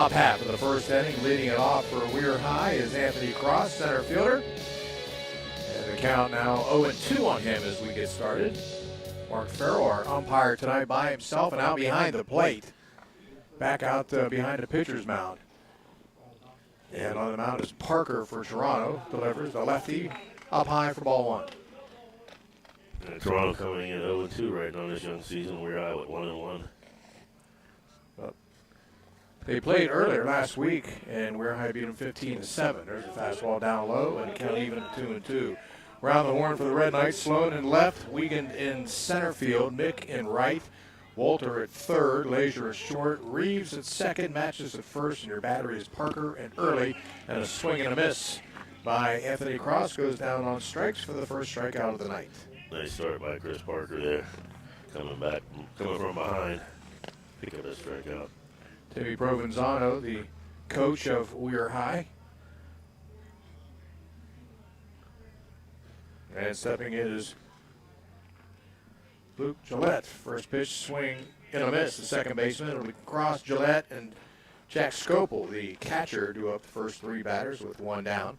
Top half of the first inning, leading it off for Weir High is Anthony Cross, center fielder. And the count now 0-2 on him as we get started. Mark Farrell, our umpire tonight by himself and out behind the plate. Back out behind the pitcher's mound. And on the mound is Parker for Toronto. Delivers the lefty up high for ball one. Toronto coming in 0-2 right now this young season. We're high with 1-1. They played earlier last week, and Weir High beat them 15-7. There's a fastball down low, and count even at 2-2. Round the horn for the Red Knights. Sloan in left, Wiegand in center field, Mick in right, Walter at third, Leisure at short, Reeves at second, Matches at first, and your battery is Parker and Early, and a swing and a miss by Anthony Cross goes down on strikes for the first strikeout of the night. Nice start by Chris Parker there, coming from behind, pick up that strikeout. Timmy Provenzano, the coach of Weir High. And stepping in is Luke Gillette. First pitch, swing and a miss. The second baseman, it'll be Cross, Gillette, and Jack Scopel, the catcher, do up the first three batters with one down.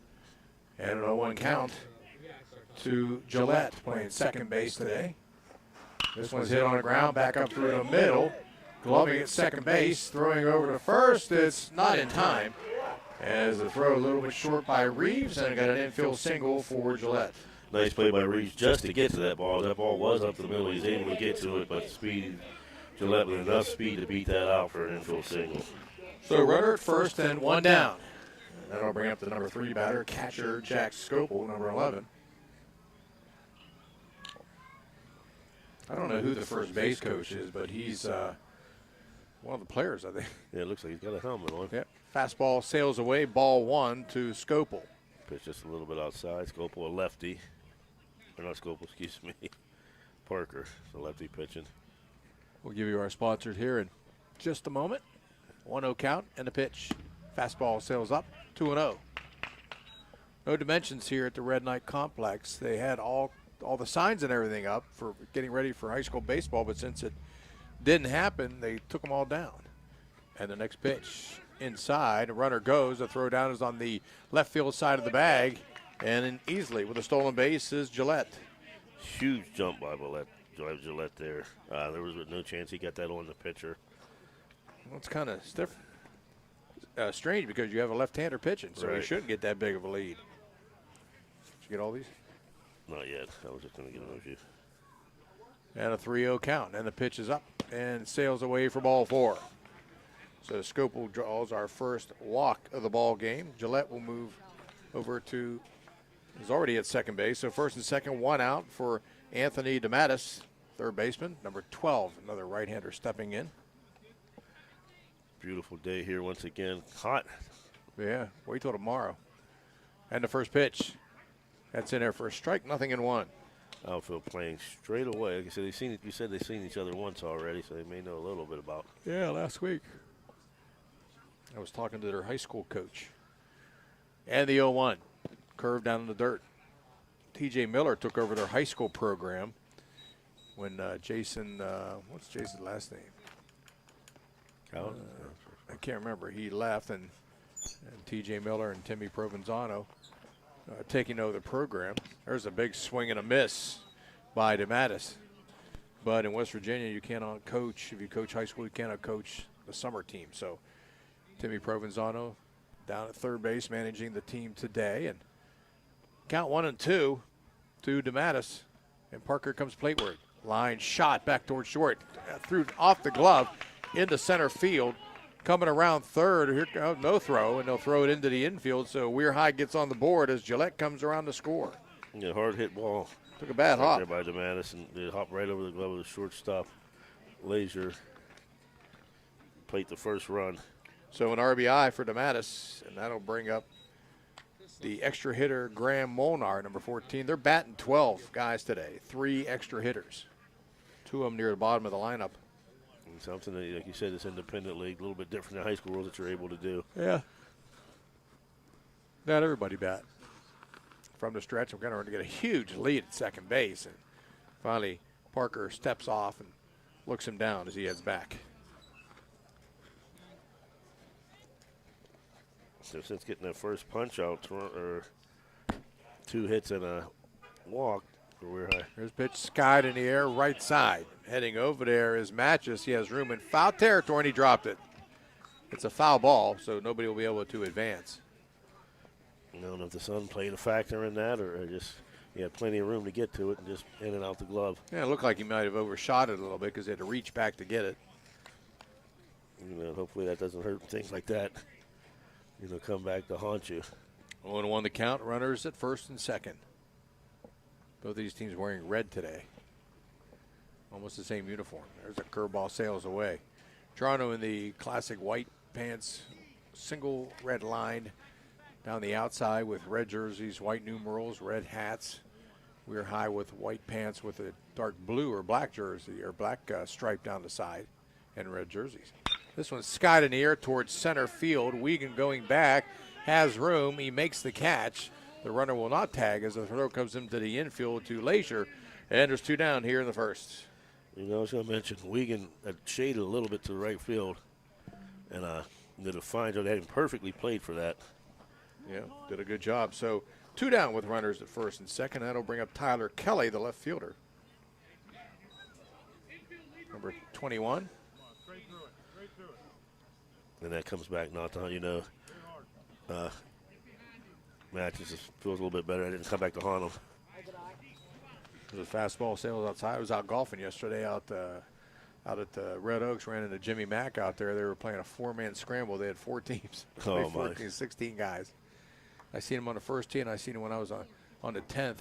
And an 0-1 count to Gillette, playing second base today. This one's hit on the ground, back up through the middle. Gloving at second base, throwing over to first. It's not in time, as the throw a little bit short by Reeves, and got an infield single for Gillette. Nice play by Reeves just to get to that ball. That ball was up the middle. He's able to get to it, but speed, Gillette with enough speed to beat that out for an infield single. So runner at first and one down. And that'll bring up the number 3 batter, catcher Jack Scopel, number 11. I don't know who the first base coach is, but he's one of the players, I think. Yeah, it looks like he's got a helmet on. Yep. Fastball sails away, ball one to Scopel. Pitch just a little bit outside. Scopel, a lefty. Or not Scopel, excuse me. Parker, the lefty pitching. We'll give you our sponsors here in just a moment. 1-0 count and a pitch. Fastball sails up, 2-0. No dimensions here at the Red Knight Complex. They had all the signs and everything up for getting ready for high school baseball, but since it didn't happen, they took them all down. And the next pitch inside, a runner goes. The throw down is on the left field side of the bag, and in easily with a stolen base is Gillette. Huge jump by Gillette there. There was no chance he got that on the pitcher. Well, it's kind of strange because you have a left-hander pitching, so you shouldn't get that big of a lead. Did you get all these? Not yet. I was just going to get those you. And a 3-0 count, and the pitch is up and sails away for ball 4. So Scopel draws our first walk of the ball game. Gillette will move over to, he's already at second base, so first and second, one out for Anthony DeMattis, third baseman, number 12, another right-hander stepping in. Beautiful day here once again. Hot. Yeah, wait till tomorrow. And the first pitch. That's in there for a strike, nothing in one. Outfield playing straight away. Like I said, you said they've seen each other once already, so they may know a little bit about. Yeah, last week. I was talking to their high school coach. And the 0-1. Curve down in the dirt. T.J. Miller took over their high school program when Jason, what's Jason's last name? I can't remember. He left, and T.J. Miller and Timmy Provenzano taking over the program. There's a big swing and a miss by DeMattis. But in West Virginia, you cannot coach. If you coach high school, you cannot coach the summer team. So Timmy Provenzano down at third base managing the team today. And count 1-2 to DeMattis. And Parker comes plateward. Line shot back towards short. Threw off the glove into center field. Coming around third, here goes no throw, and they'll throw it into the infield. So Weir High gets on the board as Gillette comes around to score. Yeah, hard hit ball. Took a bad hop there by DeMattis, and it hopped right over the glove of the shortstop. Leisure played the first run. So an RBI for DeMattis, and that'll bring up the extra hitter Graham Molnar, number 14. They're batting 12 guys today, 3 extra hitters. 2 of them near the bottom of the lineup. Something that, like you said, this independent league, a little bit different than high school rules that you're able to do. Yeah. Not everybody bat. From the stretch, I'm going to get a huge lead at second base. And finally, Parker steps off and looks him down as he heads back. So since getting that first punch out, or 2 hits and a walk for Weir High. Here's pitch skied in the air, right side. Heading over there is Matches. He has room in foul territory, and he dropped it. It's a foul ball, so nobody will be able to advance. I don't know if the sun played a factor in that, or just he had plenty of room to get to it and just in and out the glove. Yeah, it looked like he might have overshot it a little bit because he had to reach back to get it. Hopefully that doesn't hurt things like that. Come back to haunt you. 0-1 the count. Runners at first and second. Both of these teams wearing red today. Almost the same uniform. There's a curveball, sails away. Toronto in the classic white pants, single red line down the outside with red jerseys, white numerals, red hats. We're High with white pants with a dark blue or black jersey or black stripe down the side and red jerseys. This one's skied in the air towards center field. Weirton going back, has room. He makes the catch. The runner will not tag as the throw comes into the infield to Leisure. And there's 2 down here in the first. I was going to mention Weirton had shaded a little bit to the right field and did a fine job. They had him perfectly played for that. Yeah, did a good job. So 2 down with runners at first and second. That'll bring up Tyler Kelly, the left fielder. Number 21. And that comes back not to, Matches feels a little bit better. I didn't come back to haunt him. The fastball sails outside. I was out golfing yesterday out at the Red Oaks. Ran into Jimmy Mack out there. They were playing a 4-man scramble. They had 4 teams. Oh, 14, 16 guys. I seen him on the first tee, and I seen him when I was on the 10th.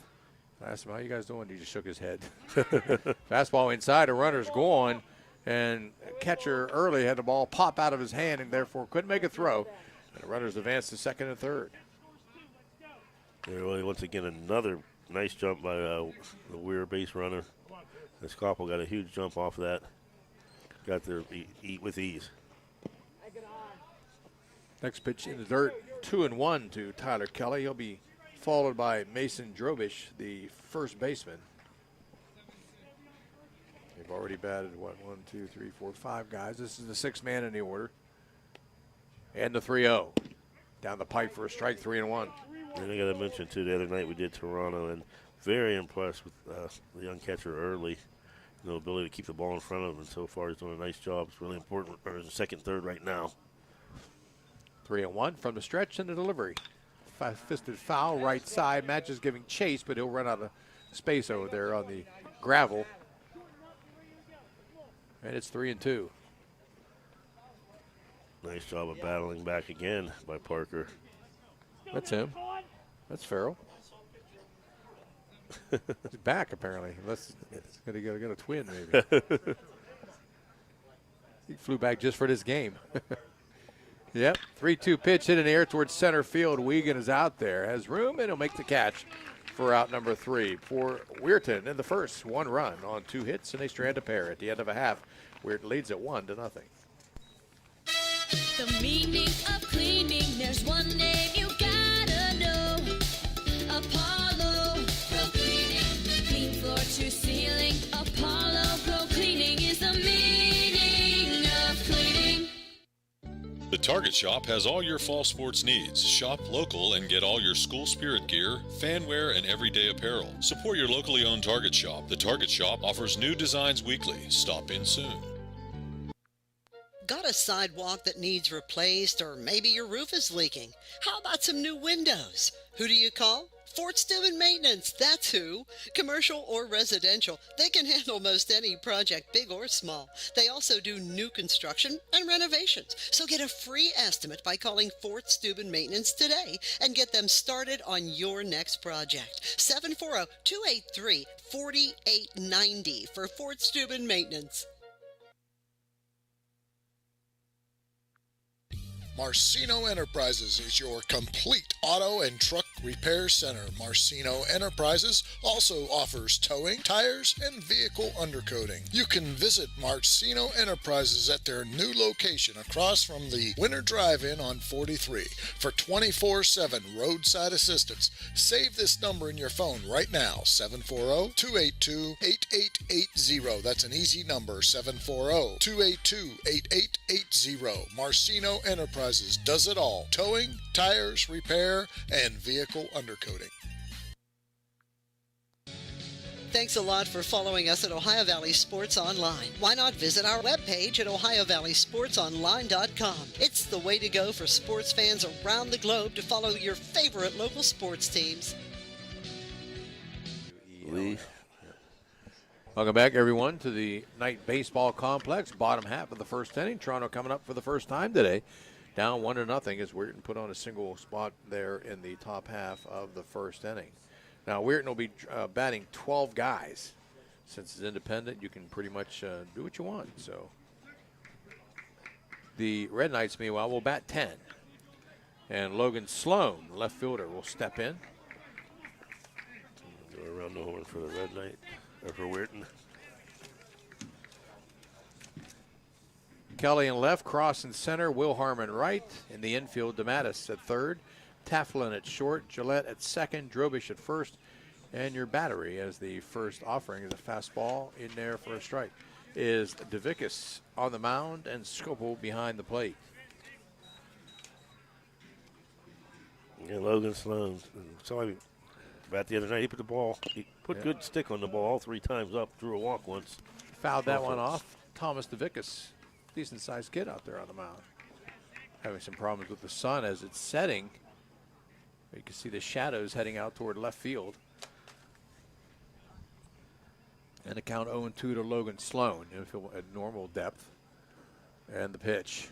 I asked him, how you guys doing? He just shook his head. Fastball inside. A runner's gone, and catcher early had the ball pop out of his hand and therefore couldn't make a throw. And the runners advanced to second and third. Really, once again, another nice jump by the Weir base runner. This couple got a huge jump off of that. Got there eat with ease. Next pitch in the dirt, 2-1 to Tyler Kelly. He'll be followed by Mason Drobish, the first baseman. They've already batted, 1, 2, 3, 4, 5 guys. This is the 6th man in the order. And the 3-0. Down the pipe for a strike, 3-1. And I got to mention, too, the other night we did Toronto, and very impressed with the young catcher early. Ability to keep the ball in front of him, and so far he's doing a nice job. It's really important. Or in the second, third right now. 3-1 from the stretch and the delivery. Fisted foul, right side. Matches giving chase, but he'll run out of space over there on the gravel. And it's 3-2. Nice job of battling back again by Parker. That's him. That's Farrell. He's back, apparently. Unless he's going to get a twin, maybe. He flew back just for this game. Yep, 3-2 pitch hit in the air towards center field. Weirton is out there, has room, and he'll make the catch for out number 3 for Weirton in the first. 1 run on 2 hits, and they strand a pair at the end of a half. Weirton leads at 1-0. The meaning of cleaning, there's one name you gotta know. Apollo Pro Cleaning. Clean floor to ceiling. Apollo Pro Cleaning is the meaning of cleaning. The Target Shop has all your fall sports needs. Shop local and get all your school spirit gear, fan wear, and everyday apparel. Support your locally owned Target Shop. The Target Shop offers new designs weekly. Stop in soon. Got a sidewalk that needs replaced, or maybe your roof is leaking? How about some new windows? Who do you call? Fort Steuben Maintenance, that's who. Commercial or residential, they can handle most any project, big or small. They also do new construction and renovations. So get a free estimate by calling Fort Steuben Maintenance today and get them started on your next project. 740-283-4890 for Fort Steuben Maintenance. Marcino Enterprises is your complete auto and truck repair center. Marcino Enterprises also offers towing, tires, and vehicle undercoating. You can visit Marcino Enterprises at their new location across from the Winter Drive-In on 43 for 24/7 roadside assistance. Save this number in your phone right now, 740-282-8880. That's an easy number, 740-282-8880. Marcino Enterprises. Enterprises does it all: towing, tires, repair, and vehicle undercoating. Thanks a lot for following us at Ohio Valley Sports Online. Why not visit our webpage at ohiovalleysportsonline.com? It's the way to go for sports fans around the globe to follow your favorite local sports teams. Welcome back, everyone, to the night baseball complex. Bottom half of the first inning. Toronto coming up for the first time today. Down 1-0 as Weirton put on a single spot there in the top half of the first inning. Now, Weirton will be batting 12 guys. Since it's independent, you can pretty much do what you want. So the Red Knights, meanwhile, will bat 10. And Logan Sloan, left fielder, will step in. Go around the horn for the Red Knight, or for Weirton. Kelly in left, Cross in center, Will Harmon right. In the infield, DeMattis at third, Taflin at short, Gillette at second, Drobish at first, and your battery as the first offering is a fastball in there for a strike. Is DeVickus on the mound and Scopel behind the plate. Yeah, Logan Sloan. Saw him bat the other night. He put good stick on the ball all 3 times up, drew a walk once. Fouled that one off. Thomas DeVickus, decent sized kid out there on the mound. Having some problems with the sun as it's setting. You can see the shadows heading out toward left field. And a count 0-2 to Logan Sloan at normal depth. And the pitch.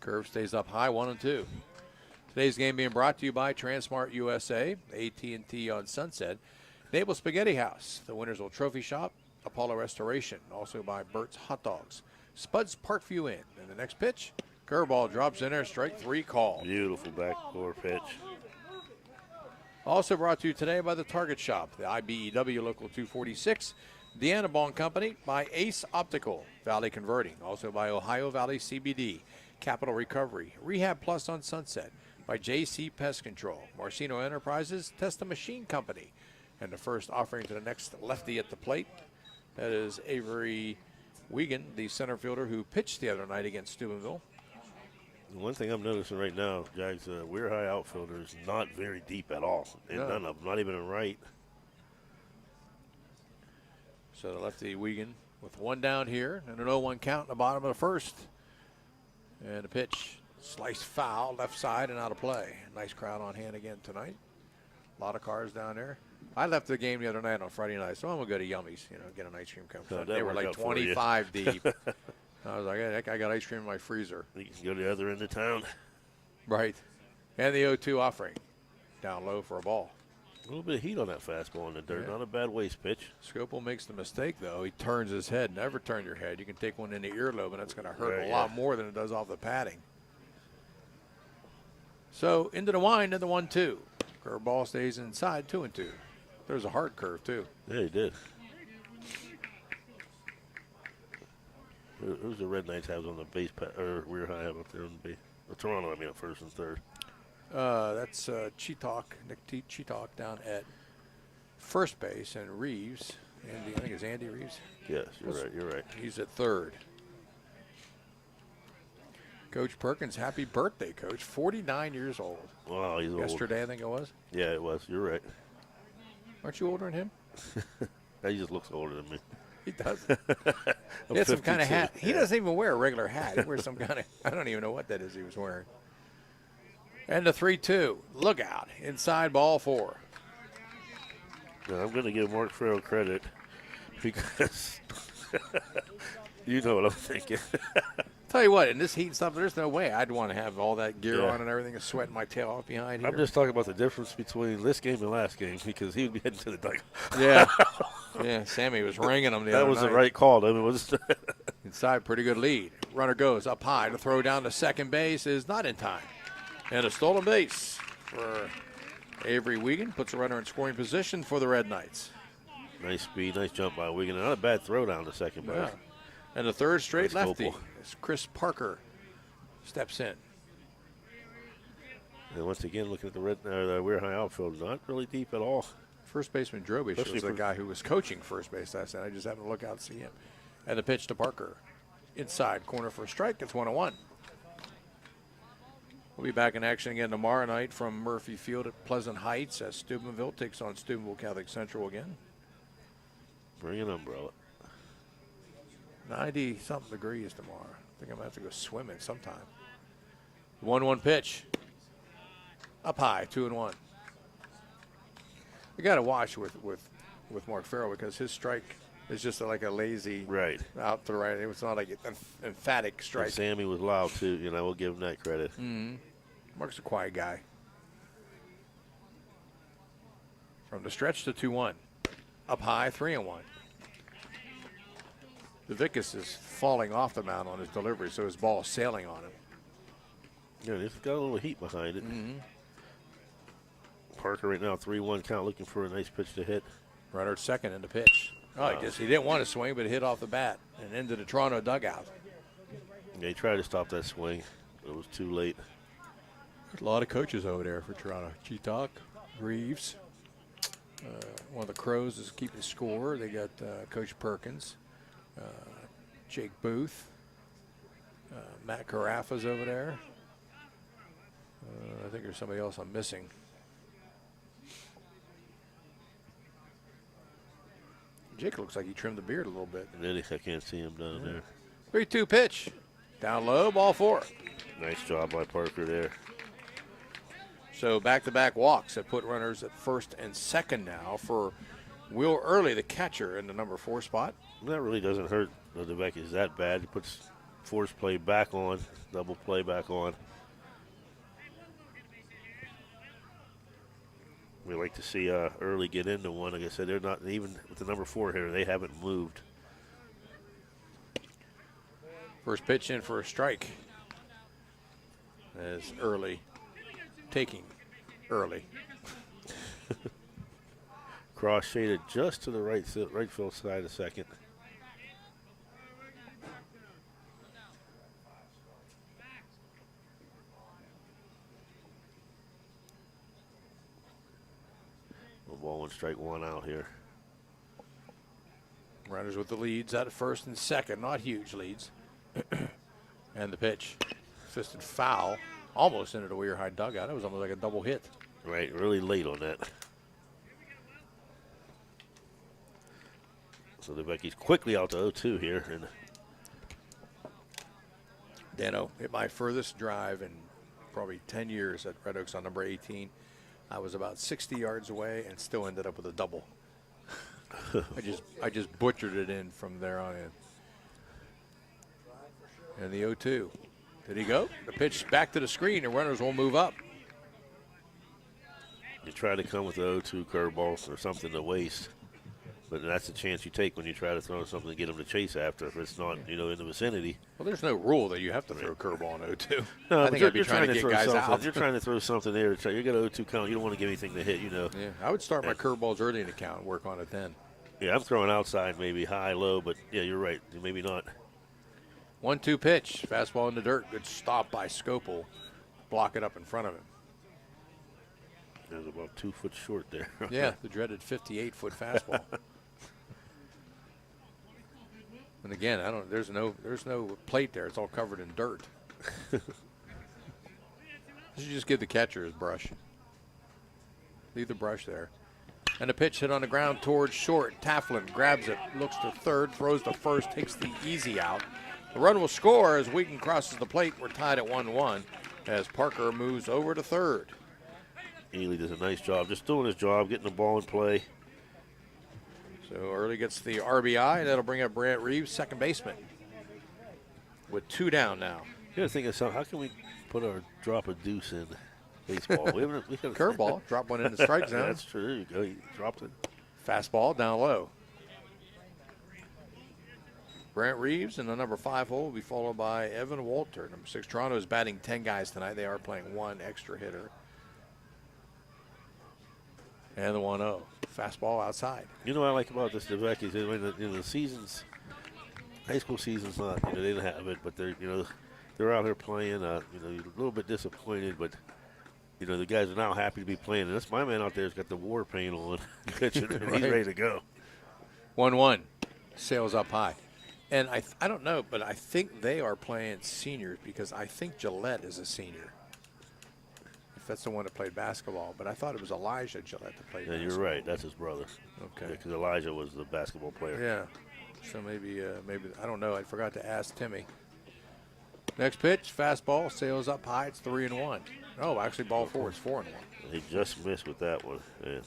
Curve stays up high, 1-2. Today's game being brought to you by Transmart USA, AT&T on Sunset, Naval Spaghetti House, the Wintersville Trophy Shop, Apollo Restoration, also by Burt's Hot Dogs, Spud's Parkview Inn. And the next pitch, curveball drops in there, strike 3 call. Beautiful backdoor pitch. Also brought to you today by the Target Shop, the IBEW Local 246, the Annabon Company, by Ace Optical, Valley Converting, also by Ohio Valley CBD, Capital Recovery, Rehab Plus on Sunset, by JC Pest Control, Marcino Enterprises, Testa Machine Company, and the first offering to the next lefty at the plate. That is Avery Wiegand, the center fielder who pitched the other night against Steubenville. One thing I'm noticing right now, Jags, Weir High outfielder is not very deep at all. And none of them, not even a right. So the lefty Wiegand with one down here and an 0-1 count in the bottom of the first. And a pitch, slice foul, left side and out of play. Nice crowd on hand again tonight. A lot of cars down there. I left the game the other night on Friday night, so I'm going to go to Yummy's, get an ice cream cone. They were like 25 deep. I was like, hey, I got ice cream in my freezer. You can go to the other end of town. Right. And the 0-2 offering. Down low for a ball. A little bit of heat on that fastball in the dirt. Not a bad waste pitch. Scopel makes the mistake, though. He turns his head. Never turn your head. You can take one in the earlobe, and that's going to hurt a lot more than it does off the padding. So into the wind and the 1-2. Curveball stays inside, 2-2. There's a hard curve, too. Yeah, he did. Who's the Red Knights have on the base or Weir High have up there on the base? Toronto, at first and third. That's Cheetalk, Nick Cheetalk down at first base, and Reeves, I think it's Andy Reeves. Yes, you're right. He's at third. Coach Perkins, happy birthday, Coach. 49 years old. Wow, he's old. Yesterday, I think it was. Yeah, it was. You're right. Aren't you older than him? He just looks older than me. He does. He has some kind of hat. He doesn't even wear a regular hat. He wears some kind of, I don't even know what that is he was wearing. And the 3-2. Look out. Inside ball 4. Now, I'm going to give Mark Farrell credit because you know what I'm thinking. Tell you what, in this heat and stuff, there's no way I'd want to have all that gear on and everything and sweating my tail off behind here. I'm just talking about the difference between this game and last game because he would be heading to the dugout. Yeah. Yeah, Sammy was ringing him the other night. That was the right call. I mean, it was inside, pretty good lead. Runner goes up high to throw down to second base is not in time. And a stolen base for Avery Wiegand. Puts a runner in scoring position for the Red Knights. Nice speed, nice jump by Wiegand. Not a bad throw down to second base. Yeah. And the third straight nice lefty as Chris Parker steps in. And once again, looking at the Weir High outfield, not really deep at all. First baseman Drobish was the guy who was coaching first base last night. I just happened to look out and see him. And the pitch to Parker. Inside corner for a strike. It's 1-1. We'll be back in action again tomorrow night from Murphy Field at Pleasant Heights as Steubenville takes on Steubenville Catholic Central again. Bring an umbrella. 90-something degrees tomorrow. I think I'm going to have to go swimming sometime. 1-1 pitch. Up high, 2-1. You got to watch with Mark Farrell because his strike is just like a lazy Right. out to the right. It's not like an emphatic strike. And Sammy was loud, too. You know, we'll give him that credit. Mark's a quiet guy. From the stretch to 2-1. Up high, 3-1. DeVickus is falling off the mound on his delivery, so his ball is sailing on him. Yeah, it's got a little heat behind it. Parker right now, 3-1 count, looking for a nice pitch to hit. Runner at second in the pitch. Oh, I guess he didn't want to swing, but it hit off the bat and into the Toronto dugout. Yeah, he tried to stop that swing, but it was too late. There's a lot of coaches over there for Toronto. Cheetok, Reeves. One of the Crows is keeping score. They got Coach Perkins, Jake Booth, Matt Carafa's over there. I think there's somebody else I'm missing. Jake looks like he trimmed the beard a little bit. And then I can't see him down there. 3-2 pitch. Down low, ball 4. Nice job by Parker there. So back-to-back walks have put runners at first and second now for Will Early, the catcher, in the number 4 spot. That really doesn't hurt the Deveckies that bad. It puts force play back on, double play back on. We like to see Early get into one. Like I said, they're not even with the number 4 here. They haven't moved. First pitch in for a strike. As Early taking Early. Cross shaded just to the right field side of second. Ball 1 strike 1 out here. Runners with the leads out at first and second, not huge leads. And the pitch, fisted foul, almost into the Weir High dugout. It was almost like a double hit. Right, really late on that. So the Becky's quickly out to 0-2 here. And Dano hit my furthest drive in probably 10 years at Red Oaks on number 18. I was about 60 yards away and still ended up with a double. I just butchered it in from there on in. And the 0-2. Did he go? The pitch back to the screen, and runners will move up. you try to come with the 0-2 curveballs or something to waste. But that's a chance you take when you try to throw something to get them to chase after if it's not, in the vicinity. Well, there's no rule that you have to throw a curveball on 0-2. No, I think I'd be trying to get guys out. You're trying to throw something there. You got a 0-2 count. You don't want to give anything to hit, Yeah, I would start my curveballs early in the count and work on it then. Yeah, I'm throwing outside, maybe high, low, but yeah, you're right. Maybe not. 1-2 pitch. Fastball in the dirt. Good stop by Scopel. Block it up in front of him. It was about 2 foot short there. Yeah, the dreaded 58-foot fastball. And again, there's no plate there. It's all covered in dirt. You should just give the catcher his brush. Leave the brush there. And a pitch hit on the ground towards short. Taflin grabs it, looks to third, throws to first, takes the easy out. The run will score as Weirton crosses the plate. We're tied at 1-1 as Parker moves over to third. Ely does a nice job, just doing his job, getting the ball in play. So Early gets the RBI. That'll bring up Brant Reeves, second baseman, with 2 down now. You got to think of something. How can we drop a deuce in baseball? we haven't Curveball, drop one in the strike zone. That's true. There you go. He dropped it. Fastball down low. Brant Reeves in the number 5 hole will be followed by Evan Walter. Number 6, Toronto is batting 10 guys tonight. They are playing 1 extra hitter. And the 1-0. Fastball outside. You know what I like about this DeVecchi's? When the seasons, high school season's not, they didn't have it, but they're out here playing. You're a little bit disappointed, but the guys are now happy to be playing. And this my man out there's got the war paint on, pitching, and Right. he's ready to go. 1-1. Sails up high. And I don't know, but I think they are playing seniors because I think Gillette is a senior. That's the one that played basketball, but I thought it was Elijah Gillette that played Yeah, basketball. you're right. That's his brother. Okay. Because Elijah was the basketball player. Yeah. So maybe I don't know. I forgot to ask Timmy. Next pitch, fastball, sails up high. It's 3-1. Oh, actually, ball four is 4-1. He just missed with that one. Yeah.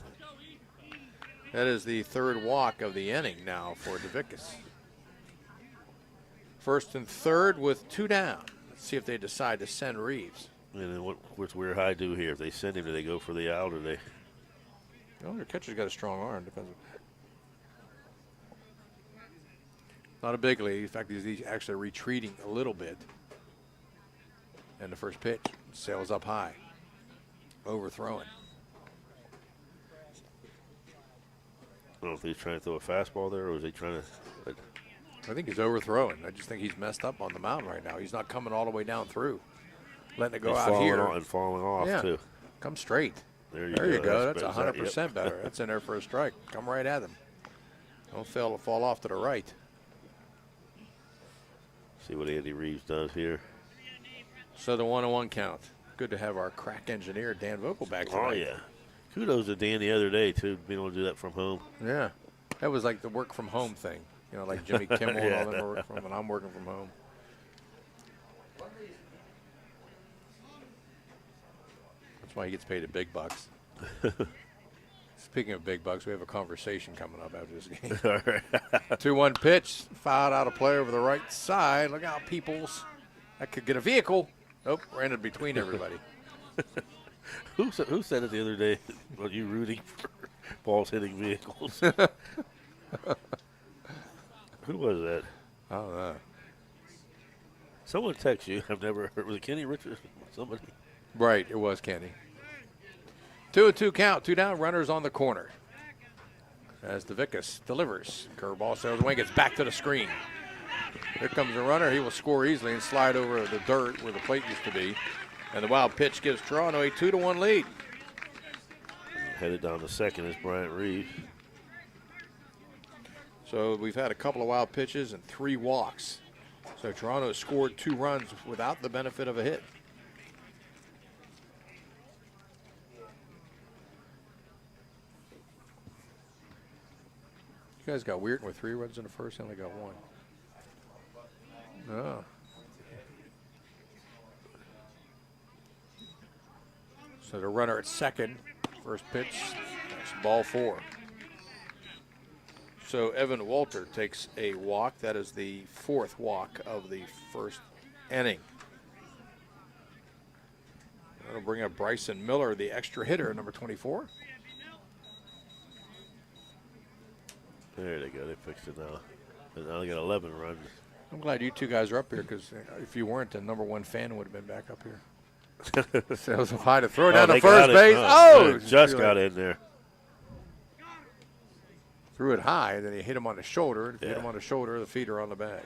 That is the third walk of the inning now for DeVickus. First and third with 2 down. Let's see if they decide to send Reeves. And then what's Weird High do here? If they send him, do they go for the out or they? Well, their catcher's got a strong arm. Depends. Not a big lead. In fact, he's actually retreating a little bit. And the first pitch sails up high. Overthrowing. I don't know if he's trying to throw a fastball there, or was he trying to? I think he's overthrowing. I just think he's messed up on the mound right now. He's not coming all the way down through. Letting it go He's out falling here. and falling off, Yeah. too. Come straight. There you There you go. That's That's better. 100% Yep. better. That's in there for a strike. Come right at him. Don't fail to fall off to the right. See what Andy Reeves does here. So the 1-1 count. Good to have our crack engineer, Dan Vogel, back tonight. Oh, yeah. Kudos to Dan the other day, too, being able to do that from home. Yeah. That was like the work from home thing. You know, like Jimmy Kimmel and all them are working from, and I'm working from home. That's why he gets paid the big bucks. Speaking of big bucks, we have a conversation coming up after this game. All right. 2-1 pitch, fouled out a play over the right side. Look out, Peoples. That could get a vehicle. Nope, ran it between everybody. Who said it the other day? Are you rooting for balls hitting vehicles? Who was that? I don't know. Someone text you. I've never heard. Was it Kenny Richards? Somebody. Right, it was Kenny. 2-2 count, 2 down, runners on the corner. As DeVickus delivers. Curveball sails away, gets back to the screen. Here comes the runner. He will score easily and slide over the dirt where the plate used to be. And the wild pitch gives Toronto a 2-1 lead. Headed down to second is Bryant Reeves. So we've had a couple of wild pitches and 3 walks. So Toronto has scored 2 runs without the benefit of a hit. You guys got Weirton with 3 runs in the first, and only got 1. Oh. So the runner at second, first pitch, that's ball 4. So Evan Walter takes a walk. That is the 4th walk of the first inning. That'll bring up Bryson Miller, the extra hitter, number 24. There they go. They fixed it now. And now they got 11 runs. I'm glad you 2 guys are up here because if you weren't, the number 1 fan would have been back up here. Sails up high to throw down to they first got it. base. Oh, just got in there. Threw it high, then he hit him on the shoulder. If you hit Yeah. him on the shoulder, the feet are on the bag.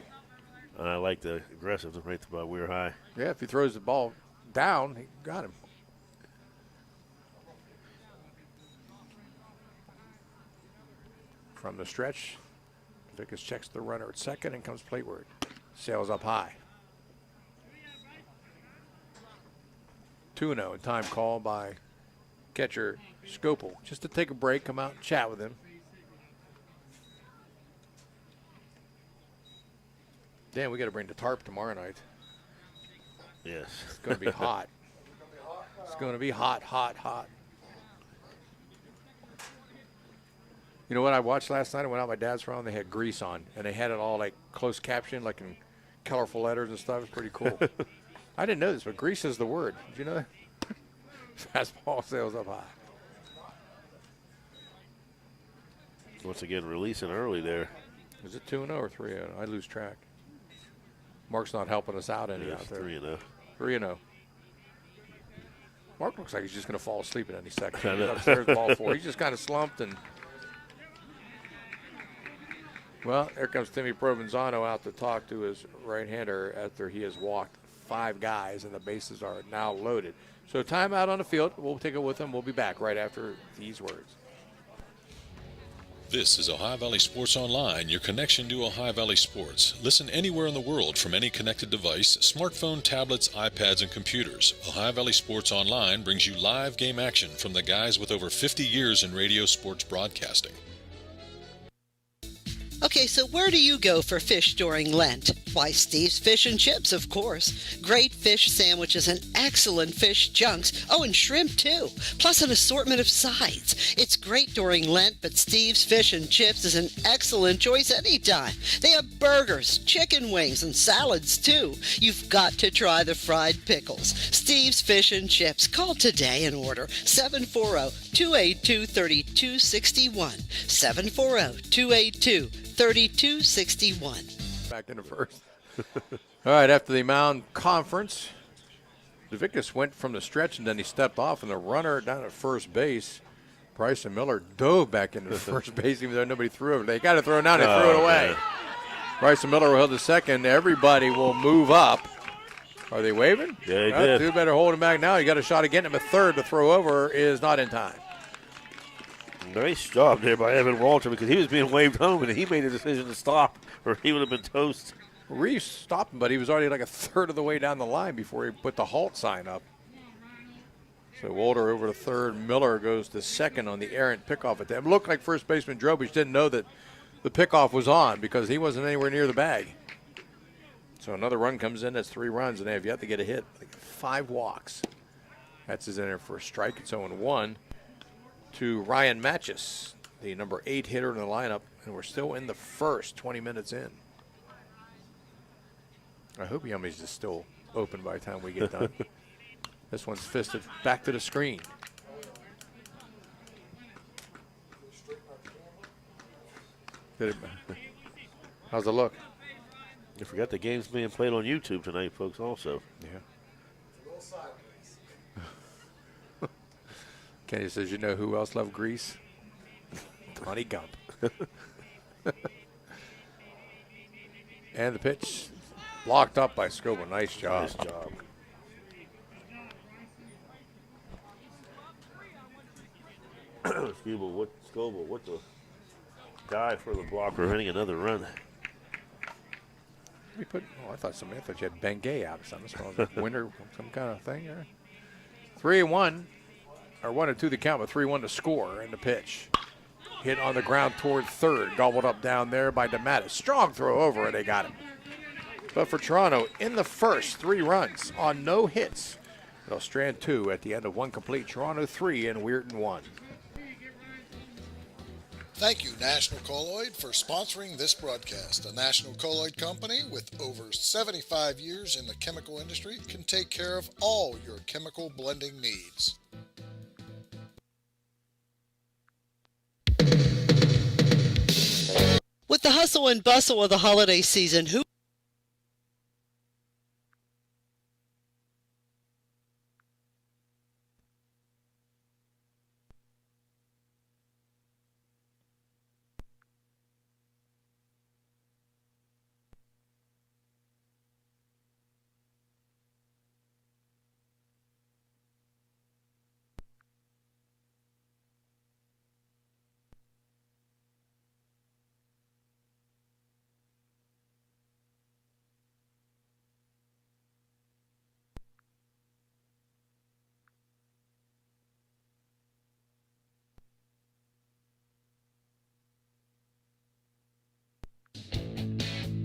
And I like the aggressiveness right by Weir High. Yeah, if he throws the ball down, he got him. From the stretch, Vickus checks the runner at second and comes plateward. Sails up high. 2-0, and time call by catcher Scopel. Just to take a break, come out and chat with him. Dan, we got to bring the tarp tomorrow night. Yes. It's going to be hot. It's going to be hot, hot, hot. You know what I watched last night? I went out to my dad's house and they had Grease on, and they had it all like closed caption, like in colorful letters and stuff. It's pretty cool. I didn't know this, but Grease is the word. Did you know that? Fastball sails up high. Once again, releasing early there. Is it 2-0 or 3-0? I lose track. Mark's not helping us out any Yes, out there. 3-0. 3-0. Mark looks like he's just going to fall asleep at any second. I He's know. upstairs, ball 4. He's just kind of slumped. And well, there comes Timmy Provenzano out to talk to his right-hander after he has walked 5 guys, and the bases are now loaded. So timeout on the field. We'll take it with him. We'll be back right after these words. This is Ohio Valley Sports Online, your connection to Ohio Valley sports. Listen anywhere in the world from any connected device, smartphone, tablets, iPads, and computers. Ohio Valley Sports Online brings you live game action from the guys with over 50 years in radio sports broadcasting. Okay, so where do you go for fish during Lent? Why, Steve's Fish and Chips, of course. Great fish sandwiches and excellent fish junks. Oh, and shrimp, too. Plus an assortment of sides. It's great during Lent, but Steve's Fish and Chips is an excellent choice anytime. They have burgers, chicken wings, and salads, too. You've got to try the fried pickles. Steve's Fish and Chips. Call today and order 740-282-3261. 740-282-3261. Back in the first. All right, after the Mound Conference, DeVickus went from the stretch and then he stepped off, and the runner down at first base, Bryson Miller, dove back into first base even though nobody threw it. They got to throw it now. They threw it away. Man. Bryson Miller will hold the second. Everybody will move up. Are they waving? Yeah, they did. Two better hold him back now. You got a shot at getting him a third. The throw over is not in time. Nice job there by Evan Walter, because he was being waved home and he made a decision to stop or he would have been toast. Reese stopped him, but he was already like a third of the way down the line before he put the halt sign up. So Walter over to third. Miller goes to second on the errant pickoff attempt. It looked like first baseman Drobich didn't know that the pickoff was on because he wasn't anywhere near the bag. So another run comes in. That's 3 runs, and they have yet to get a hit. 5 walks. That's his in there for a strike. It's 0-1 to Ryan Matchis, the number 8 hitter in the lineup, and we're still in the first, 20 minutes in. I hope Yummy's is still open by the time we get done. This one's fisted back to the screen. How's it look? You forgot the game's being played on YouTube tonight, folks, also. Yeah. Kenny says, you know who else loved Grease? Tony Gump. And the pitch blocked up by Scoble. Nice job. Nice job. Scoble, what the guy for the blocker hitting another run. We put. Oh, I thought you had Bengay out or something. So like winter, some kind of thing there. 3-1, or 1-2 the count, but 3-1 to score. And the pitch hit on the ground toward third, gobbled up down there by DeMattis. Strong throw over, and they got him. But for Toronto, in the first, 3 runs on no hits. They'll strand 2 at the end of 1 complete. Toronto 3 and Weirton 1. Thank you, National Colloid, for sponsoring this broadcast. A National Colloid company with over 75 years in the chemical industry can take care of all your chemical blending needs. With the hustle and bustle of the holiday season, who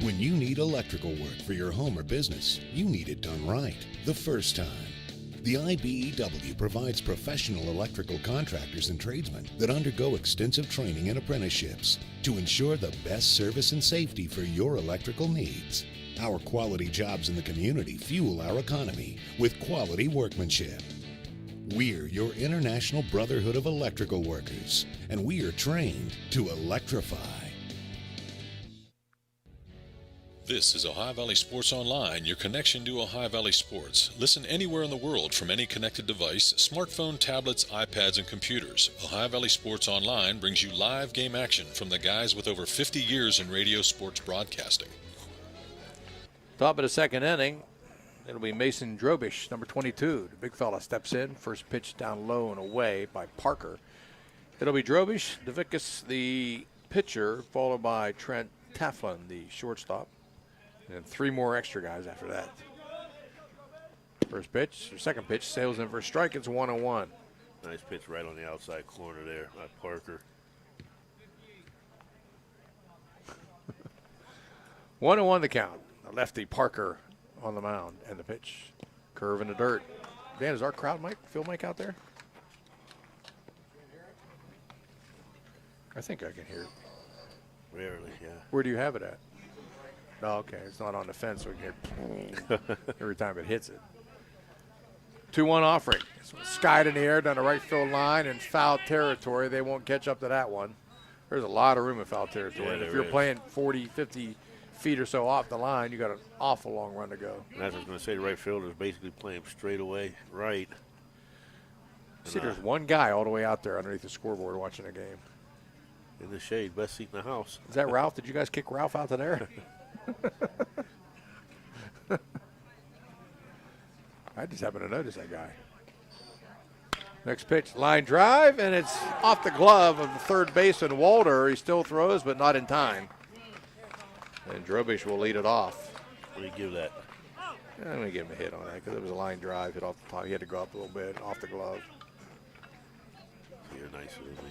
When you need electrical work for your home or business, you need it done right the first time. The IBEW provides professional electrical contractors and tradesmen that undergo extensive training and apprenticeships to ensure the best service and safety for your electrical needs. Our quality jobs in the community fuel our economy with quality workmanship. We're your International Brotherhood of Electrical Workers, and we are trained to electrify. This is Ohio Valley Sports Online, your connection to Ohio Valley sports. Listen anywhere in the world from any connected device, smartphone, tablets, iPads, and computers. Ohio Valley Sports Online brings you live game action from the guys with over 50 years in radio sports broadcasting. Top of the second inning, it'll be Mason Drobich, number 22. The big fella steps in. First pitch down low and away by Parker. It'll be Drobich, DeVickus, the pitcher, followed by Trent Taflin, the shortstop. And 3 more extra guys after that. First pitch, or second pitch, sails in for a strike. It's 1-1. Nice pitch right on the outside corner there by Parker. 1-1 the count. Lefty Parker on the mound, and the pitch. Curve in the dirt. Dan, is our crowd mic, field mic out there? I think I can hear it. Rarely, yeah. Where do you have it at? Oh, okay. It's not on the fence, so we can hear every time it hits it. 2-1 offering. It's skied in the air down the right field line in foul territory. They won't catch up to that one. There's a lot of room in foul territory. Yeah, And if there you're is. playing 40, 50 feet or so off the line, you got an awful long run to go. And as I was going to say, the right fielder is basically playing straight away right. See, there's one guy all the way out there underneath the scoreboard watching the game. In the shade, best seat in the house. Is that Ralph? Did you guys kick Ralph out to there? I just happened to notice that guy. Next pitch, line drive, and it's off the glove of the third baseman, Walter. He still throws, but not in time. And Drobish will lead it off. What do you give that? I'm going to give him a hit on that because it was a line drive, hit off the top. He had to go up a little bit, off the glove. You're nicer than me.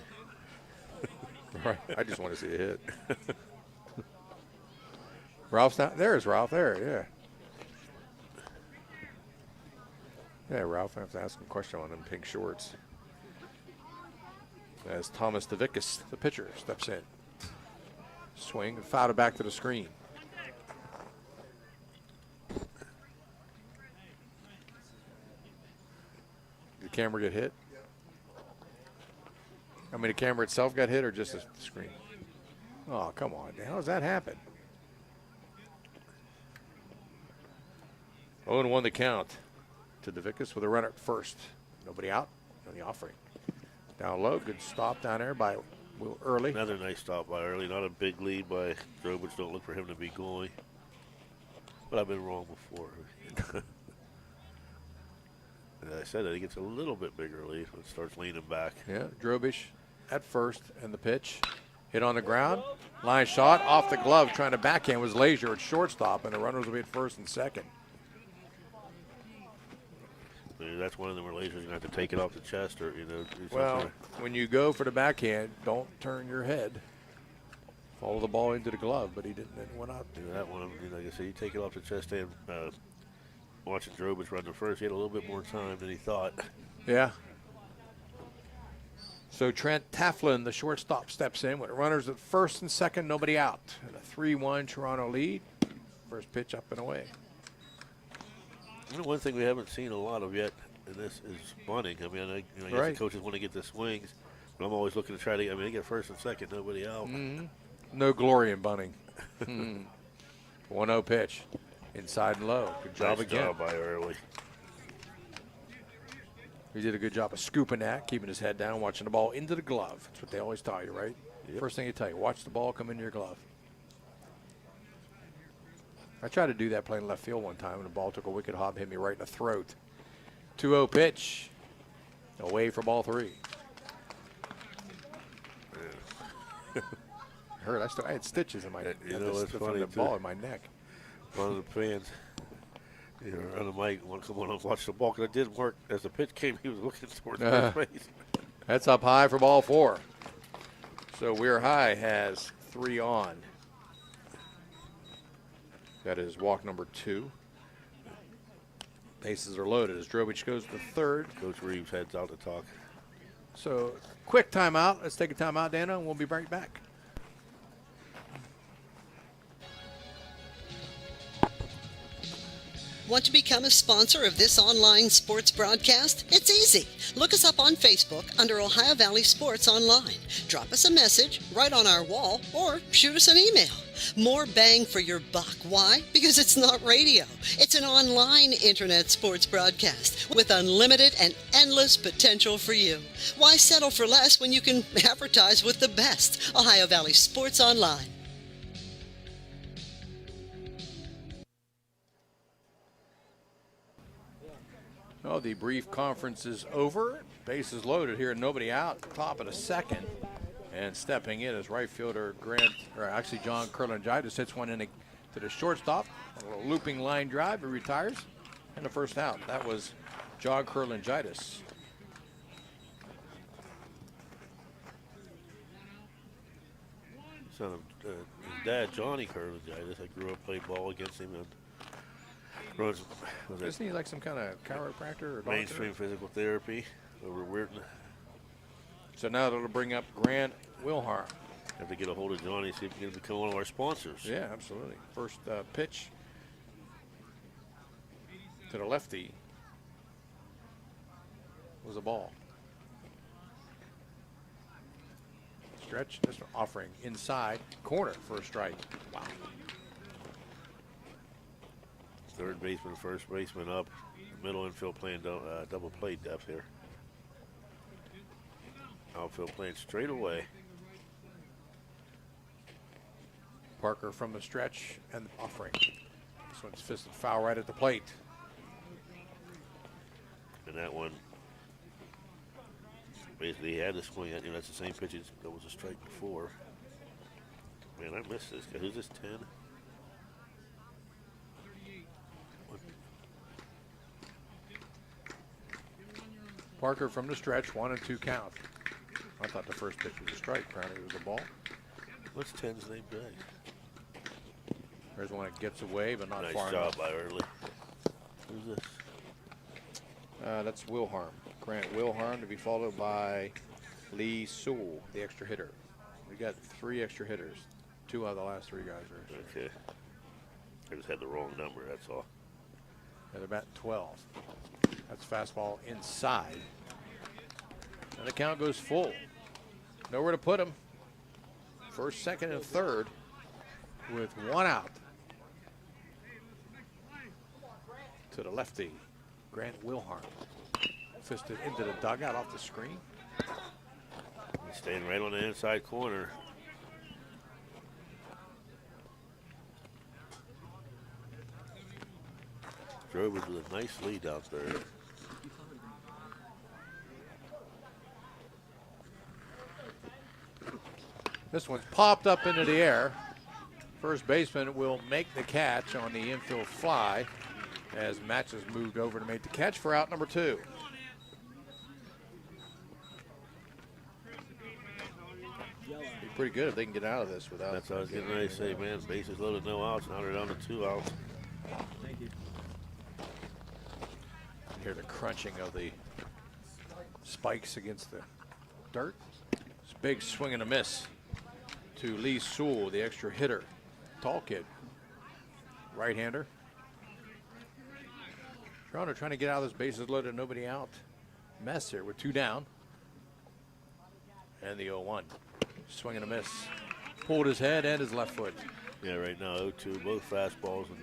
Right. I just want to see a hit. Ralph's not. There's Ralph there, yeah. Yeah, Ralph, I have to ask him a question on them pink shorts. As Thomas DeVickus, the pitcher, steps in. Swing and foul it back to the screen. Did the camera get hit? I mean, the camera itself got hit or just the screen? Oh, come on. How does that happen? 0-1 the count to DeVickus with a runner at first. Nobody out on the offering. Down low, good stop down there by Will Early. Another nice stop by Early. Not a big lead by Drobich. Don't look for him to be going. But I've been wrong before. And I said that he gets a little bit bigger lead when it starts leaning back. Yeah, Drobish at first, and the pitch hit on the ground. Line shot off the glove, trying to backhand was Lazier at shortstop, and the runners will be at first and second. Maybe that's one of them where Lazier's going to have to take it off the chest or, do Well, something. when you go for the backhand, don't turn your head. Follow the ball into the glove, but he didn't. It went out. That one, like I said, you take it off the chest and watching Drobich run to first, he had a little bit more time than he thought. Yeah. So Trent Taflin, the shortstop, steps in with runners at first and second, nobody out. And a 3-1 Toronto lead. First pitch up and away. One thing we haven't seen a lot of yet in this is bunting. I mean, I guess Right. the coaches want to get the swings, but I'm always looking to try to. I mean, they get first and second, nobody out. No glory in bunting. 1-0 pitch. Inside and low. Good job Nice again. job by Early. He did a good job of scooping that, keeping his head down, watching the ball into the glove. That's what they always tell you, right? Yep. First thing they tell you, watch the ball come into your glove. I tried to do that playing left field one time, and the ball took a wicked hop, hit me right in the throat. 2-0 pitch. Away for ball 3. Hurt. I had stitches in my neck. You know what's from funny, the too? ball in my neck. One of the fans, on the mic, want to come on and watch the ball because it did work. As the pitch came, he was looking towards first base. That's up high for ball 4. So Weir High has 3 on. That is walk number 2. Bases are loaded as Drobich goes to third. Coach Reeves heads out to talk. So quick timeout. Let's take a timeout, Dana, and we'll be right back. Want to become a sponsor of this online sports broadcast? It's easy. Look us up on Facebook under Ohio Valley Sports Online. Drop us a message right on our wall or shoot us an email. More bang for your buck. Why? Because it's not radio. It's an online internet sports broadcast with unlimited and endless potential for you. Why settle for less when you can advertise with the best? Ohio Valley Sports Online. Oh, the brief conference is over. Bases loaded here, nobody out. Top of the second. And stepping in is right fielder John Kurlangitis hits one to the shortstop. A little looping line drive. He retires. And the first out. That was John Kurlangitis. Son of his dad, Johnny Kurlangitis. I grew up playing ball against him and runs. Isn't he like some kind of chiropractor or doctor? Mainstream physical therapy over Weirton. So now that'll bring up Grant Wilharm. Have to get a hold of Johnny, see if he can become one of our sponsors. Yeah, absolutely. First pitch to the lefty was a ball. Stretch, this one offering inside corner for a strike. Wow. Third baseman, first baseman up. Middle infield playing double play depth here. Outfield playing straight away. Parker from the stretch and offering. This one's fisted foul right at the plate. And that one, basically he had the swing. That's the same pitch that was a strike before. Man, I missed this guy. Who's this, 10? Parker from the stretch, 1-2 count. I thought the first pitch was a strike. Apparently it was a ball. What's 10's name, Greg? There's one that gets away, but not Nice far job enough. by Early. Who's this? That's Wilharm. Grant Wilharm to be followed by Lee Sewell, the extra hitter. We got 3 extra hitters. 2 out of the last 3 guys are extra. Okay. I just had the wrong number, that's all. Yeah, they're batting 12. That's fastball inside. And the count goes full. Nowhere to put him. First, second, and third with 1 out. To the lefty, Grant Wilharm. Fisted into the dugout off the screen. He's staying right on the inside corner. Drove it with a nice lead out there. This one's popped up into the air. First baseman will make the catch on the infield fly as Matches moved over to make the catch for out number 2. Be pretty good if they can get out of this without. That's what I was getting ready to say, man. Bases loaded, no outs. Now they're down to 2 outs. Hear the crunching of the spikes against the dirt. It's a big swing and a miss to Lee Sewell, the extra hitter. Tall kid. Right-hander. Toronto trying to get out of this bases loaded, nobody out mess here with 2 down. And the 0-1. Swing and a miss. Pulled his head and his left foot. Yeah, right now 0-2, both fastballs, and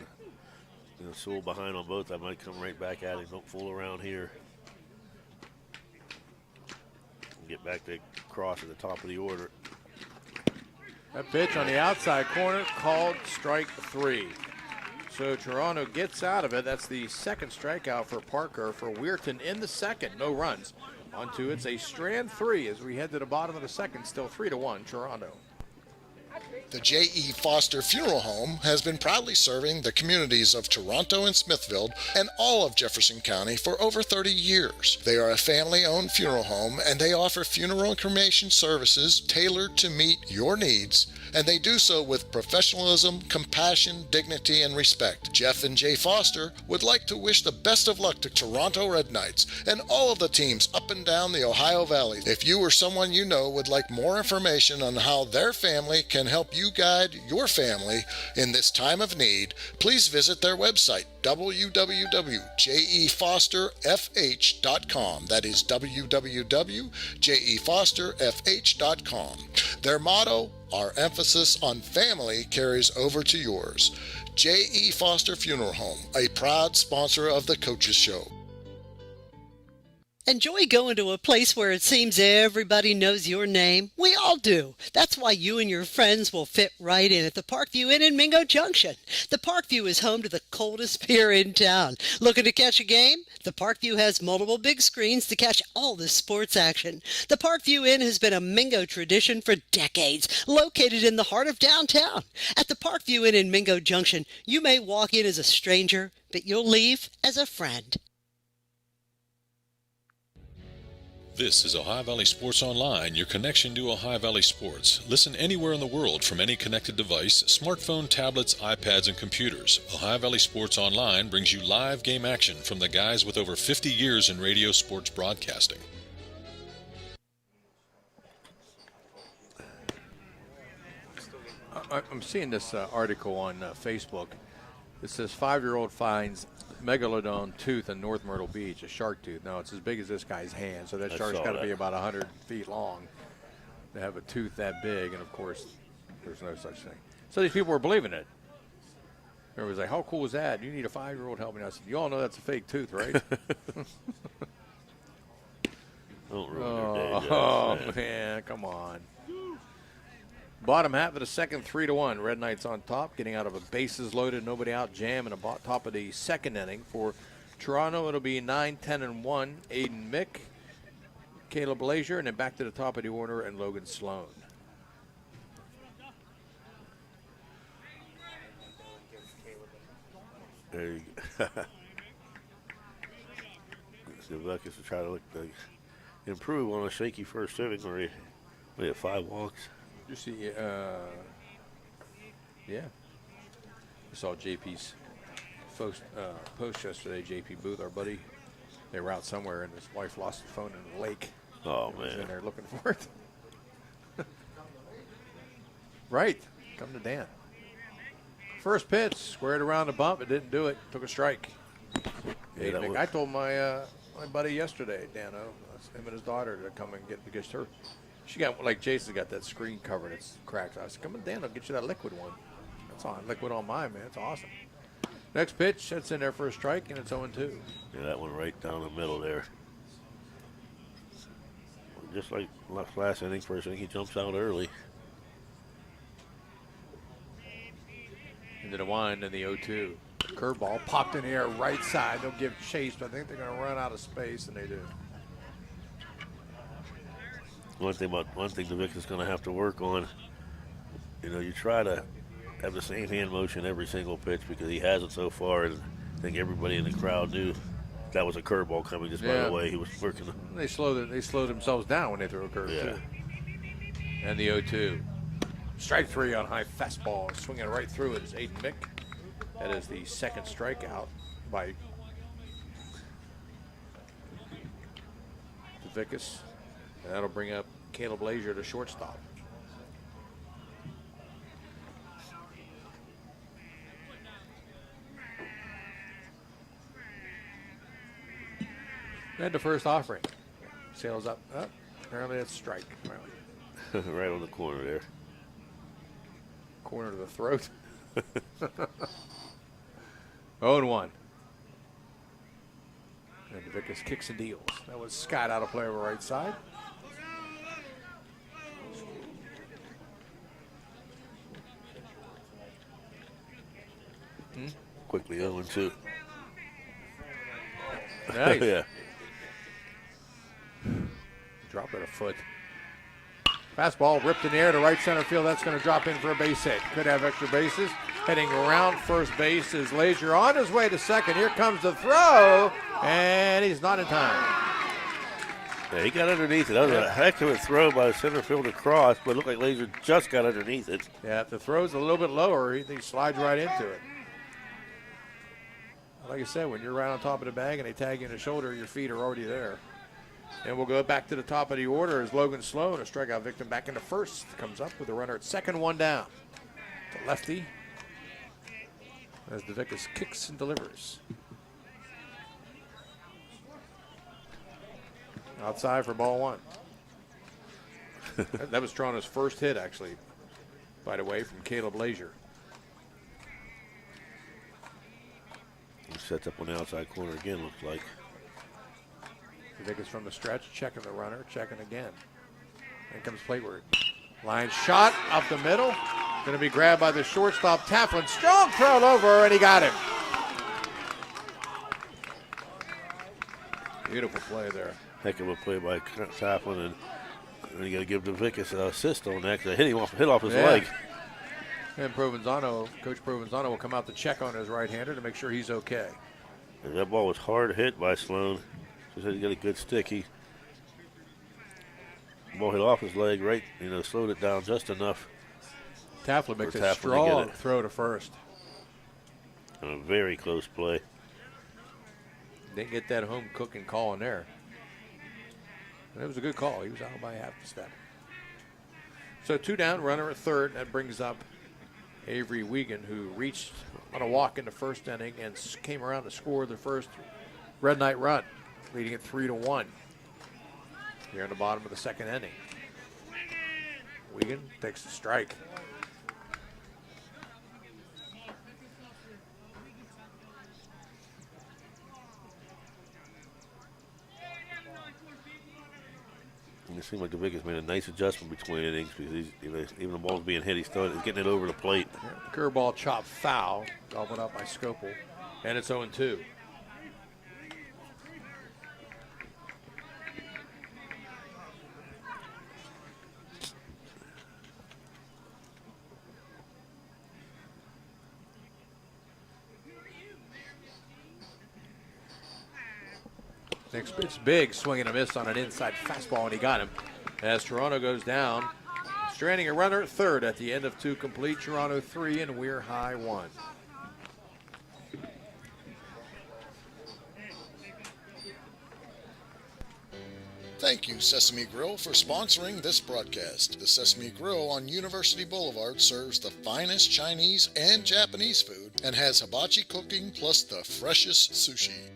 Sewell behind on both. I might come right back at him. Don't fool around here. Get back to cross at the top of the order. That pitch on the outside corner called strike 3. So Toronto gets out of it. That's the second strikeout for Parker. For Weirton in the second, no runs. Onto it's a strand 3 as we head to the bottom of the second. Still 3-1 Toronto. The J.E. Foster Funeral Home has been proudly serving the communities of Toronto and Smithfield and all of Jefferson County for over 30 years. They are a family-owned funeral home, and they offer funeral and cremation services tailored to meet your needs, and they do so with professionalism, compassion, dignity, and respect. Jeff and Jay Foster would like to wish the best of luck to Toronto Red Knights and all of the teams up and down the Ohio Valley. If you or someone you know would like more information on how their family can help you guide your family in this time of need, please visit their website, www.jefosterfh.com. That is www.jefosterfh.com. Their motto, our emphasis on family carries over to yours. J.E. Foster Funeral Home, a proud sponsor of the Coaches Show. Enjoy going to a place where it seems everybody knows your name? We all do. That's why you and your friends will fit right in at the Parkview Inn in Mingo Junction. The Parkview is home to the coldest beer in town. Looking to catch a game? The Parkview has multiple big screens to catch all the sports action. The Parkview Inn has been a Mingo tradition for decades, located in the heart of downtown. At the Parkview Inn in Mingo Junction, you may walk in as a stranger, but you'll leave as a friend. This is Ohio Valley Sports Online, your connection to Ohio Valley sports. Listen anywhere in the world from any connected device, smartphone, tablets, iPads, and computers. Ohio Valley Sports Online brings you live game action from the guys with over 50 years in radio sports broadcasting. I'm seeing this article on Facebook. It says 5-year-old finds megalodon tooth in North Myrtle Beach, a shark tooth. Now, it's as big as this guy's hand, so that shark's got to be about 100 feet long to have a tooth that big, and, of course, there's no such thing. So these people were believing it. Everybody's like, how cool is that? You need a 5-year-old helping us. You all know that's a fake tooth, right? Don't ruin their day, Oh, man, come on. Bottom half of the second, 3-1. Red Knights on top, getting out of a bases loaded, nobody out jam in the top of the second inning. For Toronto, it'll be 9-10-1. Aiden Mick, Caleb Lazier, and then back to the top of the order, and Logan Sloan. There you go. See if Buckets will try to improve on a shaky first inning where we had 5 walks. You see, yeah. I saw JP's post yesterday. JP Booth, our buddy, they were out somewhere, and his wife lost the phone in the lake. Oh, He was man. in there looking for it. Right. Come to Dan. First pitch, squared around the bump. It didn't do it. Took a strike. Yeah, that was- I told my buddy yesterday, Dano, him and his daughter, to come and get because she got, like Jason's got that screen covered. It's cracked. I said, come on, Dan, I'll get you that liquid one. That's on liquid on mine, man. It's awesome. Next pitch, that's in there for a strike, and it's 0-2. Yeah, that one right down the middle there. Just like last inning, first inning, he jumps out early. Into the wind and the 0-2. Curveball popped in the air right side. They'll give chase, but I think they're going to run out of space, and they do. One thing the Vic is going to have to work on, you try to have the same hand motion every single pitch because he has it so far, and I think everybody in the crowd knew that was a curveball coming just by the way he was working. They slowed themselves down when they threw a curve, too. And the 0-2. Strike 3 on high fastball. Swinging right through it is Aiden Mick. That is the second strikeout by Vickus. And that'll bring up Caleb Lazier to shortstop. And the first offering. Sails up. Apparently that's strike. Right on the corner there. Corner to the throat. 0-1. And Vickus kicks and deals. That was Scott out of play over right side. Quickly 0-2. Nice. Yeah. Drop it a foot. Fastball ripped in the air to right center field. That's going to drop in for a base hit. Could have extra bases. Heading around first base is Lazier on his way to second. Here comes the throw, and he's not in time. Yeah, he got underneath it. That was a heck of a throw by the center fielder cross, but it looked like Lazier just got underneath it. Yeah, if the throw's a little bit lower, he slides right into it. Like I said, when you're right on top of the bag and they tag you in the shoulder, your feet are already there. And we'll go back to the top of the order as Logan Sloan, a strikeout victim, back into first. Comes up with a runner at second, 1 down. To lefty. As DeVickus kicks and delivers. Outside for ball 1. That was Toronto's first hit, actually, by the way, from Caleb Lazier. He sets up on the outside corner again, looks like. Vickers from the stretch, checking the runner, checking again. Then comes Plateward. Line shot up the middle. Going to be grabbed by the shortstop, Taflin. Strong throw over, and he got him. Beautiful play there. Heck of a play by Taflin, and you got to give Vickers an assist on that because hit off his leg. And Coach Provenzano will come out to check on his right-hander to make sure he's okay. And that ball was hard hit by Sloan. He said he got a good stick. The ball hit off his leg, right, slowed it down just enough. Taflin makes a strong throw to first. And a very close play. Didn't get that home cooking call in there. And it was a good call. He was out by half a step. So 2 down, runner at third. That brings up Avery Wiegand, who reached on a walk in the first inning and came around to score the first Red Knight run, leading it 3-1 here in the bottom of the second inning. Wiegand takes the strike. It seemed like Vickers made a nice adjustment between innings because even the ball's being hit, he's getting it over the plate. Yeah, curveball chop foul, gobbled up by Scopel, and it's 0-2. Next pitch, big swing and a miss on an inside fastball, and he got him. As Toronto goes down, stranding a runner at third at the end of 2 complete. Toronto 3 and Weir High 1. Thank you, Sesame Grill, for sponsoring this broadcast. The Sesame Grill on University Boulevard serves the finest Chinese and Japanese food and has hibachi cooking plus the freshest sushi.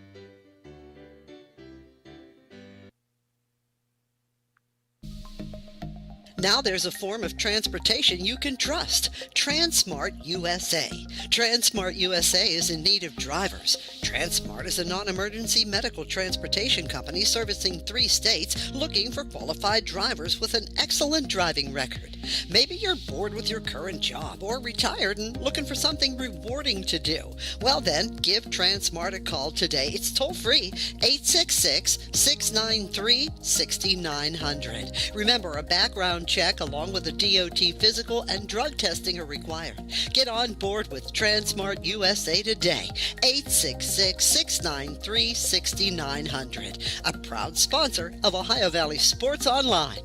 Now there's a form of transportation you can trust. Transmart USA. Transmart USA is in need of drivers. Transmart is a non-emergency medical transportation company servicing 3 states looking for qualified drivers with an excellent driving record. Maybe you're bored with your current job or retired and looking for something rewarding to do. Well then, give Transmart a call today. It's toll-free, 866-693-6900. Remember, a background check along with a DOT physical and drug testing are required. Get on board with Transmart USA today. 866-693-6900. A proud sponsor of Ohio Valley Sports Online.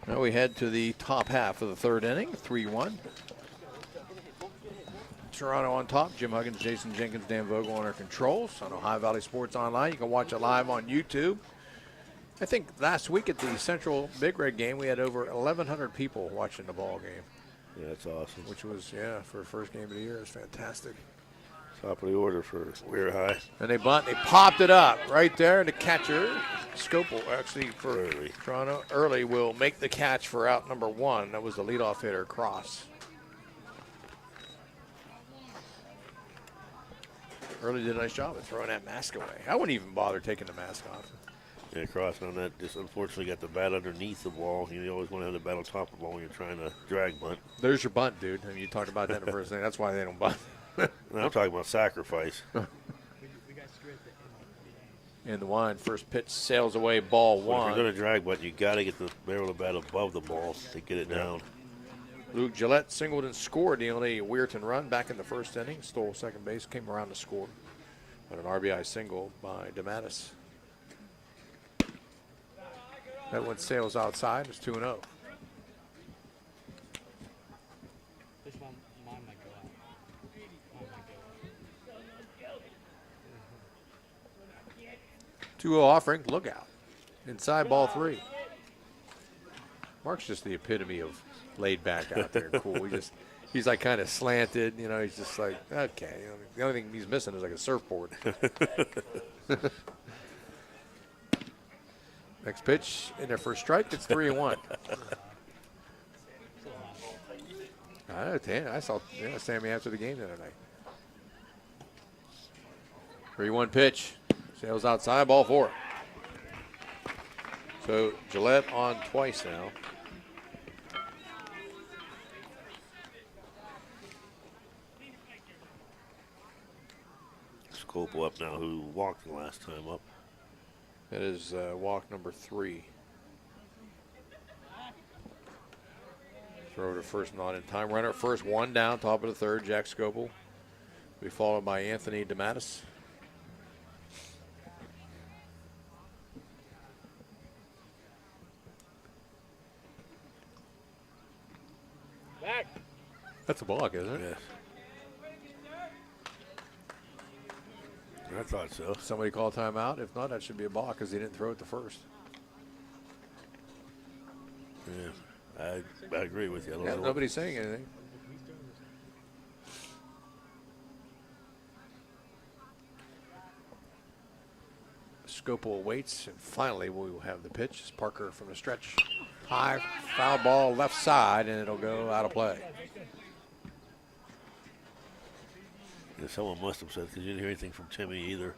Now we head to the top half of the third inning, 3-1. Toronto on top. Jim Huggins, Jason Jenkins, Dan Vogel on our controls on Ohio Valley Sports Online. You can watch it live on YouTube. I think last week at the Central Big Red game, we had over 1,100 people watching the ball game. Yeah, that's awesome. Which was, for the first game of the year, it's fantastic. Top of the order for Weir High. And they popped it up right there, and the catcher, Scopel, actually for Toronto, Early will make the catch for out number 1. That was the leadoff hitter, Cross. Early did a nice job of throwing that mask away. I wouldn't even bother taking the mask off. Yeah, Cross on that just unfortunately got the bat underneath the ball. You always want to have the bat on top of the ball when you're trying to drag bunt. There's your bunt, dude. I mean, you talked about that in the first thing. That's why they don't bunt. I'm talking about sacrifice. In the wind, first pitch sails away, ball 1. If you're going to drag bunt, you got to get the barrel of the bat above the ball to get it down. Luke Gillette singled and scored the only Weirton run back in the first inning. Stole second base, came around to score. But an RBI single by DeMattis. That one sails outside. It's 2-0. This one, mine might go out. Mine might go out. 2-0 offering. Look out. Inside ball 3. Mark's just the epitome of laid back out there. Cool. He's like kind of slanted. He's just like, okay. The only thing he's missing is like a surfboard. Next pitch in there for a strike. It's 3-1. I saw Sammy after the game the other night. 3-1 pitch. Sails outside, ball 4. So Gillette on twice now. Scopel up now, who walked the last time up. That is walk number 3. Throw to first, not in time. Runner at first, 1 down, top of the 3rd, Jack Scopel. Be followed by Anthony DeMattis. Back. That's a balk, isn't it? Yes. I thought so. Somebody call timeout. If not, that should be a balk because he didn't throw it to first. Yeah, I agree with you. I don't Yeah, know. nobody's saying anything. Scopel waits, and finally we will have the pitch. It's Parker from the stretch. High, foul ball left side, and it'll go out of play. Yeah, someone must have said, because you didn't hear anything from Timmy either.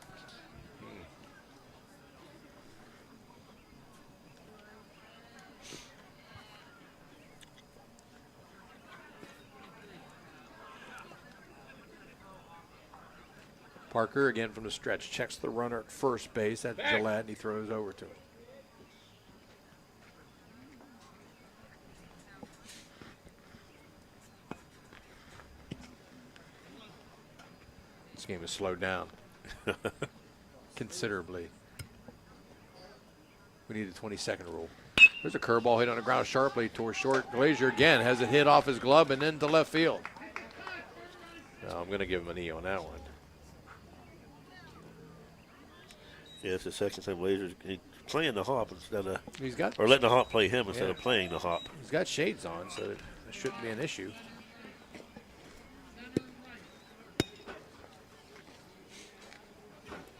Parker again from the stretch. Checks the runner at first base. That's Gillette, and he throws over to him. This game is slowed down considerably. We need a 20-second rule. There's a curveball hit on the ground sharply towards short. Glazier again has it hit off his glove and into left field. No, I'm going to give him an E on that one. Yeah, it's the second time Blazers playing the hop instead of, He's got, or letting the hop play him instead Yeah. of playing the hop. he's got shades on, so that shouldn't be an issue.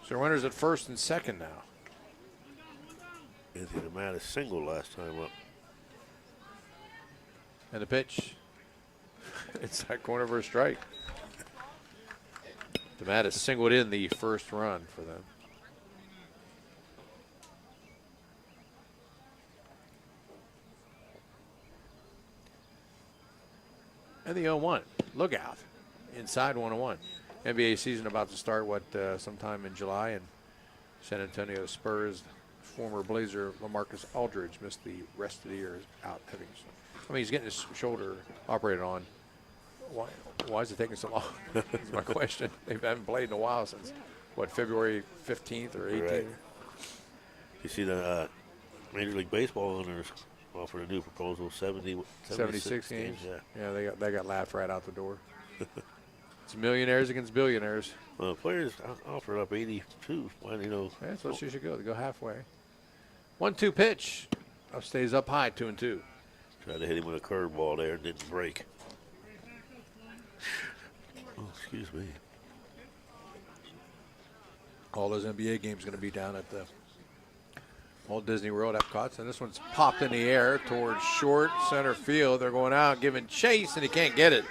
So runners at first and second now. Anthony DeMattis single last time up. And the pitch. Inside corner for a strike. DeMattis singled in the first run for them. And the 0-1. Look out. Inside 1-1. NBA season about to start, sometime in July. And San Antonio Spurs former Blazer LaMarcus Aldridge missed the rest of the year out having. I mean, he's getting his shoulder operated on. Why is it taking so long? That's my question. They haven't played in a while since, February 15th or 18th? Right. You see the Major League Baseball owners offered a new proposal, 76 games. Yeah. Yeah, they got laughed right out the door. It's millionaires against billionaires. Well, players offered up 82. Why, Yeah, that's what you should go. They go halfway. 1-2 pitch. Stays up high, 2-2. Tried to hit him with a curveball there, didn't break. Oh, excuse me. All those NBA games going to be down at the Walt Disney World Epcot. And this one's popped in the air towards short center field. They're going out, giving chase, and he can't get it.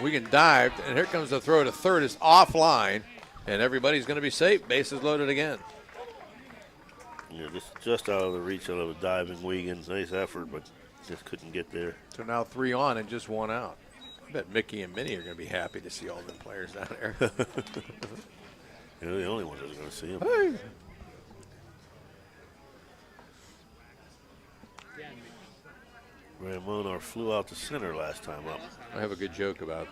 Wigan dived, and here comes the throw to third. It's offline, and everybody's going to be safe. Bases loaded again. Yeah, just out of the reach of a diving Wigan. Nice effort, but just couldn't get there. So now 3 on and just 1 out. I bet Mickey and Minnie are going to be happy to see all them players down there. They're the only ones that are going to see him. Hey. Ramonar flew out to center last time up. I have a good joke about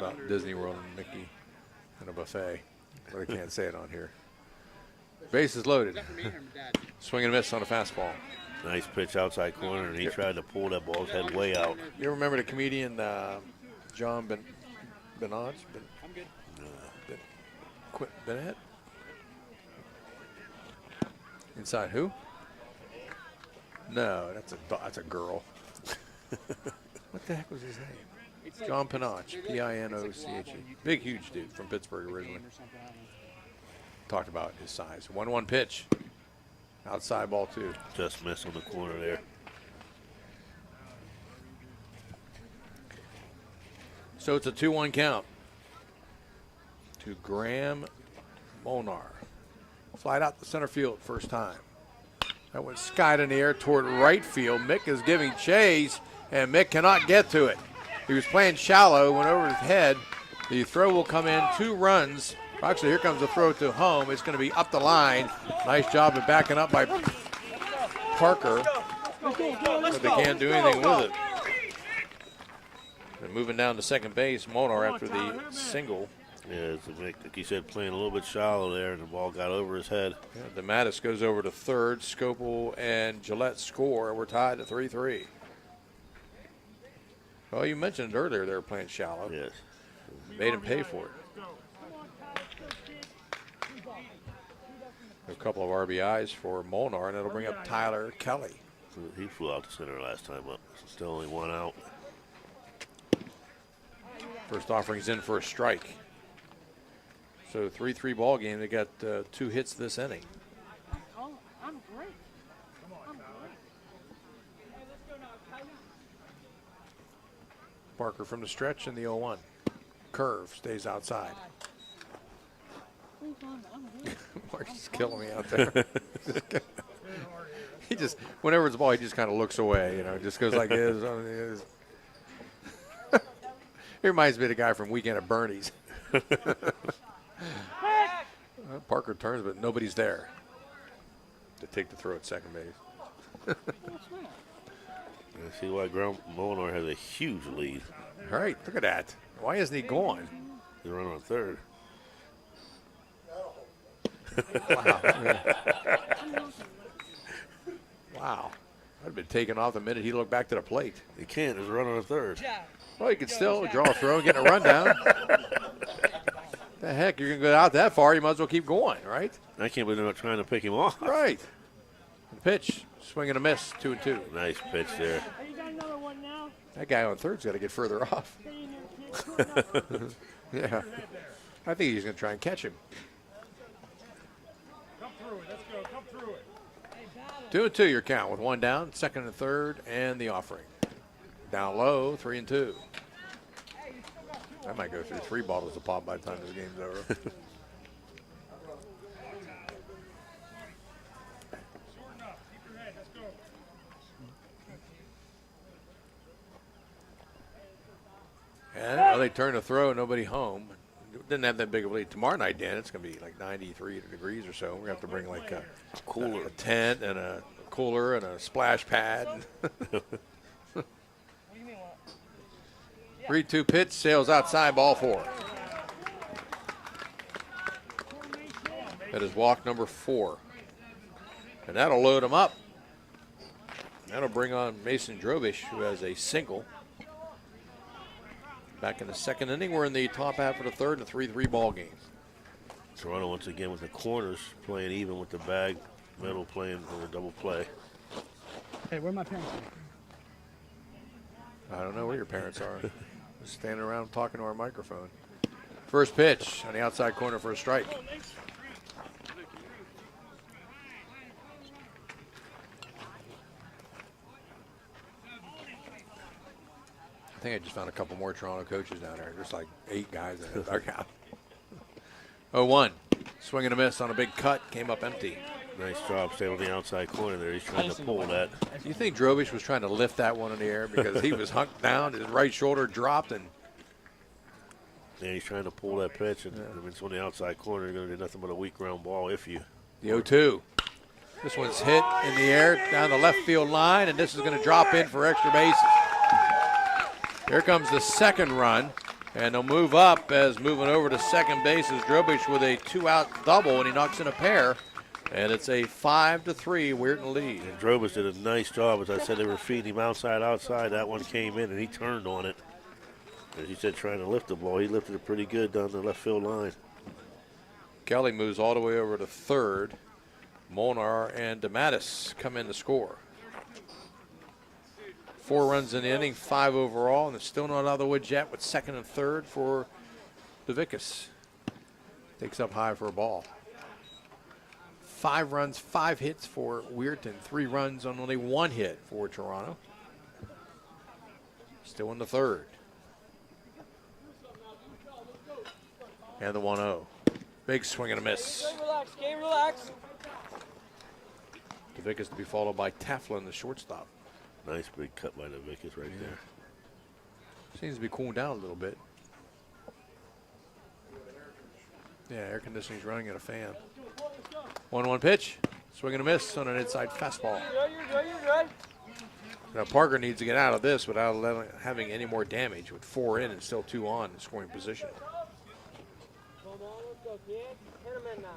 under Disney World and Mickey and a buffet, but I can't say it on here. Bases loaded. Swing and miss on a fastball. Nice pitch outside corner, and he tried to pull that ball's head way out. You remember the comedian John Bennett? I'm good. Bennett? Inside who? No, that's a girl. What the heck was his name? John Pinoche, Pinoche. Big, huge dude from Pittsburgh originally. Talked about his size. 1-1 pitch. Outside ball 2. Just missed on the corner there. So it's a 2-1 count to Graham Molnar. Slide out the center field first time. That went skied in the air toward right field. Mick is giving chase, and Mick cannot get to it. He was playing shallow, went over his head. The throw will come in, 2 runs. Actually, here comes the throw to home. It's going to be up the line. Nice job of backing up by Parker, but they can't do anything with it. And moving down to second base, Molnar after the single. Yeah, it's Mick, like you said, playing a little bit shallow there, and the ball got over his head. Yeah, DeMattis goes over to third. Scopel and Gillette score. We're tied at 3-3. Well, you mentioned earlier they were playing shallow. Yes. Made him pay for it. A couple of RBIs for Molnar, and it'll bring up Tyler Kelly. He flew out to center last time up. Still only 1 out. First offering's in for a strike. So 3-3 ball game. They got 2 hits this inning. Parker from the stretch in the 0-1. Curve stays outside. Mark's killing me out there. He just, whenever it's a ball, he just kind of looks away. You know, just goes like this. He reminds me of the guy from Weekend at Bernie's. Parker turns, but nobody's there to take the throw at second base. I see why Molnar has a huge lead. All right, look at that. Why isn't he going? He's running on third. Wow. Wow. I'd have been taken off the minute he looked back to the plate. He can't. There's a runner on third. Well, he could still draw a throw and get a run down. The heck, you're going to go out that far, you might as well keep going, right? I can't believe they're not trying to pick him off. Right. The pitch, swing and a miss, 2-2. Nice pitch there. That guy on third's got to get further off. Yeah. I think he's going to try and catch him. Come through it. Let's go. Come through it. 2-2 your count with 1 down, second and third, and the offering. Down low, 3-2. I might go through 3 bottles of pop by the time this game's over. And well, they turn the throw, nobody home. Didn't have that big of a lead. Tomorrow night, Dan, it's going to be like 93 degrees or so. We're going to have to bring like a Cooler. a tent and a cooler and a splash pad. 3-2 pitch, sails outside, ball 4. That is walk number 4. And that'll load him up. That'll bring on Mason Drobish, who has a single. Back in the second inning, we're in the top half of the third, and a 3-3 ball game. Toronto once again with the corners playing even with the bag, middle playing with a double play. Hey, where are my parents? I don't know where your parents are. Just standing around talking to our microphone. First pitch on the outside corner for a strike. I think I just found a couple more Toronto coaches down there. There's like 8 guys in the dugout. 0-1. Swing and a miss on a big cut. Came up empty. Nice job staying on the outside corner there. He's trying to pull that. Do you think Drobish was trying to lift that one in the air because he was hunked down, his right shoulder dropped, and Yeah, he's trying to pull that pitch, and I mean, it's on the outside corner. You're going to do nothing but a weak ground ball if you. the 0-2. This one's hit in the air down the left field line, and this is going to drop in for extra bases. Here comes the second run, and they'll move up as moving over to second base is Drobish with a 2-out double, and he knocks in a pair. And it's a 5-3 Weirton lead. And Drobish did a nice job. As I said, they were feeding him outside. That one came in, and he turned on it. As you said, trying to lift the ball. He lifted it pretty good down the left field line. Kelly moves all the way over to third. Molnar and DeMattis come in to score. 4 runs in the inning, 5 overall, and it's still not out of the woods yet with second and third for DeVickus. Takes up high for a ball. 5 runs, 5 hits for Weirton. 3 runs on only 1 hit for Toronto. Still in the third. And the 1-0. Big swing and a miss. Relax, game, relax. DeVickus to be followed by Taflin, the shortstop. Nice big cut by DeVickus right there. Seems to be cooling down a little bit. Yeah, air conditioning's running at a fan. 1-1 pitch. Swing and a miss on an inside fastball. You're good. Now Parker needs to get out of this without having any more damage. With 4 in and still 2 on in scoring position. Come on, let's go, kid. Hit him in now.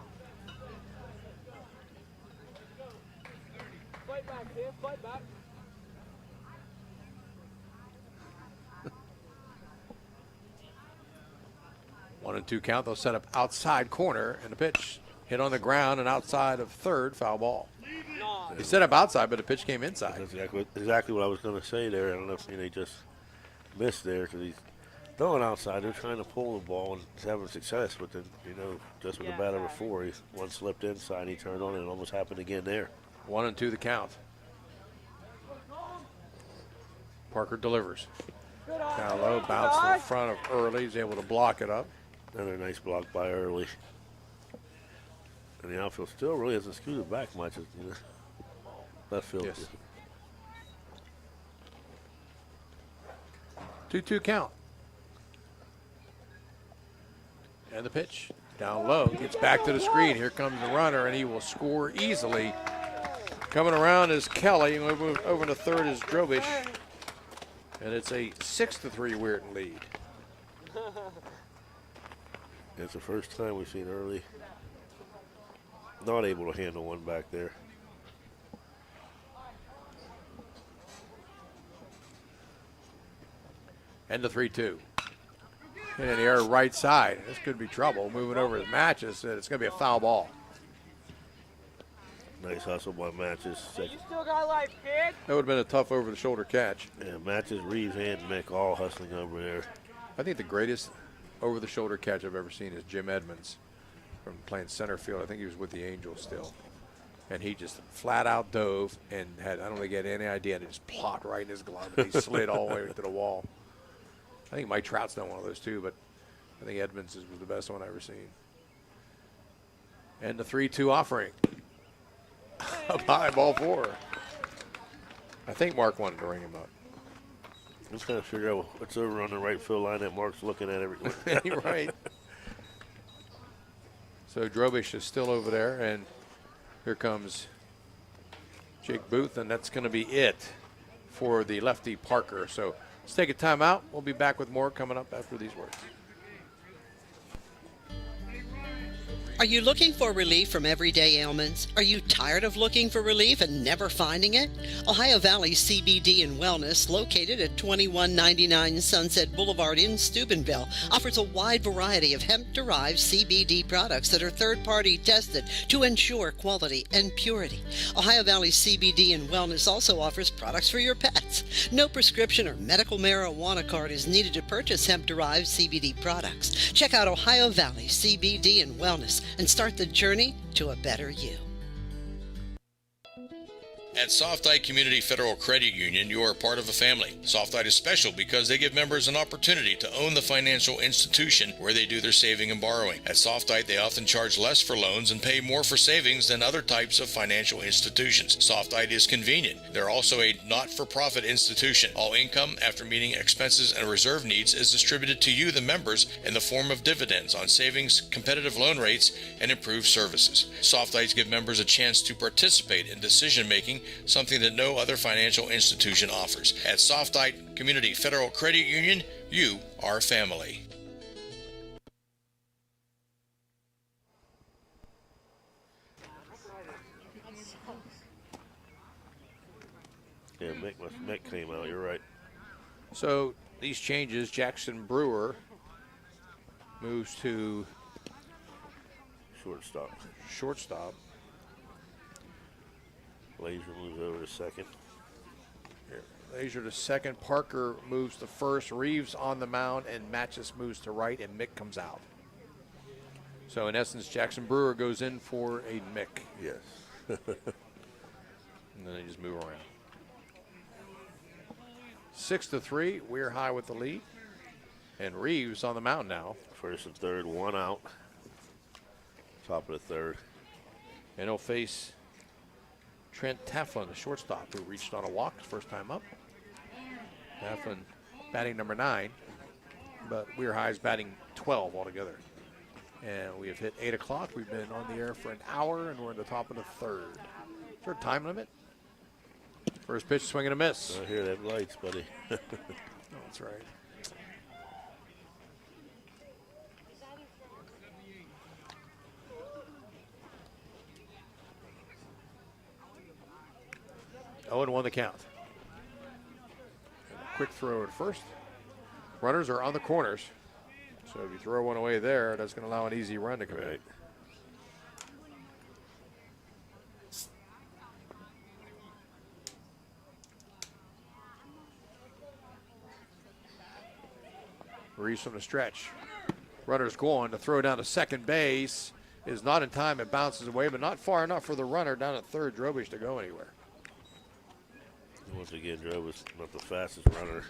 Fight back, kid. Fight back. One and 2 count. They'll set up outside corner, and the pitch hit on the ground and outside of third, foul ball. He set up outside, but the pitch came inside. That's exactly what I was going to say there. I don't know if they just missed there because he's throwing outside. They're trying to pull the ball and having success, but then, just with the batter before, one slipped inside, he turned on it, and it almost happened again there. 1 and 2 the count. Parker delivers. Down low, bounce to the front of Early. He's able to block it up. Another nice block by Early. And the outfield still really hasn't scooted back much. Left field. Yes. 2-2 count. And the pitch. Down low. Gets back to the screen. Here comes the runner, and he will score easily. Coming around is Kelly. Over to third is Drobish. And it's a 6-3 Weirton lead. It's the first time we've seen Early not able to handle one back there. And the 3-2. And in the air right side. This could be trouble. Moving over his Matches. It's going to be a foul ball. Nice hustle by Matches. You still got life, kid. That would have been a tough over-the-shoulder catch. Yeah, Matches, Reeves, and Mick all hustling over there. I think the greatest over-the-shoulder catch I've ever seen is Jim Edmonds from playing center field. I think he was with the Angels still. And he just flat out dove and I don't think he had any idea, and it just plopped right in his glove. And he slid all the way to the wall. I think Mike Trout's done one of those too, but I think Edmonds was the best one I've ever seen. And the 3-2 offering. Up high, ball 4. I think Mark wanted to ring him up. I'm just trying to figure out what's over on the right field line that Mark's looking at everywhere. You're right. So Drobish is still over there, and here comes Jake Booth, and that's going to be it for the lefty Parker. So let's take a timeout. We'll be back with more coming up after these words. Are you looking for relief from everyday ailments? Are you tired of looking for relief and never finding it? Ohio Valley CBD and Wellness, located at 2199 Sunset Boulevard in Steubenville, offers a wide variety of hemp-derived CBD products that are third-party tested to ensure quality and purity. Ohio Valley CBD and Wellness also offers products for your pets. No prescription or medical marijuana card is needed to purchase hemp-derived CBD products. Check out Ohio Valley CBD and Wellness and start the journey to a better you. At Softite Community Federal Credit Union, you are part of a family. Softite is special because they give members an opportunity to own the financial institution where they do their saving and borrowing. At Softite, they often charge less for loans and pay more for savings than other types of financial institutions. Softite is convenient. They're also a not-for-profit institution. All income, after meeting expenses and reserve needs, is distributed to you, the members, in the form of dividends on savings, competitive loan rates, and improved services. Softites give members a chance to participate in decision-making, something that no other financial institution offers. At Softite Community Federal Credit Union, you are family. Yeah, Mick came out, you're right. So these changes, Jackson Brewer moves to shortstop. Laser moves over to second. Laser to second. Parker moves to first. Reeves on the mound, and Matches moves to right, and Mick comes out. So in essence, Jackson Brewer goes in for a Mick. Yes. And then they just move around. 6-3. We're high with the lead. And Reeves on the mound now. First and third, 1 out. Top of the third. And he'll face Trent Taflin, the shortstop, who reached on a walk his first time up. Taflin batting number 9, but Weir High's batting 12 altogether. And we have hit 8 o'clock. We've been on the air for an hour, and we're at the top of the third. Is there a time limit? First pitch, swing and a miss. I hear that lights, buddy. Oh, that's right. Oh, and 1 the count. And a quick throw at first. Runners are on the corners. So if you throw one away there, that's going to allow an easy run to come in. Reeves from the stretch. Runner's going to throw down to second base. Is not in time. It bounces away, but not far enough for the runner down at third, Drobich, to go anywhere. Once again, Drobich not the fastest runner.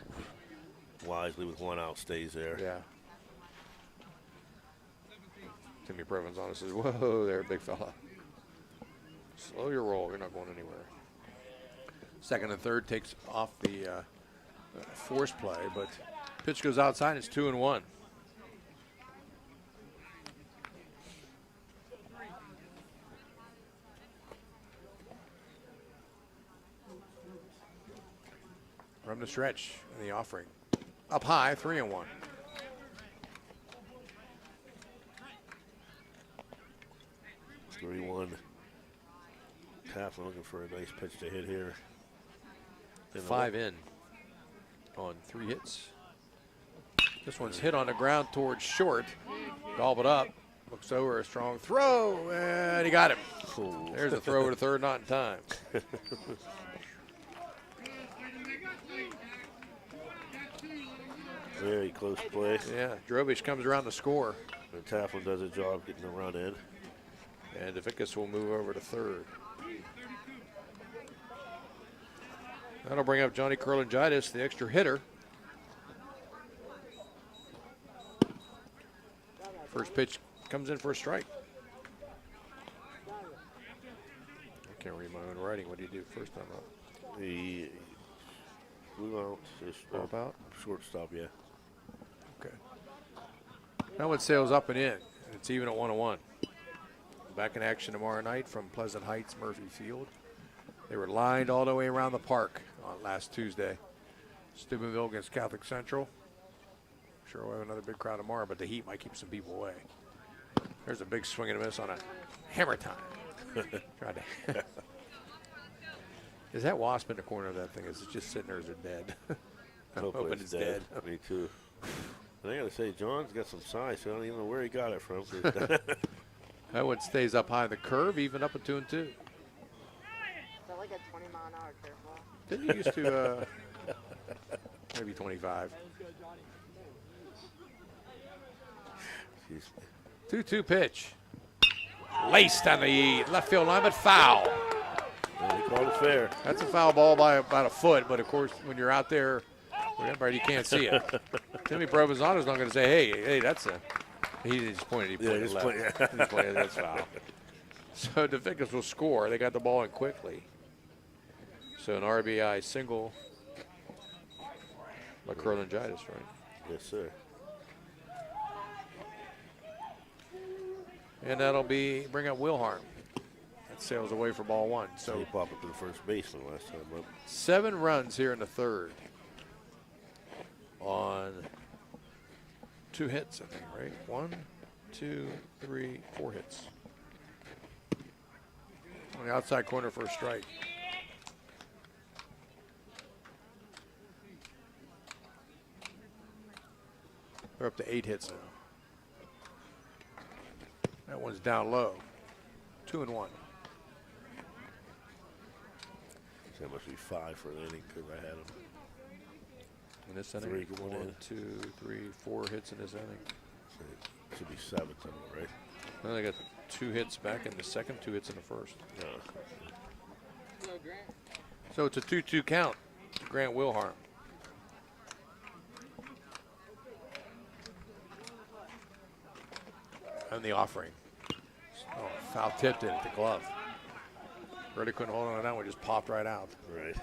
Wisely with 1 out, stays there. Yeah. Timmy Provenzano says, whoa there, big fella. Slow your roll. You're not going anywhere. Second and third takes off the force play, but pitch goes outside. It's 2-1. From the stretch in the offering. Up high, 3-1. It's 3-1. Taflin looking for a nice pitch to hit here. 5 in on 3 hits. This one's hit on the ground towards short. Gobbled up. Looks over, a strong throw, and he got him. Cool. There's a throw over to third, not in time. Very close play. Yeah, Drobich comes around to score. And Taflin does a job getting the run in. And DeVickus will move over to third. That'll bring up Johnny Kurlangitis, the extra hitter. First pitch comes in for a strike. I can't read my own writing. What do you do first time up? He blew out. Pop out? Shortstop, yeah. Okay. That one sails up and in. It's even at 1-1. Back in action tomorrow night from Pleasant Heights, Murphy Field. They were lined all the way around the park on last Tuesday. Steubenville against Catholic Central. Sure we'll have another big crowd tomorrow, but the heat might keep some people away. There's a big swing and a miss on a hammer time. Tried to. Is that wasp in the corner of that thing? Is it just sitting there? Is it dead? I'm hoping it's dead. Me too. And I got to say, John's got some size. So I don't even know where he got it from. That one stays up high the curve, even up at 2-2. Is that like a 20-mile-an-hour curveball? Didn't you used to, maybe 25. 2-2 pitch. Laced on the left field line, but foul. Yeah, he called it fair. That's a foul ball by about a foot, but of course, when you're out there, remember, you can't see it. Timmy Provenzano's not going to say, hey, that's a. He just pointed. He pointed left. He pointed, that's foul. So DeVickus will score. They got the ball in quickly. So an RBI single by Kurlangitis, right? Yes, sir. And that'll bring up Wilharm. That sails away for ball 1. So he popped up to the first baseman last time up. 7 runs here in the third on 2 hits, I think, right? 1, 2, 3, 4 hits. On the outside corner for a strike. They're up to 8 hits now. That one's down low. 2-1. So that must be 5 for the inning because I had him. In this inning, 3 going 1, in. 2, 3, 4 hits in this inning. So it should be 7 somewhere, right? Then they got 2 hits back in the second, 2 hits in the first. No. So it's a 2-2 count to Grant Wilharm. And the offering. Oh, foul tipped it at the glove. Really couldn't hold on to that one, just popped right out. Right.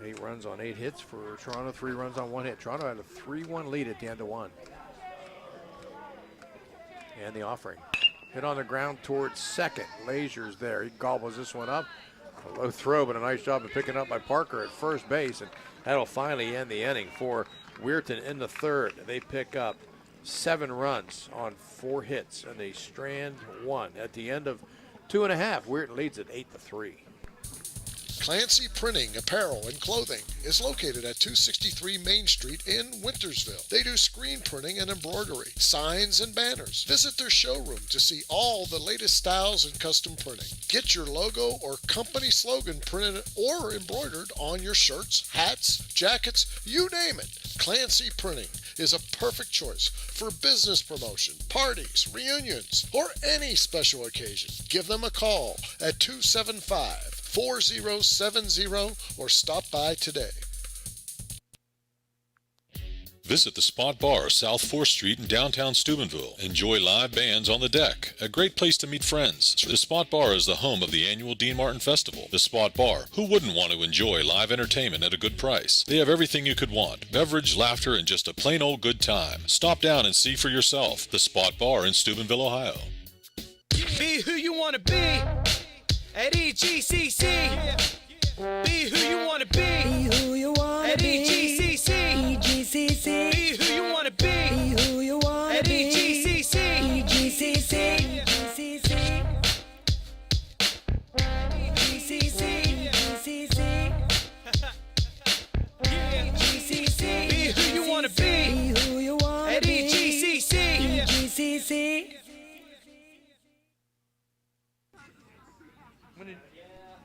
Eight runs on 8 hits for Toronto, 3 runs on 1 hit. Toronto had a 3-1 lead at the end of 1. And the offering. Hit on the ground towards second. Lazier's there. He gobbles this one up. A low throw, but a nice job of picking up by Parker at first base. And that'll finally end the inning for Weirton in the third. They pick up 7 runs on 4 hits, and they strand 1. At the end of 2.5, Weirton leads at 8-3. Clancy Printing, Apparel, and Clothing is located at 263 Main Street in Wintersville. They do screen printing and embroidery, signs and banners. Visit their showroom to see all the latest styles and custom printing. Get your logo or company slogan printed or embroidered on your shirts, hats, jackets, you name it. Clancy Printing is a perfect choice for business promotion, parties, reunions, or any special occasion. Give them a call at 275-4070 or stop by today. Visit the Spot Bar, South 4th Street in downtown Steubenville. Enjoy live bands on the deck. A great place to meet friends. The Spot Bar is the home of the annual Dean Martin Festival. The Spot Bar. Who wouldn't want to enjoy live entertainment at a good price? They have everything you could want. Beverage, laughter, and just a plain old good time. Stop down and see for yourself. The Spot Bar in Steubenville, Ohio. Be who you want to be at EGCC. Be who you want to be. Be who you want to at be. EGCC. EGCC. Be who you want to be. Be who you want at to be. EGCC. EGCC. EGCC. EGCC. EGCC. Be who you want to be. Be who you want at to be. EGCC. EGCC.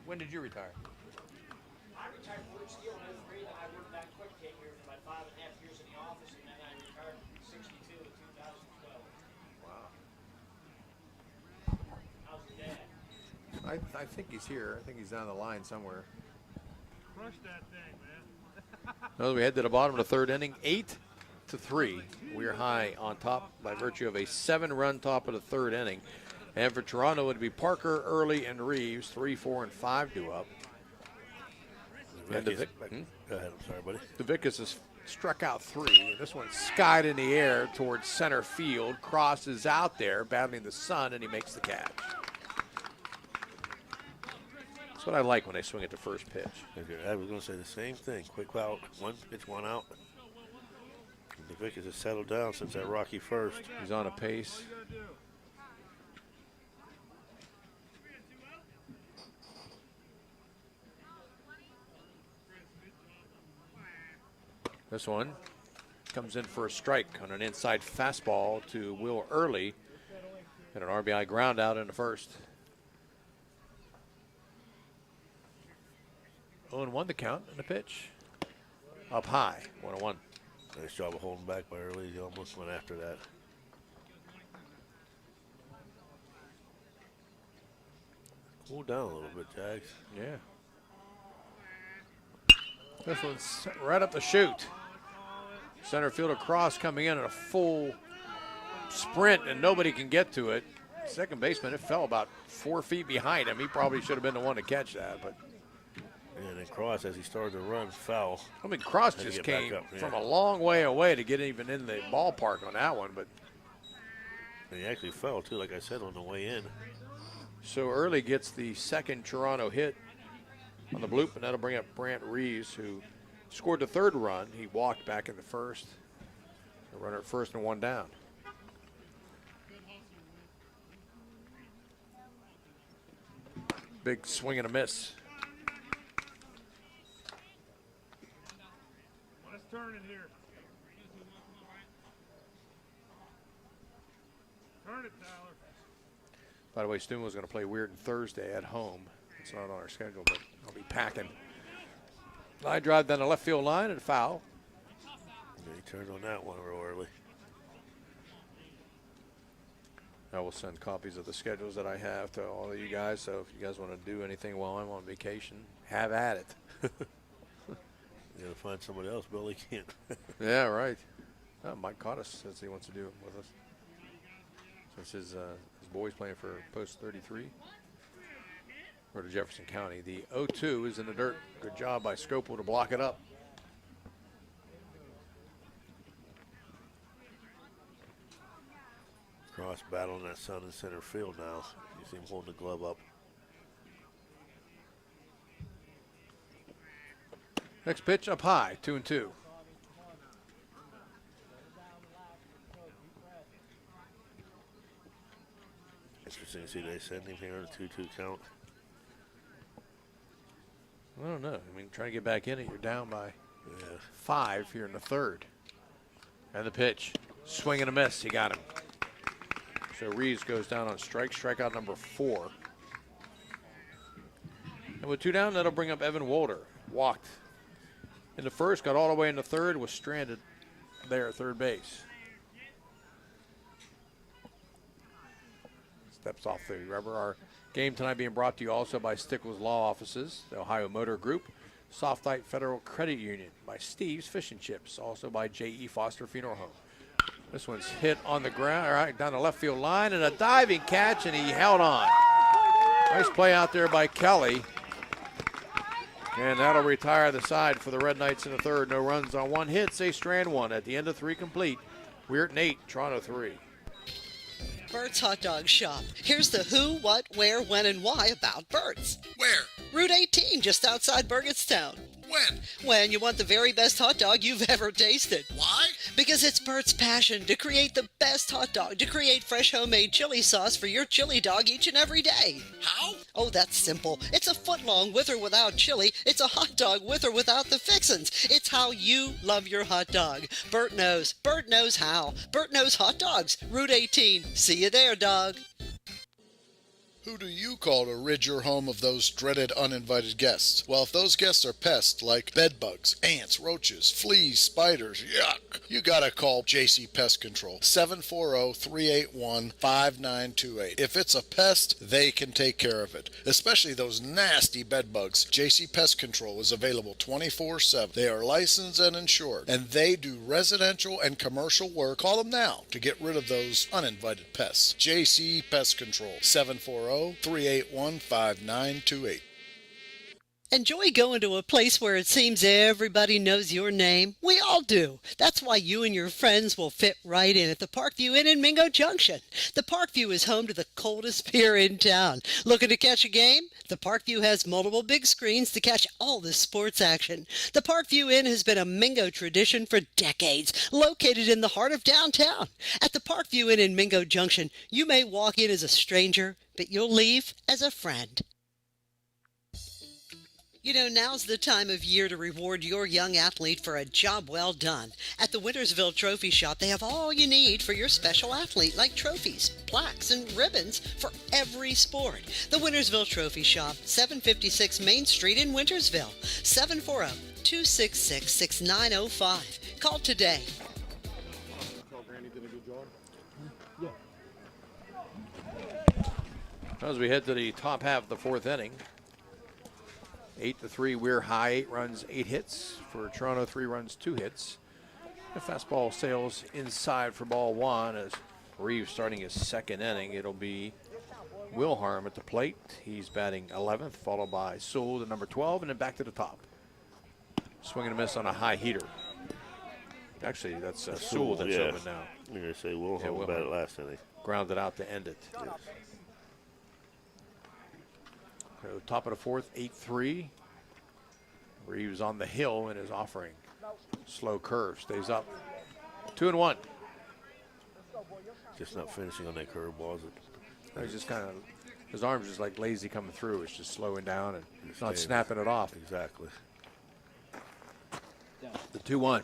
When did you retire? I retired from Wood Steel in 03, then I worked back quick 10 years for about 5.5 years in the office, and then I retired from 62 in 2012. Wow. How's your dad? I think he's here. I think he's down the line somewhere. Crush that thing, man. Well, we head to the bottom of the third inning, 8-3. We are high on top by virtue of a 7-run top of the third inning. And for Toronto, it would be Parker, Early, and Reeves. 3, 4, and 5 due up. And Go ahead, I'm sorry, buddy. DeVickus has struck out 3. And this one skied in the air towards center field, crosses out there, battling the sun, and he makes the catch. That's what I like when they swing at the first pitch. Okay, I was going to say the same thing. Quick out, 1 pitch, 1 out. DeVickus has settled down since that rocky first. He's on a pace. This one comes in for a strike on an inside fastball to Will Early and an RBI ground out in the first. 0-1 the count and the pitch. Up high, 1-1. Nice job of holding back by Early. He almost went after that. Cool down a little bit, Jags. Yeah. This one's right up the chute. Center fielder Cross coming in at a full sprint, and nobody can get to it. Second baseman, it fell about 4 feet behind him. He probably should have been the one to catch that, but. And then Cross, as he started to run, fell. I mean, Cross Had to just get back came up, yeah. from a long way away to get even in the ballpark on that one, but. And he actually fell, too, like I said, on the way in. So Early gets the second Toronto hit on the bloop, and that'll bring up Brant Reeves, who scored the third run. He walked back in the first. A runner at first and 1 down. Big swing and a miss. Let's turn it here. Turn it, Tyler. By the way, Stewart was going to play Weirton Thursday at home. It's not on our schedule, but I'll be packing. Line drive down the left field line and foul. Yeah, he turned on that one real early. I will send copies of the schedules that I have to all of you guys. So if you guys want to do anything while I'm on vacation, have at it. Yeah, the find somebody else. Billy can't. Yeah, right. Oh, Mike Cottis says he wants to do it with us. So his boys playing for Post 33 or to Jefferson County. The 0-2 is in the dirt. Good job by Scopel to block it up. Cross battling that sun in center field now. You see him holding the glove up. Next pitch up high, 2-2. Interesting to see they send him here on a 2-2 count. I don't know. I mean, trying to get back in it, you're down by 5 here in the third. And the pitch. Swing and a miss. He got him. So Reeves goes down on strikeout number 4. And with 2 down, that'll bring up Evan Wolder. Walked in the first, got all the way in the third, was stranded there at third base. Steps off the rubber. Our game tonight being brought to you also by Stickles Law Offices, the Ohio Motor Group, Softite Federal Credit Union, by Steve's Fish and Chips, also by J.E. Foster Funeral Home. This one's hit on the ground, all right, down the left field line, and a diving catch, and he held on. Nice play out there by Kelly. And that'll retire the side for the Red Knights in the third. No runs on 1 hit, say strand 1 at the end of 3 complete. Weirton 8, Toronto 3. Bert's Hot Dog Shop. Here's the who, what, where, when, and why about Bert's. Where? Route 18, just outside Burgettstown. When? When you want the very best hot dog you've ever tasted. Why? Because it's Bert's passion to create the best hot dog, to create fresh homemade chili sauce for your chili dog each and every day. How? Oh, that's simple. It's a foot long with or without chili. It's a hot dog with or without the fixins. It's how you love your hot dog. Bert knows. Bert knows how. Bert knows hot dogs. Route 18. See you there, dog. Who do you call to rid your home of those dreaded uninvited guests? Well, if those guests are pests like bedbugs, ants, roaches, fleas, spiders, yuck, you gotta call JC Pest Control, 740-381-5928. If it's a pest, they can take care of it, especially those nasty bedbugs. JC Pest Control is available 24/7. They are licensed and insured, and they do residential and commercial work. Call them now to get rid of those uninvited pests. JC Pest Control, 740-381-5928. Enjoy going to a place where it seems everybody knows your name? We all do. That's why you and your friends will fit right in at the Parkview Inn in Mingo Junction. The Parkview is home to the coldest beer in town. Looking to catch a game? The Parkview has multiple big screens to catch all the sports action. The Parkview Inn has been a Mingo tradition for decades, located in the heart of downtown. At the Parkview Inn in Mingo Junction, you may walk in as a stranger, but you'll leave as a friend. You know, now's the time of year to reward your young athlete for a job well done. At the Wintersville Trophy Shop, they have all you need for your special athlete, like trophies, plaques, and ribbons for every sport. The Wintersville Trophy Shop, 756 Main Street in Wintersville, 740-266-6905. Call today. As we head to the top half of the 4th inning, 8-3, we're high. 8 runs, 8 hits for Toronto. 3 runs, 2 hits. The fastball sails inside for ball 1 as Reeves starting his 2nd inning. It'll be Wilharm at the plate. He's batting 11th, followed by Sewell, the number 12, and then back to the top. Swing and a miss on a high heater. Actually, that's Sewell that's open now. I'm going to say Wilhelm batted last inning. Grounded out to end it. Yes. So top of the 4th, 8-3. Reeves on the hill in his offering. Slow curve, stays up. 2-1. Just not finishing on that curveball, is it? He's just kind of, his arm's just like lazy coming through. It's just slowing down and not snapping it off. Exactly. The 2-1.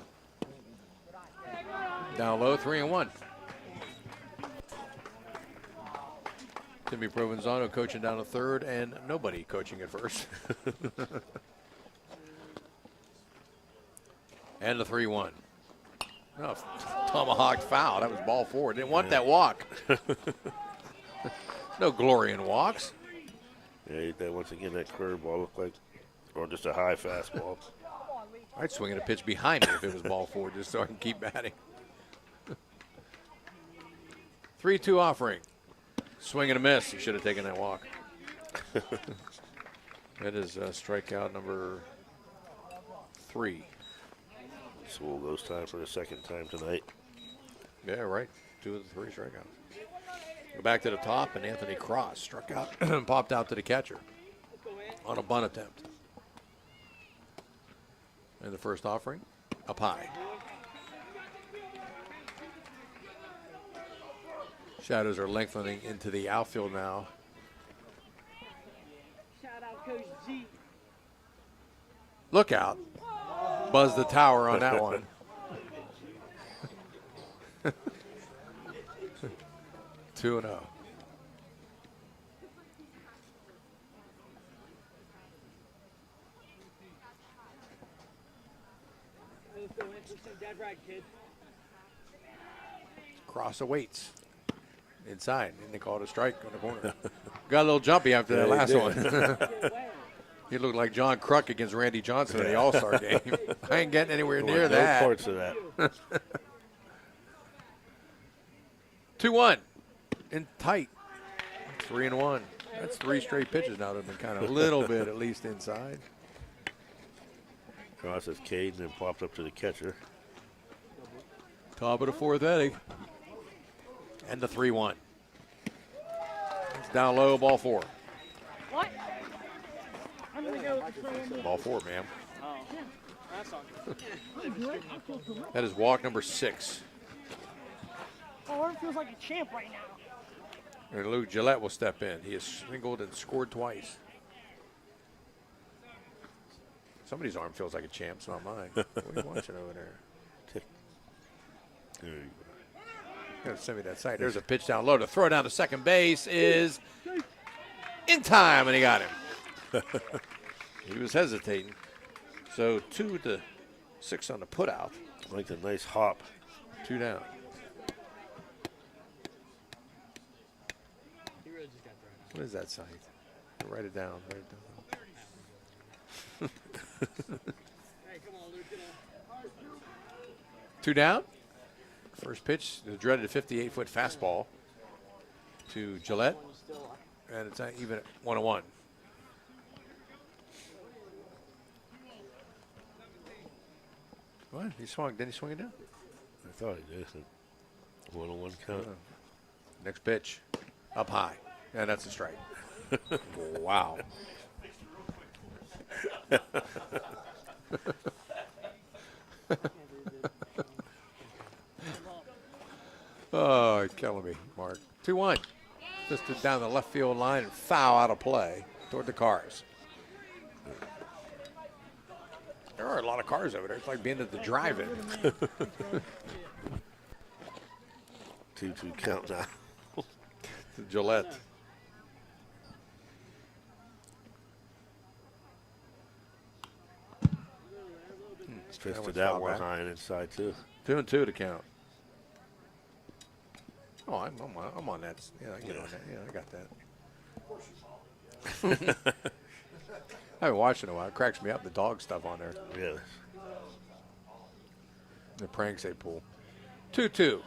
Down low, 3-1. Timmy Provenzano coaching down to 3rd, and nobody coaching at 1st. And the 3-1. Oh, tomahawk foul. That was ball 4. Didn't want that walk. No glory in walks. Yeah, that once again, that curveball looked like, or just a high fastball. I'd swing at a pitch behind me if it was ball 4, just so I can keep batting. 3-2 offering. Swing and a miss. He should have taken that walk. That is strikeout number 3. So we'll go time for the second time tonight. Yeah, right. 2 of the 3 strikeouts. Go back to the top, and Anthony Cross struck out and popped out to the catcher on a bunt attempt. And the first offering, up high. Shadows are lengthening into the outfield now. Shout out Coach G. Look out. Buzz the tower on that one. 2-0. Dead right, kid. Cross awaits. Inside, and they called a strike on the corner. Got a little jumpy after that Yeah, last he one. He looked like John Kruk against Randy Johnson in the All-Star game. I ain't getting anywhere near that. No parts of that. 2-1. In tight. 3-1. That's 3 straight pitches now that have been kind of a little bit at least inside. Cross has Cade and then popped up to the catcher. Top of the 4th inning. And the 3-1. It's down low, ball 4. What? I'm gonna go with the throw in. Ball 4, ma'am. Oh, that's all good. That is walk number 6. Arm feels like a champ right now. And Luke Gillette will step in. He has singled and scored twice. Somebody's arm feels like a champ. It's not mine. What are you watching over there? There you go. Gotta send me that site. There's a pitch down low. To throw down to second base is in time, and he got him. He was hesitating. So 2-6 on the put out. Like a nice hop. 2 down. What is that site? Write it down. Write it down. Hey, come on, Luke. 2 down. First pitch, the dreaded 58-foot fastball to Gillette, and it's even at 1-1. What? He swung. Didn't he swing it down? I thought he did. 1-1 count. Next pitch, up high, and that's a strike. Wow. Oh, you're killing me, Mark. 2-1. Just down the left field line and foul out of play toward the cars. There are a lot of cars over there. It's like being at the drive-in. 2-2 count now. To Gillette. Twisted that one high and inside too. 2-2 to count. Oh, I'm on that. Yeah, I get on that. Yeah, I got that. I haven't watched it in a while. It cracks me up, the dog stuff on there. Yeah. The pranks they pull. 2-2.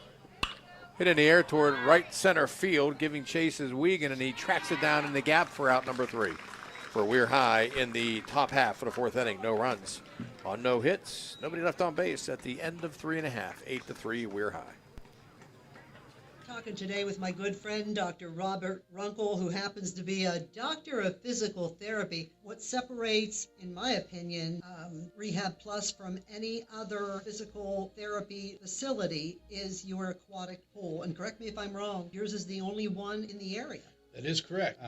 Hit in the air toward right center field, giving chase is Wiegand, and he tracks it down in the gap for out number 3. For Weir High in the top half of the 4th inning. No runs on no hits. Nobody left on base at the end of 3 1/2. 8-3, Weir High. Talking today with my good friend, Dr. Robert Runkle, who happens to be a doctor of physical therapy. What separates, in my opinion, Rehab Plus from any other physical therapy facility is your aquatic pool. And correct me if I'm wrong, yours is the only one in the area. That is correct.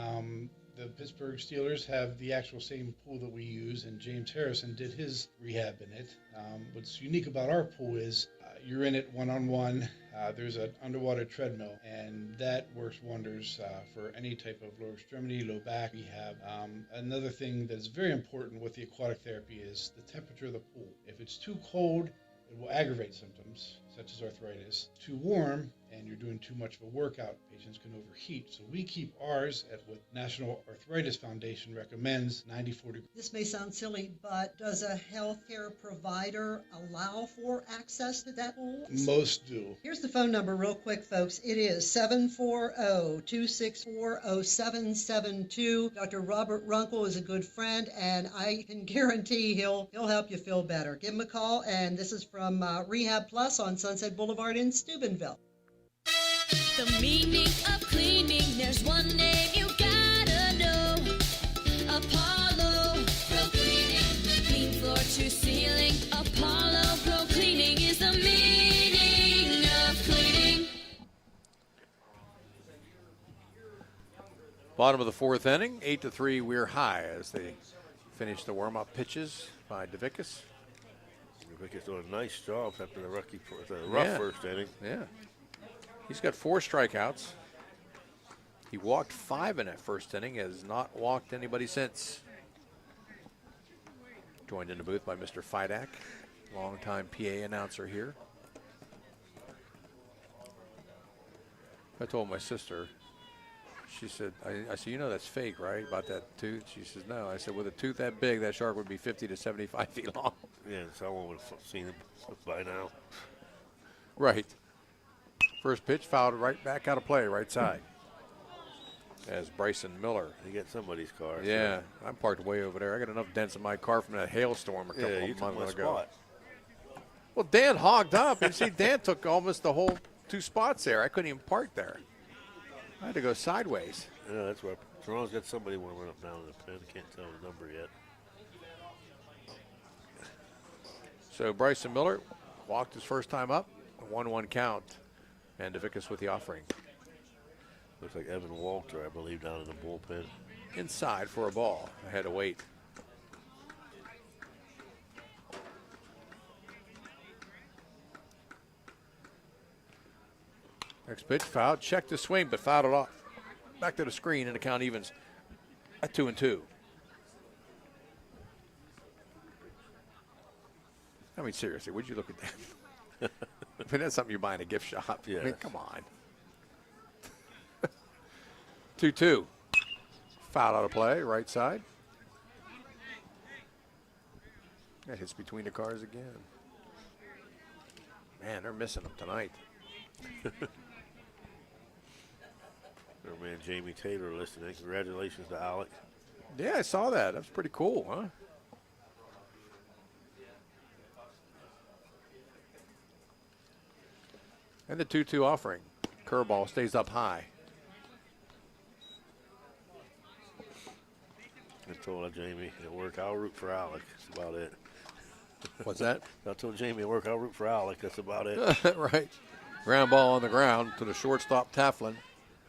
The Pittsburgh Steelers have the actual same pool that we use, and James Harrison did his rehab in it. What's unique about our pool is you're in it one-on-one. There's an underwater treadmill, and that works wonders for any type of lower extremity, low back rehab. Another thing that's very important with the aquatic therapy is the temperature of the pool. If it's too cold, it will aggravate symptoms. such as arthritis. Too warm and you're doing too much of a workout, patients can overheat. So we keep ours at what National Arthritis Foundation recommends, 94 degrees. This may sound silly, but does a healthcare provider allow for access to that pool? Most do. Here's the phone number real quick, folks. It is 740-264-0772. Dr. Robert Runkle is a good friend, and I can guarantee he'll help you feel better. Give him a call, and this is from Rehab Plus on Sunset Boulevard in Steubenville. The meaning of cleaning, there's one name you gotta know. Apollo Pro Cleaning. Clean floor to ceiling. Apollo Pro Cleaning is the meaning of cleaning. Bottom of the fourth inning, 8-3, we're high as they finish the warm-up pitches by DeVickus. DeVickus doing a nice job after the rough first inning. Yeah. He's got 4 strikeouts. He walked 5 in that first inning, has not walked anybody since. Joined in the booth by Mr. Fidak, longtime PA announcer here. I told my sister, she said, I said, you know that's fake, right, about that tooth? She says, no. I said, with a tooth that big, that shark would be 50 to 75 feet long. Yeah, someone would have seen it by now. Right. First pitch fouled right back out of play, right side. As Bryson Miller. You get somebody's car. Yeah, I'm parked way over there. I got enough dents in my car from that hailstorm a couple of months ago. Spot. Well, Dan hogged up. You see, Dan took almost the whole 2 spots there. I couldn't even park there. I had to go sideways. Yeah, that's right. Toronto's got somebody warming up down in the pen. I can't tell the number yet. So Bryson Miller walked his first time up, a 1-1 count. And DeVickus with the offering. Looks like Evan Walter, I believe, down in the bullpen. Inside for a ball. I had to wait. Next pitch, fouled. Checked the swing, but fouled it off. Back to the screen, and the count evens at 2-2. I mean, seriously, would you look at that? I mean, that's something you buy in a gift shop. Yeah. I mean, come on. 2-2. Foul out of play, right side. That hits between the cars again. Man, they're missing him tonight. Our man Jamie Taylor listening. Congratulations to Alec. Yeah, I saw that. That's pretty cool, huh? And the 2-2 offering. Curveball stays up high. I told Jamie at work, I'll root for Alec. That's about it. What's that? I told Jamie at work, I'll root for Alec. That's about it. Right. Ground ball on the ground to the shortstop, Taflin.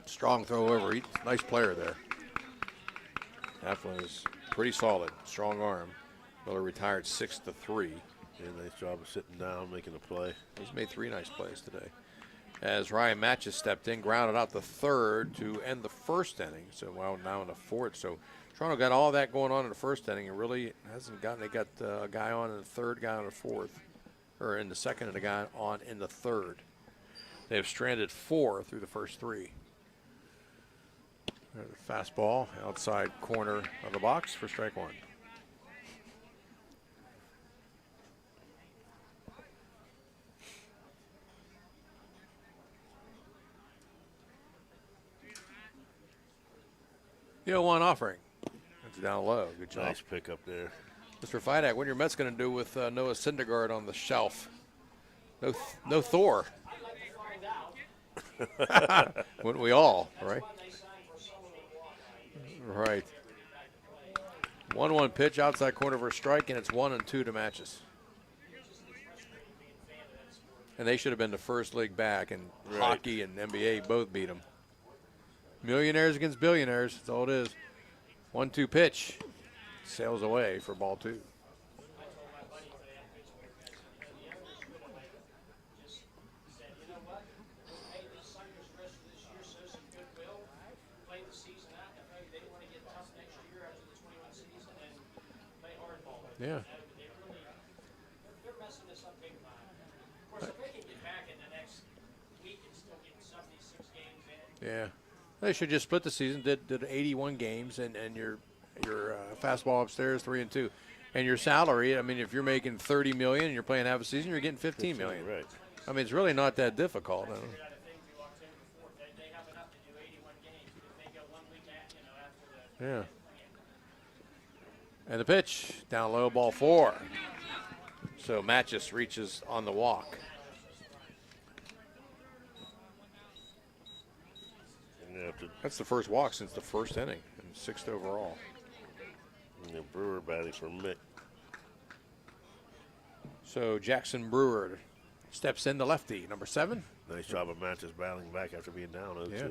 Strong throw over. He's a nice player there. Taflin is pretty solid. Strong arm. Miller retired 6-3. Yeah, nice job of sitting down, making a play. He's made 3 nice plays today. As Ryan Matches stepped in, grounded out the third to end the first inning. So, well, now in the fourth. So, Toronto got all that going on in the first inning. It really hasn't gotten. They got a guy on in the third, guy on the fourth, or in the second, and a guy on in the third. They have stranded 4 through the first 3. There's a fastball outside corner of the box for strike 1. The 0-1 offering. That's down low. Good job. Nice pick up there. Mr. Fidak, what are your Mets going to do with Noah Syndergaard on the shelf? No Thor. Wouldn't we all, right? Right. 1-1 pitch outside corner for a strike, and it's 1-2 to Matches. And they should have been the first league back, and hockey and NBA both beat them. Millionaires against billionaires, that's all it is. 1-2 pitch. Sails away for ball 2. Yeah. Yeah. They should just split the season, did 81 games, and your fastball upstairs 3-2. And your salary, I mean, if you're making $30 million and you're playing half a season, you're getting $15 million. Right. I mean, it's really not that difficult. Yeah. And the pitch, down low, ball 4. So Matches reaches on the walk. That's the first walk since the first inning, and 6th overall. And the Brewer batting for Mick. So Jackson Brewer steps in the lefty, number 7. Nice job of Matches battling back after being down 0-2. Yeah.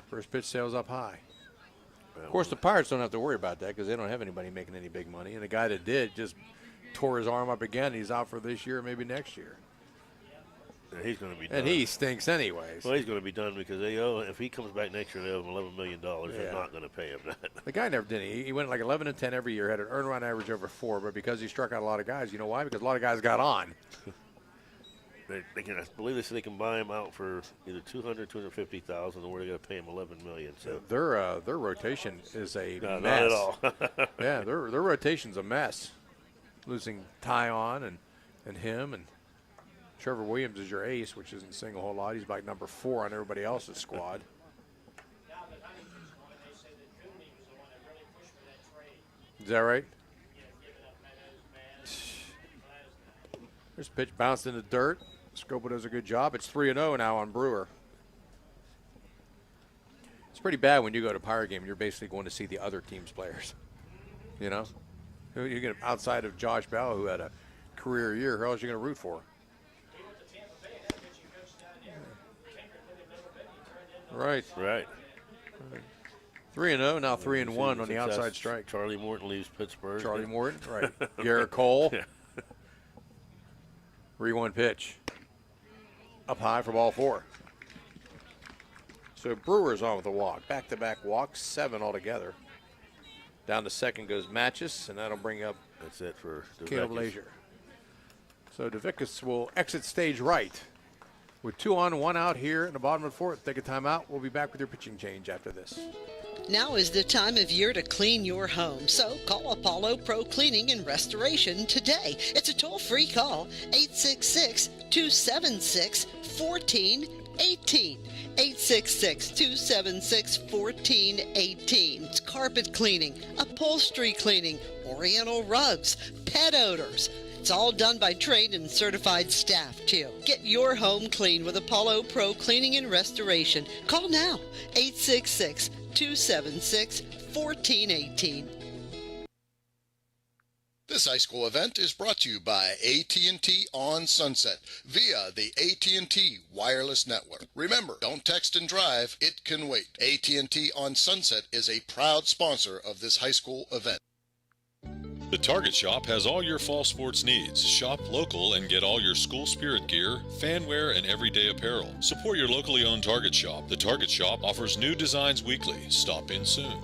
First pitch sails up high. Of course, the Pirates don't have to worry about that because they don't have anybody making any big money. And the guy that did just tore his arm up again. He's out for this year, maybe next year. Yeah, he's going to be done. And he stinks anyways. Well, he's going to be done because if he comes back next year, they owe him $11 million. They're not going to pay him that. The guy never did it. He went like 11-10 every year, had an earned run average over 4, but because he struck out a lot of guys, you know why? Because a lot of guys got on. They can, I believe they said they can buy him out for either $200,000, $250,000, or they're going to pay him $11 million. So their rotation is a mess. Not at all. Yeah, their rotation's a mess. Losing Tyon and him, and Trevor Williams is your ace, which isn't saying a whole lot. He's like number 4 on everybody else's squad. Is that right? This pitch bounced in the dirt. Scopa does a good job. It's 3-0 now on Brewer. It's pretty bad when you go to a Pirate game. You're basically going to see the other team's players. You know? You get outside of Josh Bell, who had a career year. Who else are you going to root for? Right. 3-0, now 3-1 on the outside strike. Charlie Morton leaves Pittsburgh. Charlie Morton, right. Garrett Cole. Yeah. 3-1 pitch. Up high for ball 4. So Brewer's on with a walk. Back-to-back walks, 7 altogether. Down to second goes Matches, and that'll bring up That's it for Caleb Lazier. So DeVickus will exit stage right. With 2 on, 1 out here in the bottom of the 4th. Take a timeout. We'll be back with your pitching change after this. Now is the time of year to clean your home, so call Apollo Pro Cleaning and Restoration today. It's a toll-free call, 866-276-1418. 866-276-1418. It's carpet cleaning, upholstery cleaning, oriental rugs, pet odors. It's all done by trained and certified staff, too. Get your home clean with Apollo Pro Cleaning and Restoration. Call now, 866-276-1418. This high school event is brought to you by AT&T on Sunset via the AT&T wireless network. Remember, don't text and drive, it can wait. AT&T on Sunset is a proud sponsor of this high school event. The Target Shop has all your fall sports needs. Shop local and get all your school spirit gear, fan wear, and everyday apparel. Support your locally owned Target Shop. The Target Shop offers new designs weekly. Stop in soon.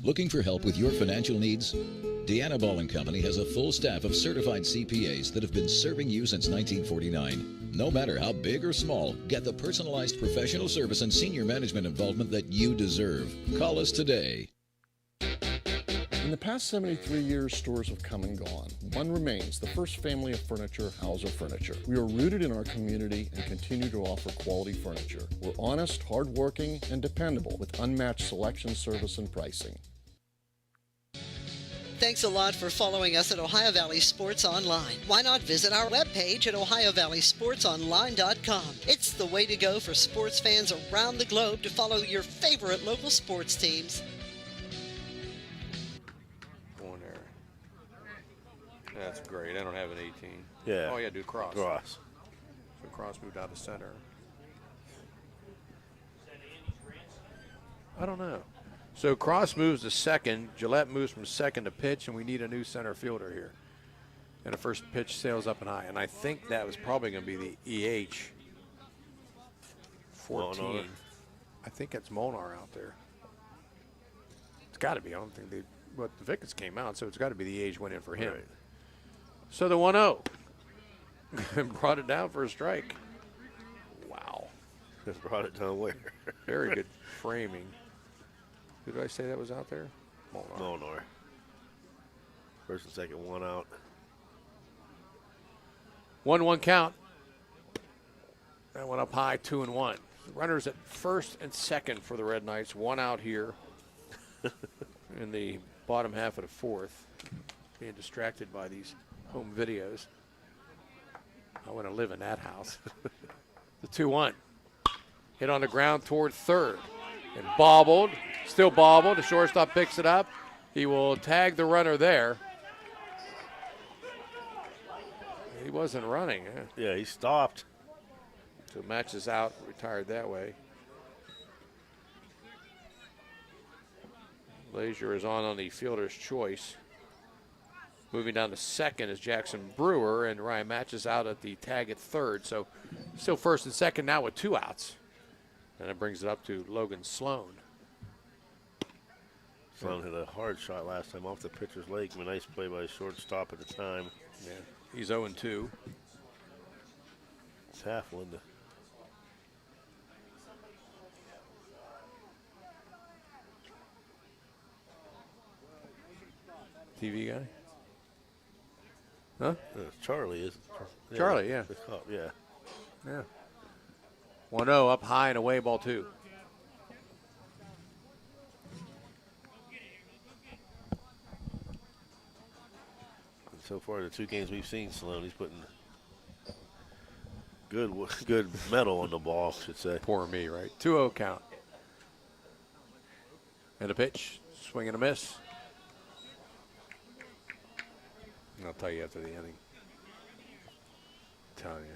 Looking for help with your financial needs? Deanna Ball & Company has a full staff of certified CPAs that have been serving you since 1949. No matter how big or small, get the personalized professional service and senior management involvement that you deserve. Call us today. In the past 73 years, stores have come and gone. One remains, the first family of furniture, Hauser Furniture. We are rooted in our community and continue to offer quality furniture. We're honest, hardworking, and dependable with unmatched selection, service, and pricing. Thanks a lot for following us at Ohio Valley Sports Online. Why not visit our webpage at OhioValleySportsOnline.com? It's the way to go for sports fans around the globe to follow your favorite local sports teams. Going there. That's great. I don't have an 18. Yeah. Oh, yeah, do cross. Cross. So cross moved out to center. I don't know. So Cross moves to second. Gillette moves from second to pitch, and we need a new center fielder here. And the first pitch sails up and high. And I think that was probably going to be the EH 14. Molnar. I think it's Molnar out there. It's got to be. I don't think they. But the Vickers came out, so it's got to be the EH went in for him. Right. So the 1-0. and brought it down for a strike. Wow. Brought it down where? Very good framing. Who did I say that was out there? Molnar. First and second, one out. 1-1 count. That went up high, 2-1. Runners at first and second for the Red Knights. One out here in the bottom half of the fourth. Being distracted by these home videos. I want to live in that house. The 2-1. Hit on the ground toward third. And bobbled. Still bobbled. The shortstop picks it up. He will tag the runner there. He wasn't running. Yeah, he stopped. So match is out, retired that way. Lazier is on the fielder's choice. Moving down to second is Jackson Brewer, and Ryan Match is out at the tag at third. So still first and second now with 2 outs. And it brings it up to Logan Sloan. Sloan hit a hard shot last time off the pitcher's leg. A nice play by a shortstop at the time. Yeah, he's 0-2. It's half Linda. TV guy? Huh? Charlie is. Charlie, yeah. Yeah. Yeah. 1-0 up high and away, ball 2. And so far, the 2 games we've seen, Sloan, he's putting good metal on the ball, I should say. Poor me, right? 2-0 count. And a pitch, swing and a miss. I'll tell you after the inning. I'm telling you.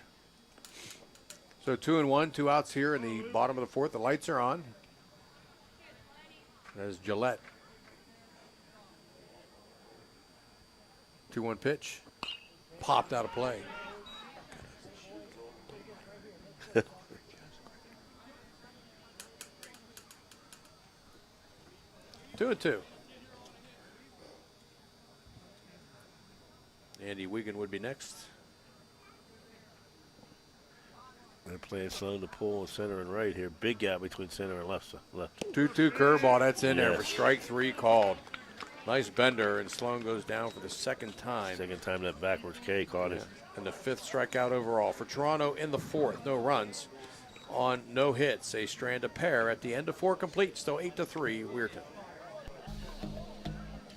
So 2-1, 2 outs here in the bottom of the fourth. The lights are on. There's Gillette. 2-1 pitch. Popped out of play. 2-2. Andy Wiegand would be next. They're playing Sloan to pull in center and right here. Big gap between center and left. 2-2 curveball. That's in there Yes. for strike 3 called. Nice bender, and Sloan goes down for the second time. Second time that backwards K caught it. And the 5th strikeout overall. For Toronto in the 4th, no runs on no hits. A strand of pair at the end of 4 complete. Still 8-3, Weirton.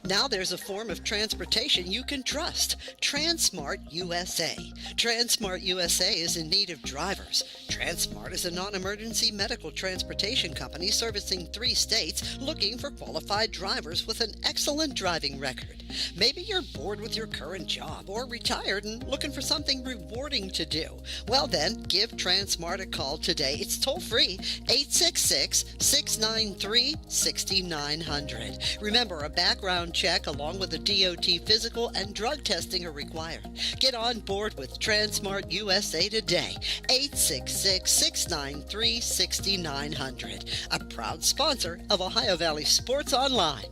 Now there's a form of transportation you can trust. Transmart USA. Transmart USA is in need of drivers. Transmart is a non-emergency medical transportation company servicing 3 states looking for qualified drivers with an excellent driving record. Maybe you're bored with your current job or retired and looking for something rewarding to do. Well then, give Transmart a call today. It's toll free, 866-693-6900. Remember, a background check along with a DOT physical and drug testing are required. Get on board with Transmart USA today. 866-693-6900. A proud sponsor of Ohio Valley Sports Online.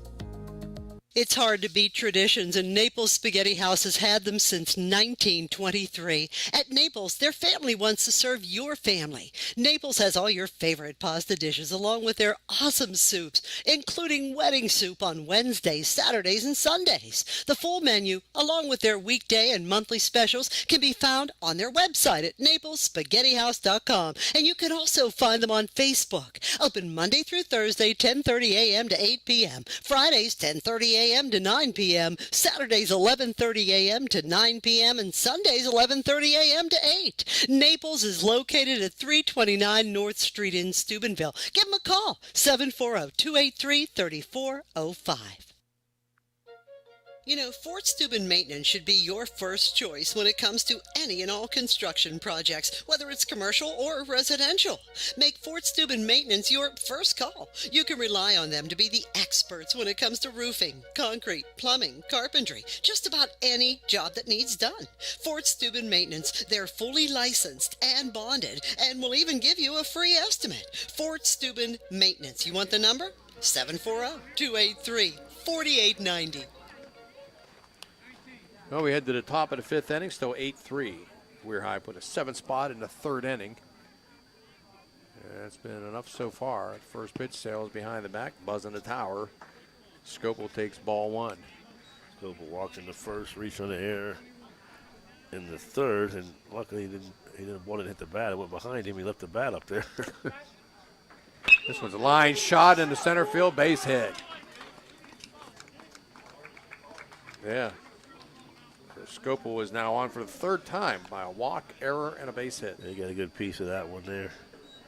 It's hard to beat traditions, and Naples Spaghetti House has had them since 1923. At Naples, their family wants to serve your family. Naples has all your favorite pasta dishes along with their awesome soups, including wedding soup on Wednesdays, Saturdays, and Sundays. The full menu, along with their weekday and monthly specials, can be found on their website at naplesspaghettihouse.com, and you can also find them on Facebook. Open Monday through Thursday, 10:30 a.m. to 8 p.m., Fridays, 10:30 a.m. to 9 p.m., Saturdays 11:30 a.m. to 9 p.m., and Sundays 11:30 a.m. to 8. Naples is located at 329 North Street in Steubenville. Give them a call, 740-283-3405. You know, Fort Steuben Maintenance should be your first choice when it comes to any and all construction projects, whether it's commercial or residential. Make Fort Steuben Maintenance your first call. You can rely on them to be the experts when it comes to roofing, concrete, plumbing, carpentry, just about any job that needs done. Fort Steuben Maintenance, they're fully licensed and bonded and will even give you a free estimate. Fort Steuben Maintenance. You want the number? 740-283-4890. Well, we head to the top of the 5th inning, still 8-3. Weir High put a 7 spot in the 3rd inning. That's been enough so far. First pitch, Sales behind the back, buzzing the tower. Scopel takes ball 1. Scopel walked in the first, reached on the air in the 3rd, and luckily he didn't want to hit the bat. It went behind him. He left the bat up there. This one's a line shot into center field, base hit. Yeah. Scopel is now on for the 3rd time by a walk, error, and a base hit. They got a good piece of that one there.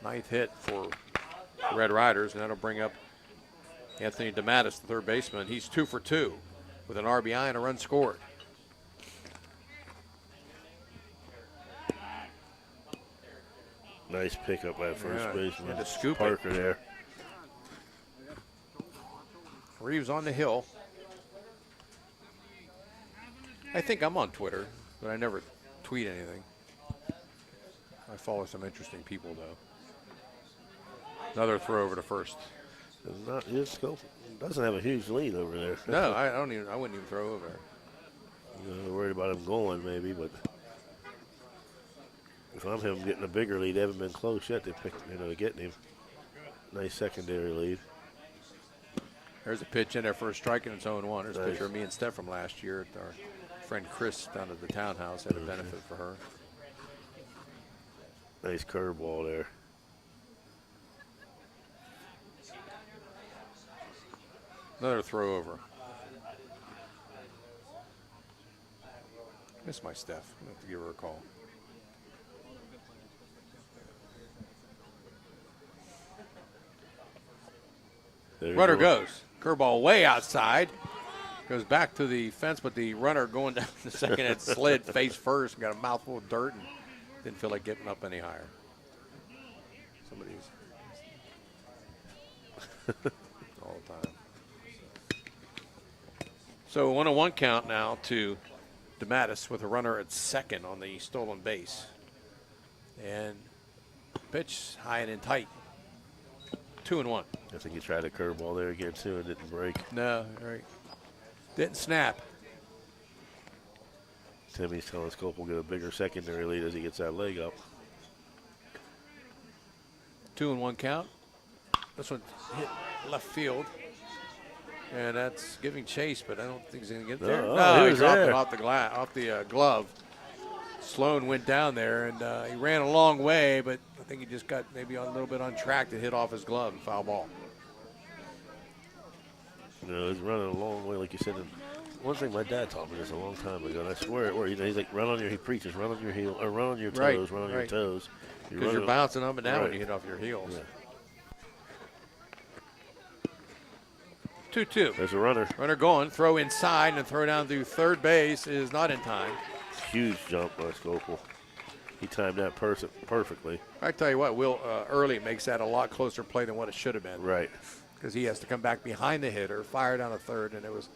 9th hit for the Red Riders, and that'll bring up Anthony DeMattis, the 3rd baseman. He's 2 for 2 with an RBI and a run scored. Nice pickup by first baseman. And to scoop Parker it. there. Reeves on the hill. I think I'm on Twitter, but I never tweet anything. I follow some interesting people, though. Another throw over to first. Doesn't have a huge lead over there. No, I wouldn't even throw over there. They're worried about him going, maybe, but if I'm him getting a bigger lead, they haven't been close yet. They picked, getting him. Nice secondary lead. There's a pitch in there for a strike, and it's 0-1. There's a Nice. picture of me and Steph from last year. Our friend Chris down at the townhouse had a benefit for her. Nice curveball there. Another throw over. Miss my Steph. I'm going to have to give her a call. Runner goes. Curveball way outside. Goes back to the fence, but the runner going down the second had slid face first and got a mouthful of dirt and didn't feel like getting up any higher. Somebody's all the time. So 1-1 count now to DeMattis with a runner at second on the stolen base. And pitch high and in tight. 2-1. I think he tried a curveball there again, too, and didn't break. No, right. Didn't snap. Timmy's telling Scope will get a bigger secondary lead as he gets that leg up. 2-1 count. This one hit left field. And that's giving chase, but I don't think he's going to get there. No, he dropped it off the glove. Sloan went down there, and he ran a long way, but I think he just got maybe a little bit on track to hit off his glove and foul ball. He's running a long way, like you said. And one thing my dad taught me this a long time ago, and I swear it worked. He's like, he preaches, run on your heel, or run on your toes, run on your toes. Because you're bouncing up and down when you hit off your heels. Yeah. 2-2. There's a runner. Runner going, throw inside and throw down to third base is not in time. Huge jump by Scopel. He timed that perfectly. I tell you what, Will Early makes that a lot closer play than what it should have been. Right. Because he has to come back behind the hitter, fire down a third, and it was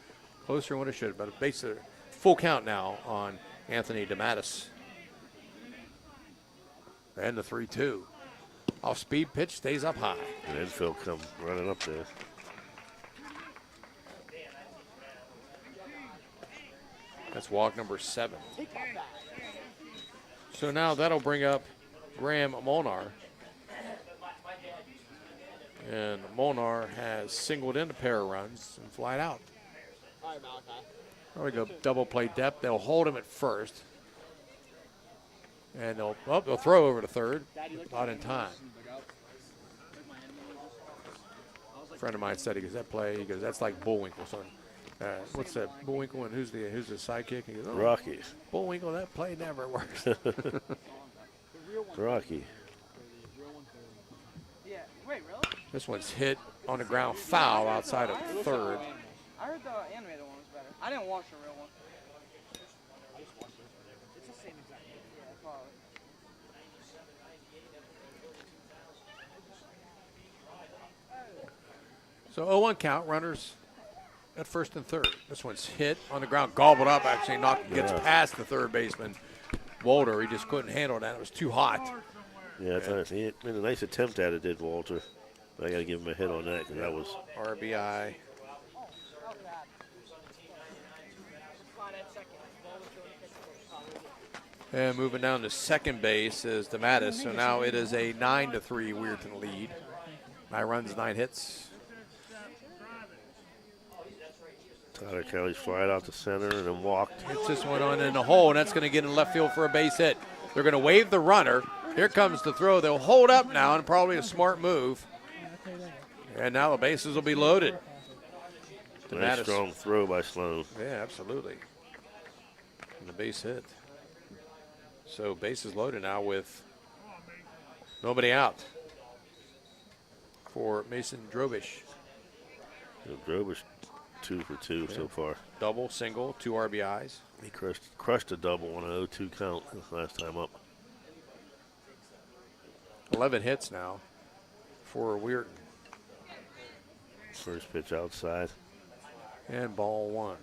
closer than what it should have been. Basically, full count now on Anthony DeMattis. And the 3-2. Off speed pitch, stays up high. And infield come running up there. That's walk number 7. So now that'll bring up Graham Molnar. And Molnar has singled in a pair of runs and flied out. Probably go double play depth. They'll hold him at first. And they'll throw over to third. Not in time. A friend of mine said, he goes, that play, he goes, that's like Bullwinkle, son. What's that? Bullwinkle, and who's the sidekick? He goes, Rocky. Bullwinkle, that play never works. Rocky. This one's hit on the ground foul outside of third. I heard the animated one was better. I didn't watch the real one. It's the same exact thing. Yeah, probably. So 0-1 count, runners at first and third. This one's hit on the ground, gobbled up, actually gets past the third baseman, Walter. He just couldn't handle that. It was too hot. Yeah, it's nice. He made a nice attempt at it, did Walter. But I got to give him a hit on that because that was RBI. And moving down to second base is DeMattis. So now it is a 9-3 Weirton lead. 9 runs, 9 hits. Tyler Kelly's flied out to center and then walked. Hits this one on in the hole, and that's going to get in left field for a base hit. They're going to wave the runner. Here comes the throw. They'll hold up now, and probably a smart move. And now the bases will be loaded. Nice strong throw by Sloan. Yeah, absolutely. And the base hit. So bases loaded now with nobody out for Mason Drobish. Drobish 2 for 2 so far. Double, single, 2 RBIs. He crushed a double on an 0-2 count last time up. 11 hits now for Weirton. First pitch outside. And ball 1.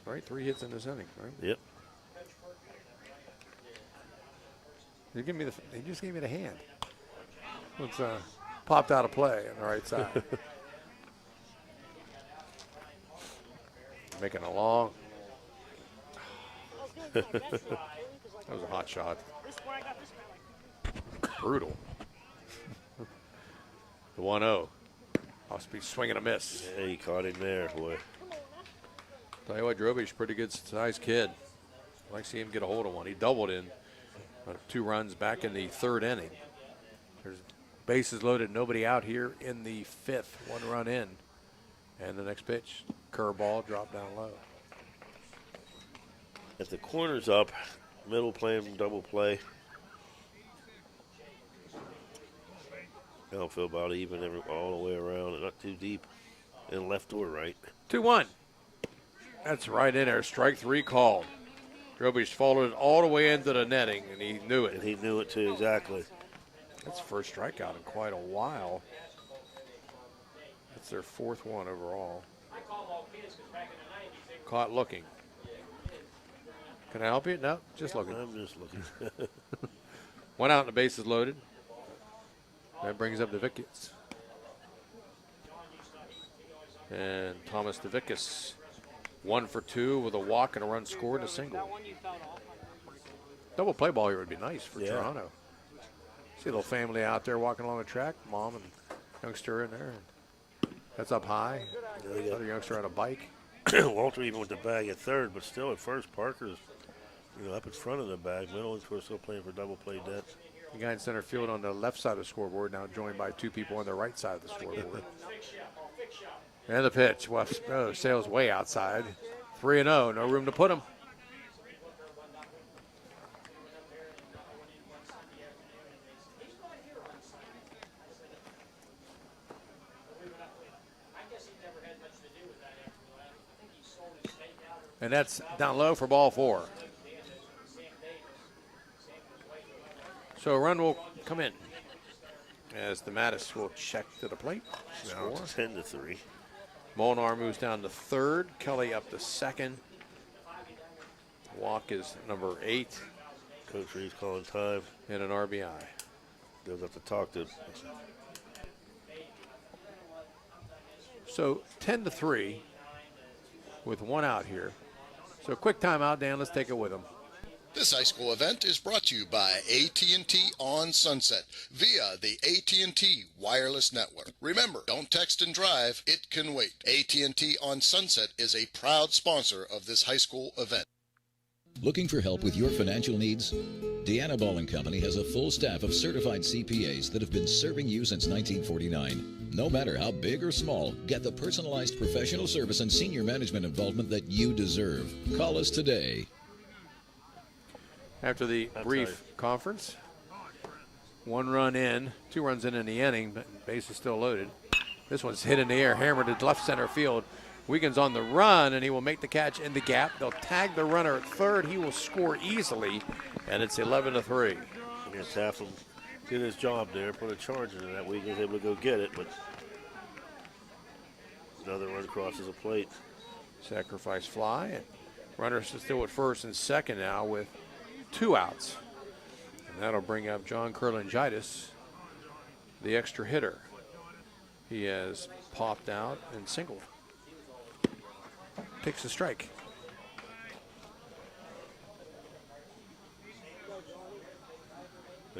All right, 3 hits in this inning, right? Yep. He just gave me the hand. It's popped out of play on the right side. Making a long. That was a hot shot. Brutal. The 1-0. Must be swinging a miss. Yeah, he caught him there, boy. Tell you what, Drobish, pretty good sized kid. I'd like to see him get a hold of one. He doubled in 2 runs back in the 3rd inning. There's bases loaded, nobody out here in the 5th. 1 run in. And the next pitch, curveball, drop down low. If the corner's up, middle play, double play. Outfield about even all the way around and not too deep. And left or right. 2-1. That's right in there. Strike 3 called. Drobish followed it all the way into the netting, and he knew it. And he knew it too, exactly. That's the first strikeout in quite a while. That's their 4th one overall. Caught looking. Can I help you? No, just looking. I'm just looking. 1 out and the bases loaded. That brings up DeVickus. And Thomas DeVickus, 1 for 2 with a walk and a run scored and a single. Double play ball here would be nice for Toronto. See a little family out there walking along the track, mom and youngster in there. That's up high. Another youngster on a bike. Walter even with the bag at 3rd, but still at first, Parker's up in front of the bag. Middle is still playing for double play depth. The guy in center field on the left side of the scoreboard now joined by 2 people on the right side of the scoreboard. And the pitch. Well, sails way outside. 3-0. No room to put him. And that's down low for ball 4. So a run will come in as DeMattis will check to the plate. Now it's 10-3. Molnar moves down to 3rd. Kelly up to 2nd. Walk is number 8. Coach Reeves calling time. And an RBI. Goes up to talk to. So 10-3 with 1 out here. So quick timeout, Dan. Let's take it with him. This high school event is brought to you by AT&T on Sunset via the AT&T wireless network. Remember, don't text and drive, it can wait. AT&T on Sunset is a proud sponsor of this high school event. Looking for help with your financial needs? Deanna Ball & Company has a full staff of certified CPAs that have been serving you since 1949. No matter how big or small, get the personalized professional service and senior management involvement that you deserve. Call us today. After the brief conference, 1 run in, 2 runs in the inning, but base is still loaded. This one's hit in the air, hammered to left center field. Wiggins on the run, and he will make the catch in the gap. They'll tag the runner at 3rd. He will score easily, and it's 11-3. I guess Taffel did his job there, put a charge in that. Wiggins able to go get it, but another run crosses the plate. Sacrifice fly, and runners still at 1st and 2nd now with 2 outs. And that'll bring up John Kurlangitis, the extra hitter. He has popped out and singled. Takes a strike.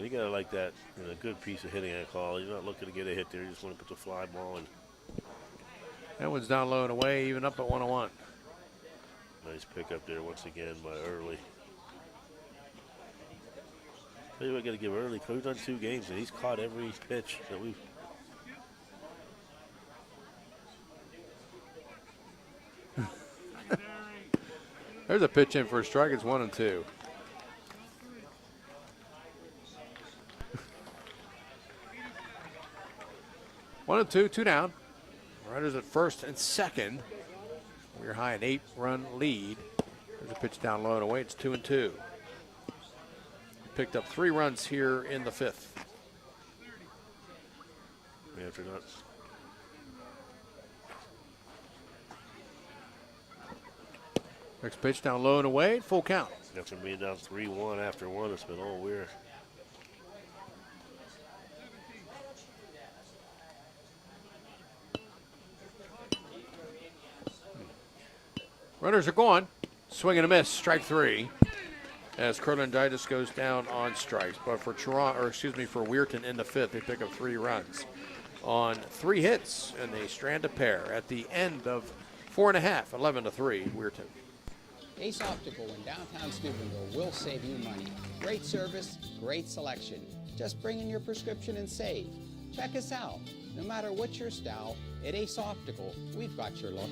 And you got to like that, a good piece of hitting, I call. You're not looking to get a hit there. You just want to put the fly ball in. That one's down low and away, even up at 101. Nice pickup there once again by Early. Tell you what, I got to give Early. We've done 2 games, and he's caught every pitch that we've. There's a pitch in for a strike. It's 1-2. One and two down. Runners at first and second. We're high an 8-run lead. There's a pitch down low and away. It's 2-2. Picked up 3 runs here in the 5th. After that. Next pitch down low and away. Full count. After being down 3-1 after 1, it's been all weird. Runners are gone. Swing and a miss. Strike 3. As Curlinditis goes down on strikes. But for for Weirton in the 5th, they pick up 3 runs on 3 hits, and they strand a pair at the end of 4.5, 11-3, Weirton. Ace Optical in downtown Steubenville will save you money. Great service, great selection. Just bring in your prescription and save. Check us out. No matter what your style, at Ace Optical, we've got your look.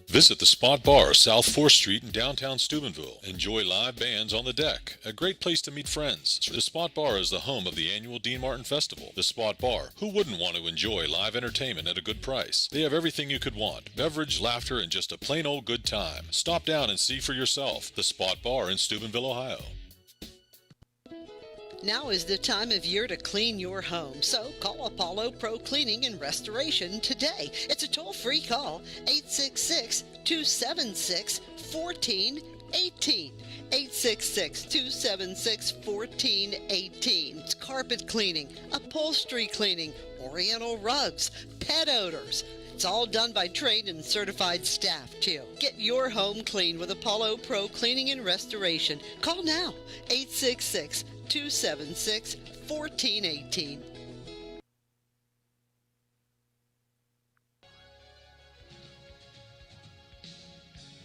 Visit the Spot Bar, South 4th Street in downtown Steubenville. Enjoy live bands on the deck. A great place to meet friends. The Spot Bar is the home of the annual Dean Martin Festival. The Spot Bar. Who wouldn't want to enjoy live entertainment at a good price? They have everything you could want. Beverage, laughter, and just a plain old good time. Stop down and see for yourself. The Spot Bar in Steubenville, Ohio. Now is the time of year to clean your home, so call Apollo Pro Cleaning and Restoration today. It's a toll-free call, 866-276-1418. 866-276-1418. It's carpet cleaning, upholstery cleaning, oriental rugs, pet odors. It's all done by trained and certified staff, too. Get your home clean with Apollo Pro Cleaning and Restoration. Call now, 866-276-1418.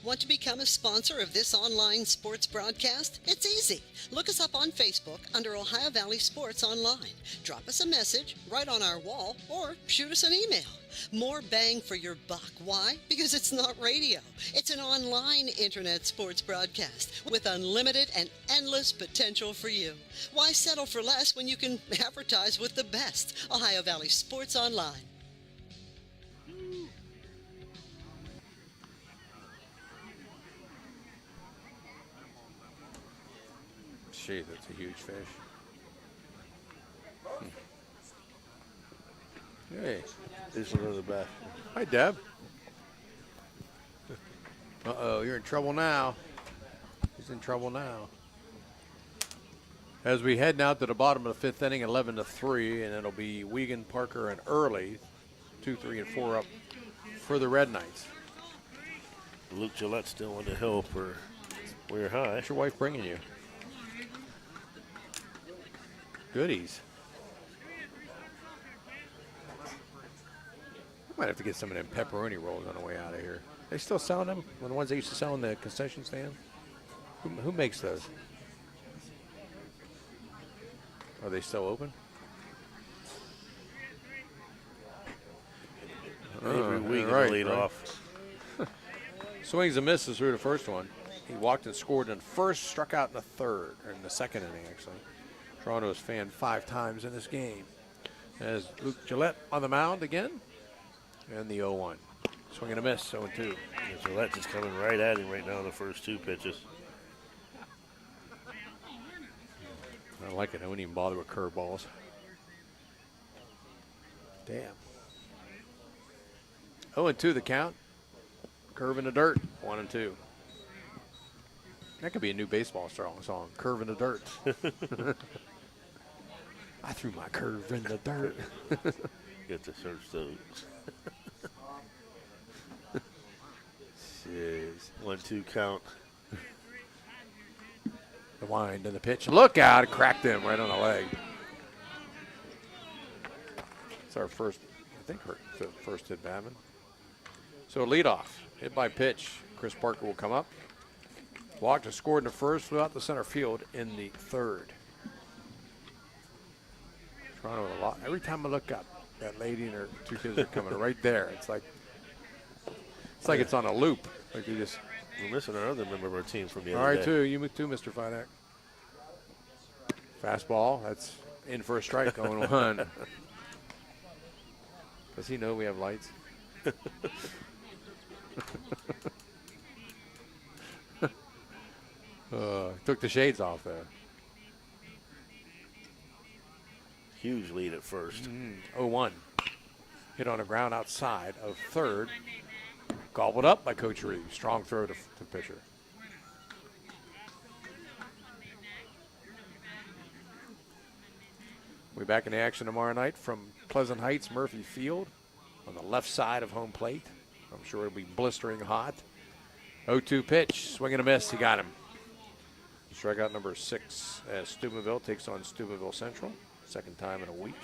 Want to become a sponsor of this online sports broadcast? It's easy. Look us up on Facebook under Ohio Valley Sports Online. Drop us a message right on our wall or shoot us an email. More bang for your buck. Why? Because it's not radio. It's an online internet sports broadcast with unlimited and endless potential for you. Why settle for less when you can advertise with the best? Ohio Valley Sports Online. Gee, that's a huge fish. Hey. This one on the back. Hi, Deb. Uh-oh, you're in trouble now. He's in trouble now. As we head now to the bottom of the 5th inning, 11-3, and it'll be Wiegand, Parker, and Early, 2, 3, and 4 up for the Red Knights. Luke Gillette still on the hill for We're High. What's your wife bringing you? Goodies. I might have to get some of them pepperoni rolls on the way out of here. They still selling them? The ones they used to sell in the concession stand? Who makes those? Are they still open? Every week lead off. Swings and misses through the first one. He walked and scored in the first, struck out in the third, or in the second inning, actually. Toronto's fanned 5 times in this game. As Luke Gillette on the mound again. And the 0-1. Swing and a miss, 0-2. Yeah, Gillette just coming right at him right now in the first 2 pitches. I like it. I wouldn't even bother with curveballs. Damn. 0-2 the count. Curve in the dirt, 1-2. That could be a new baseball song, Curve in the Dirt. I threw my curve in the dirt. Get to search those. Jeez. 1-2 count. wind and the pitch. Look out, it cracked him right on the leg. It's our first, I think, the first hit Batman. So leadoff, hit by pitch. Chris Parker will come up. Walked and scored in the first, flew out to center field in the third. Toronto with a lot. Every time I look up, that lady and her two kids are coming right there. It's like it's on a loop. Like you just. We're missing our other member of our team from the All other right, day. too. You too, Mr. Fidak. Fastball. That's in for a strike. Going 1. Does he know we have lights? Took the shades off there. Huge lead at first. 0-1. Hit on the ground outside of third. Gobbled up by Coach Reeves. Strong throw to pitcher. We'll be back in the action tomorrow night from Pleasant Heights, Murphy Field on the left side of home plate. I'm sure it'll be blistering hot. 0-2 pitch. Swing and a miss. He got him. Strikeout number 6 as Steubenville takes on Steubenville Central. Second time in a week.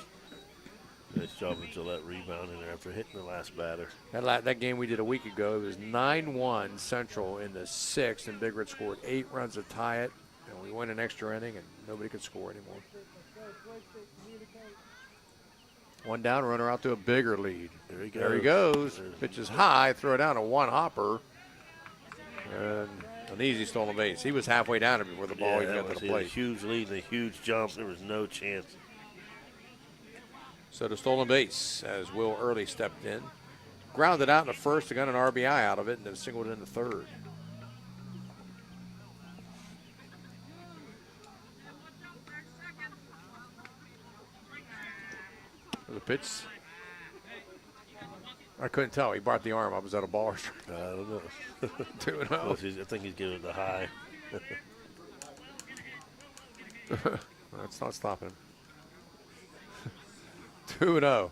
Nice job of Gillette rebounding there after hitting the last batter. That game we did a week ago, it was 9-1 Central in the 6th, and Big Red scored 8 runs to tie it, and we went an extra inning, and nobody could score anymore. One down, runner out to a bigger lead. There he goes. Pitch is high, throw it down a one-hopper, and an easy stolen base. He was halfway down it before the ball even got to the plate. A huge lead and a huge jump. There was no chance. So the stolen base as Will Early stepped in. Grounded out in the first, got an RBI out of it, and then singled in the third. The pitch. I couldn't tell. He brought the arm up. Was that a ball or strike? I don't know. 2-0. I think he's giving it the high. That's not stopping him. 2-0.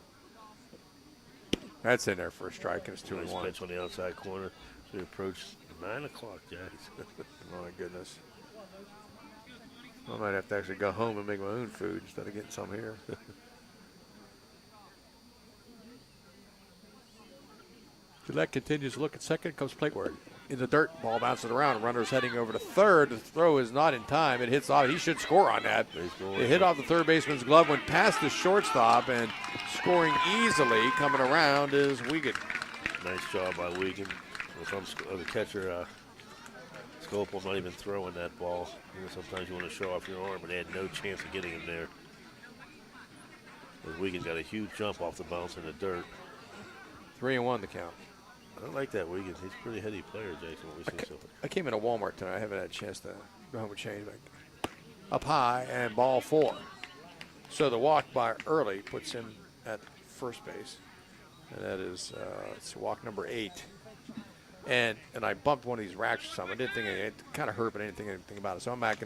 That's in there for a strike, and it's 2-1. Nice pitch on the outside corner. So we approach 9 o'clock, Jags. Oh, my goodness. I might have to actually go home and make my own food instead of getting some here. Gillette continues to look at second. Comes plate work. In the dirt, ball bounces around. Runner's heading over to third. The throw is not in time. It hits off. He should score on that. It hit off the third baseman's glove, went past the shortstop, and scoring easily coming around is Wiegand. Nice job by Wiegand. If I'm the catcher, Scopel not even throwing that ball. You know, sometimes you want to show off your arm, but they had no chance of getting him there. But Wiegand got a huge jump off the bounce in the dirt. 3-1 the count. I like that Wiegand. He's a pretty heady player, Jason, what we've seen so far. I came into Walmart tonight. I haven't had a chance to go home and change. Up high and ball 4. So the walk by Early puts him at first base. And that is it's walk number 8. And I bumped one of these racks or something. I didn't think it kind of hurt, but I didn't think anything about it. So I'm back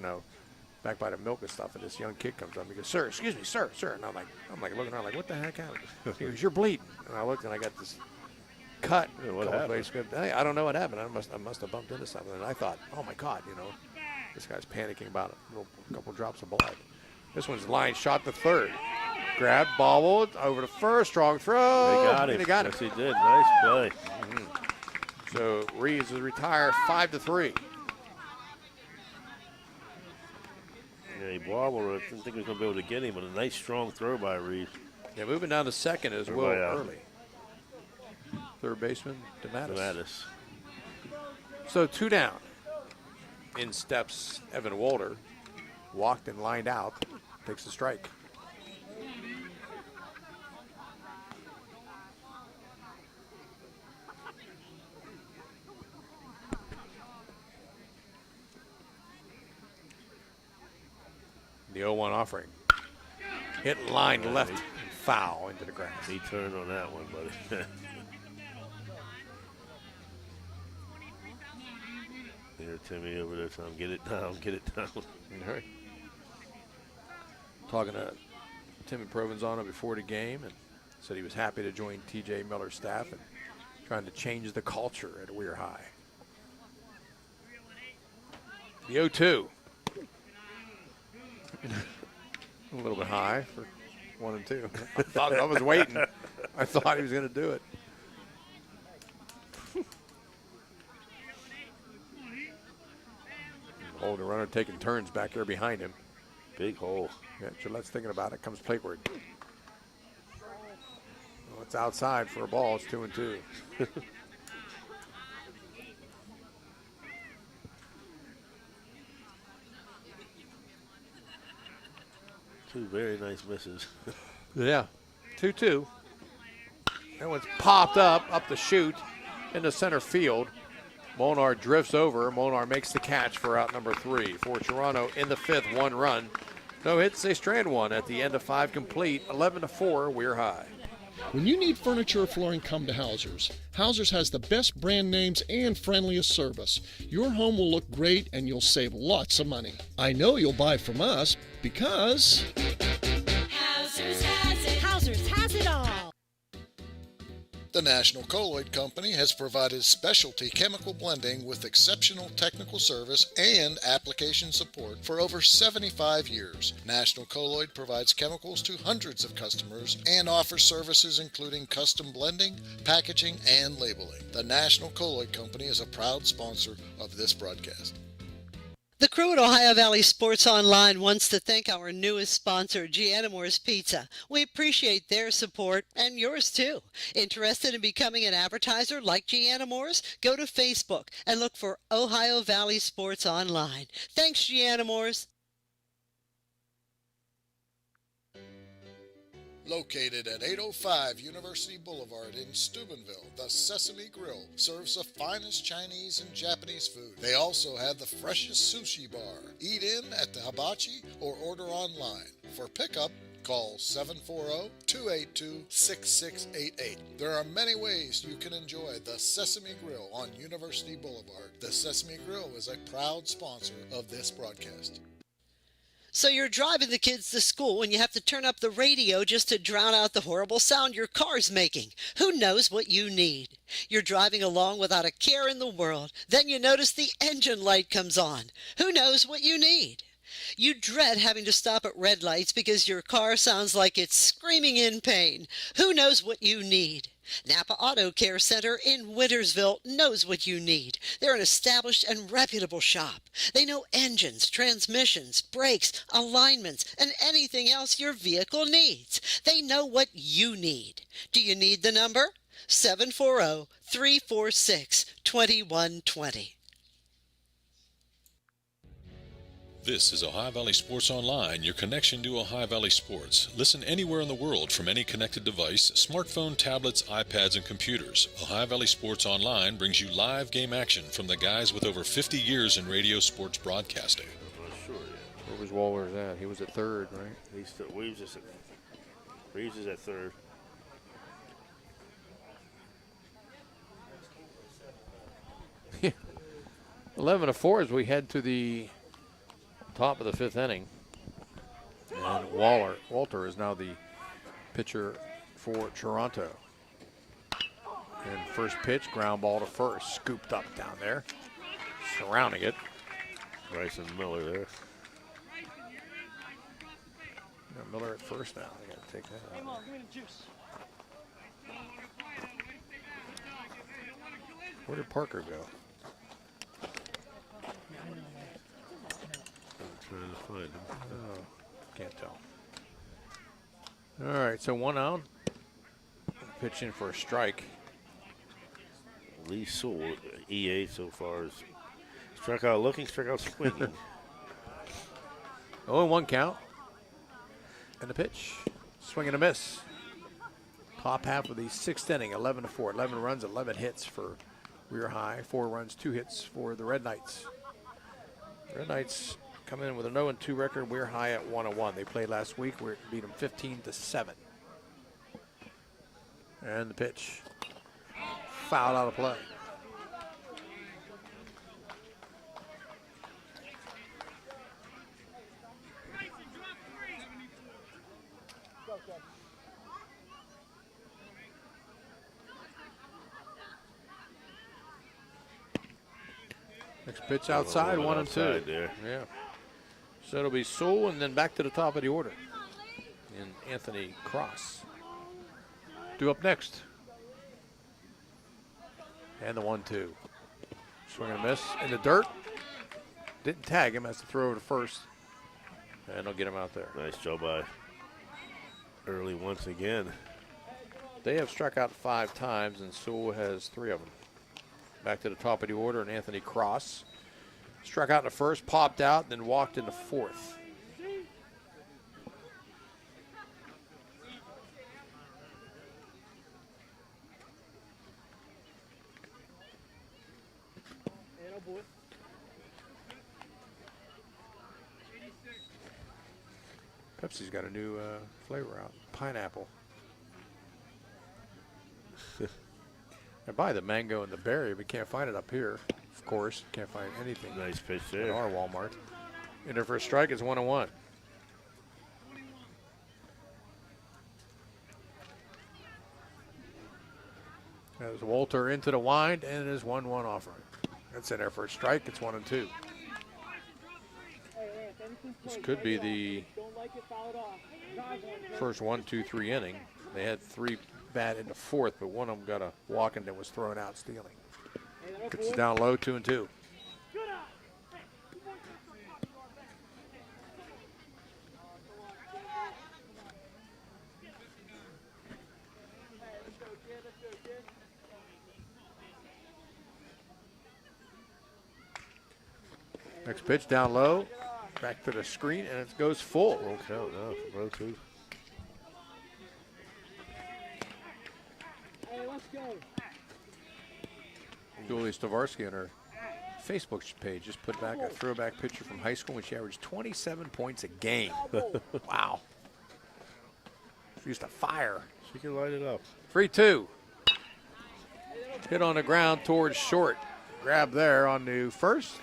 back by the milk and stuff, and this young kid comes up and he goes, "Sir, excuse me, sir." And I'm like looking around like, what the heck happened? He goes, "You're bleeding." And I looked and I got this cut. What happened? Hey, I don't know what happened. I must have bumped into something. And I thought, oh my God, this guy's panicking about a couple drops of blood. This one's line shot to third. Grabbed, bobbled over to first. Strong throw. They got him. They got him. Yes, he did. Nice play. So Reeves is retired 5-3. Yeah, he wobbled. I didn't think he was going to be able to get him, but a nice strong throw by Reeves. Yeah, moving down to second is Will Early. Third baseman, DeMattis. So 2 down. In steps Evan Wolder. Walked and lined out. Takes the strike. The 0-1 offering. Hit line left and foul into the grass. He turned on that one, buddy. Here, Timmy over there, Tom. Get it down, get it down. All right. Talking to Timmy Provenzano before the game, and said he was happy to join T.J. Miller's staff and trying to change the culture at Weir High. The 0-2. A little bit high for 1 and 2. I was waiting. I thought he was going to do it. Holding runner taking turns back there behind him. Big hole. Yeah, Gillette's thinking about it. Comes plateward. Well, it's outside for a ball. It's 2 and 2. Two very nice misses. Yeah, 2-2. That one's popped up the chute into center field. Molnar drifts over. Molnar makes the catch for out number 3. For Toronto in the 5th, 1 run. No hits, they strand 1 at the end of 5 complete. 11-4, We're High. When you need furniture or flooring, come to Hauser's. Hauser's has the best brand names and friendliest service. Your home will look great and you'll save lots of money. I know you'll buy from us because... Hauser's has it. Hauser's has it all. The National Colloid Company has provided specialty chemical blending with exceptional technical service and application support for over 75 years. National Colloid provides chemicals to hundreds of customers and offers services including custom blending, packaging, and labeling. The National Colloid Company is a proud sponsor of this broadcast. The crew at Ohio Valley Sports Online wants to thank our newest sponsor, Giannamore's Pizza. We appreciate their support and yours too. Interested in becoming an advertiser like Giannamore's? Go to Facebook and look for Ohio Valley Sports Online. Thanks, Giannamore's. Located at 805 University Boulevard in Steubenville, the Sesame Grill serves the finest Chinese and Japanese food. They also have the freshest sushi bar. Eat in at the hibachi or order online. For pickup, call 740-282-6688. There are many ways you can enjoy the Sesame Grill on University Boulevard. The Sesame Grill is a proud sponsor of this broadcast. So you're driving the kids to school and you have to turn up the radio just to drown out the horrible sound your car's making. Who knows what you need? You're driving along without a care in the world. Then you notice the engine light comes on. Who knows what you need? You dread having to stop at red lights because your car sounds like it's screaming in pain. Who knows what you need? Napa Auto Care Center in Wintersville knows what you need. They're an established and reputable shop. They know engines, transmissions, brakes, alignments, and anything else your vehicle needs. They know what you need. Do you need the number? 740-346-2120. This is Ohio Valley Sports Online, your connection to Ohio Valley Sports. Listen anywhere in the world from any connected device, smartphone, tablets, iPads, and computers. Ohio Valley Sports Online brings you live game action from the guys with over 50 years in radio sports broadcasting. I'm not sure yet. Where was Wahlers at? He was at 3rd, right? He's still, Reeves is at 3rd. Yeah. 11-4 as we head to the top of the 5th inning. And Walter is now the pitcher for Toronto. And first pitch, ground ball to first, scooped up down there, surrounding it. Bryson Miller there. Got Miller at first now. They got to take that out. Hey, Mom, give me the juice. Where did Parker go? Trying to find him. Oh, can't tell. All right, so 1 out. Pitch in for a strike. Lee Sewell, EA so far, is struck out looking, struck out swinging. 0-1 count. And the pitch. Swing and a miss. Top half of the 6th inning, 11-4. 11 runs, 11 hits for We're High. 4 runs, 2 hits for the Red Knights. Red Knights come in with a 0-2 record. We're High at 1-1. They played last week. We beat them 15-7. And the pitch. Foul out of play. Next pitch outside, 1-2. There. Yeah. So it'll be Sewell and then back to the top of the order. And Anthony Cross. Due up next. And the 1-2. Swing and a miss in the dirt. Didn't tag him, has to throw over to first. And they'll get him out there. Nice job by Early once again. They have struck out 5 times, and Sewell has 3 of them. Back to the top of the order, and Anthony Cross struck out in the first, popped out, and then walked in the 4th. Pepsi's got a new flavor out, pineapple. I buy the mango and the berry, but can't find it up here. Of course, can't find anything. Nice pitch there. At our Walmart. In there for a strike is 1-1. As Walter into the wind, and it is 1-1 offering. That's in there for a strike. It's 1-2. This could be the first 1-2-3 inning. They had 3 bat in the 4th, but one of them got a walk and then was thrown out stealing. Pitch down low, 2-2. Next pitch down low, back to the screen, and it goes full. Won't count now for row 2. Julie Stavarsky on her Facebook page just put back a throwback picture from high school when she averaged 27 points a game. Wow. She used to fire. She can light it up. 3-2. Hit on the ground towards short. Grab there on the first.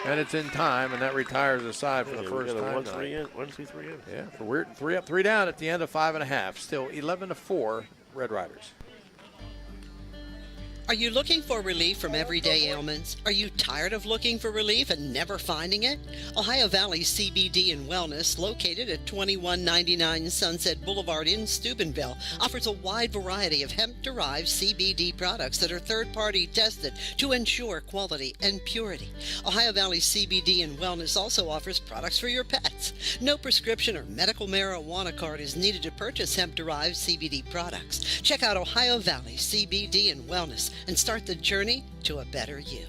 And it's in time, and that retires the side for the first time. 1, 3 in. 1, 2, 3 in. Yeah, for Weirton, 3 up, 3 down at the end of 5.5. Still 11-4, Red Riders. Are you looking for relief from everyday ailments? Are you tired of looking for relief and never finding it? Ohio Valley CBD and Wellness, located at 2199 Sunset Boulevard in Steubenville, offers a wide variety of hemp-derived CBD products that are third-party tested to ensure quality and purity. Ohio Valley CBD and Wellness also offers products for your pets. No prescription or medical marijuana card is needed to purchase hemp-derived CBD products. Check out Ohio Valley CBD and Wellness and start the journey to a better you.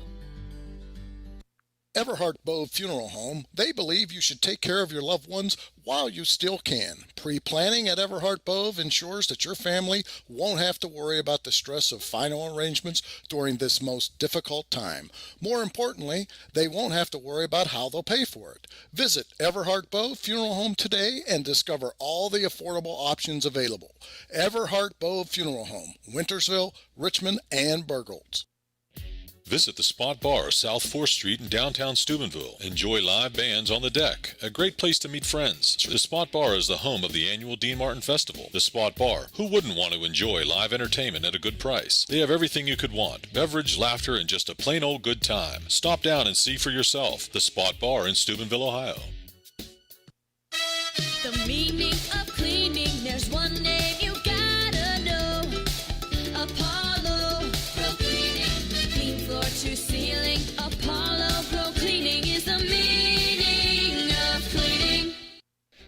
Everhart Bove Funeral Home, they believe you should take care of your loved ones while you still can. Pre-planning at Everhart Bove ensures that your family won't have to worry about the stress of final arrangements during this most difficult time. More importantly, they won't have to worry about how they'll pay for it. Visit Everhart Bove Funeral Home today and discover all the affordable options available. Everhart Bove Funeral Home, Wintersville, Richmond, and Burgolds. Visit the Spot Bar, South 4th Street in downtown Steubenville. Enjoy live bands on the deck. A great place to meet friends. The Spot Bar is the home of the annual Dean Martin Festival. The Spot Bar. Who wouldn't want to enjoy live entertainment at a good price? They have everything you could want. Beverage, laughter, and just a plain old good time. Stop down and see for yourself. The Spot Bar in Steubenville, Ohio. The meaning of cleaning, there's one name you gotta know. Apollo Pro Cleaning. Clean floor to ceiling. Apollo Pro Cleaning is the meaning of cleaning.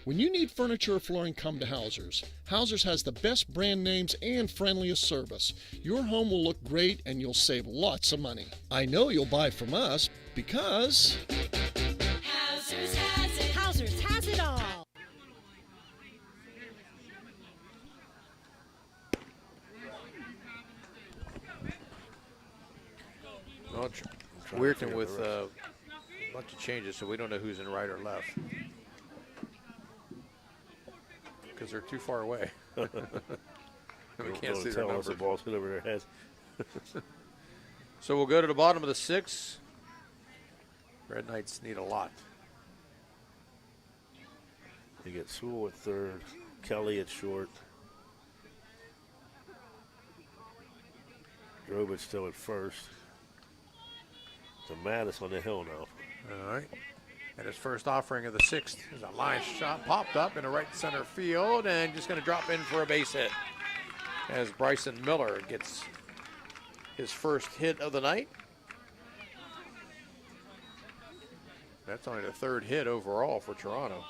When you need furniture or flooring, come to Hauser's. Hauser's has the best brand names and friendliest service. Your home will look great and you'll save lots of money. I know you'll buy from us because Hauser's has it. Hauser's has it all. Well, Weirton with a bunch of changes, so we don't know who's in right or left. Because they're too far away. We can't see their numbers. The ball's hit over their heads. So we'll go to the bottom of the 6. Red Knights need a lot. They get Sewell at third, Kelly at short. Drobich still at first. So Mattis on the hill now. All right. And his first offering of the sixth is a line shot popped up in the right center field and just going to drop in for a base hit as Bryson Miller gets his first hit of the night. That's only the third hit overall for Toronto.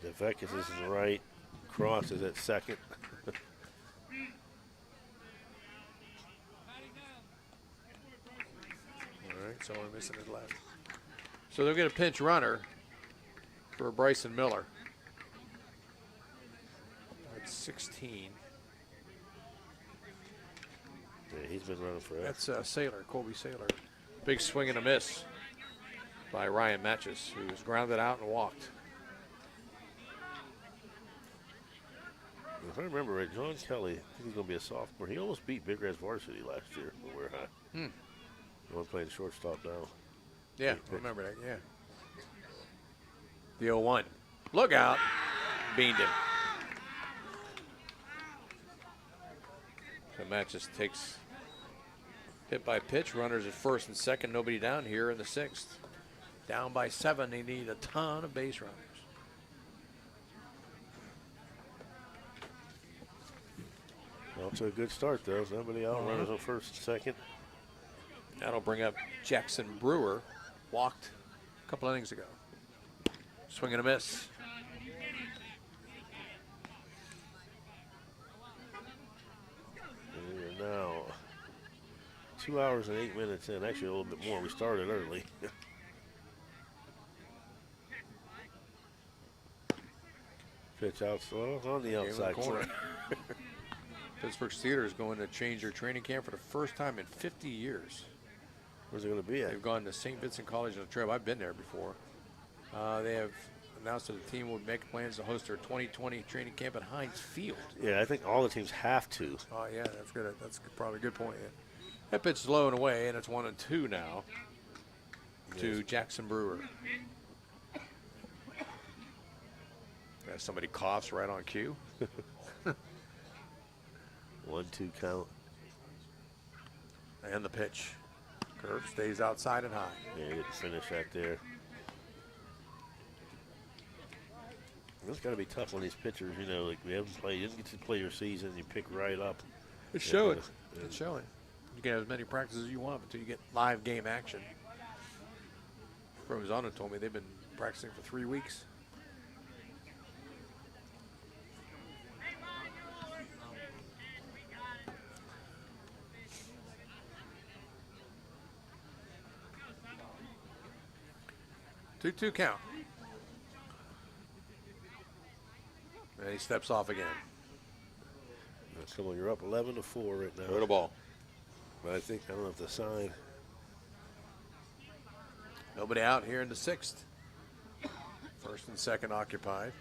DeVecchis is in the right. Cross is at second. All right, so we're missing his left. So they'll get a pinch runner for Bryson Miller. That's 16. Yeah, he's been running forever. That's Saylor, Colby Saylor. Big swing and a miss by Ryan Matches, who was grounded out and walked. If I remember right, John Kelly, I think he's going to be a sophomore. He almost beat Big Red Varsity last year when we were high. The one playing shortstop now. Yeah, I remember that, yeah. The 0-1. Look out. Beamed him. So Matches takes hit by pitch. Runners at first and second. Nobody down here in the sixth. Down by 7. They need a ton of base runners. Well, it's a good start, though. Nobody out. Runners on first and second. That'll bring up Jackson Brewer. Walked a couple innings ago. Swing and a miss. And we are now 2 hours and 8 minutes in. Actually, a little bit more. We started early. Pitch out, so on the outside corner. Pittsburgh Steelers going to change their training camp for the first time in 50 years. Where's it going to be at? They've gone to St. Vincent College on the Trail. I've been there before. They have announced that the team would make plans to host their 2020 training camp at Heinz Field. Yeah, I think all the teams have to. Oh, yeah, that's good. That's probably a good point. Yeah. That pitch is low and away, and it's 1-2 now to Jackson Brewer. Yeah, somebody coughs right on cue. 1-2 count. And the pitch. Curve stays outside and high. Yeah, didn't finish that there. It's got to be tough on these pitchers, you know, like we haven't played, you didn't get to play your season, you pick right up. It's showing. It's showing. You can have as many practices as you want until you get live game action. Provenzano told me they've been practicing for 3 weeks. Two count. And he steps off again. Come on, you're up 11-4 right now. Throw the ball. But I think, I don't know if the sign. Nobody out here in the sixth. First and second occupied.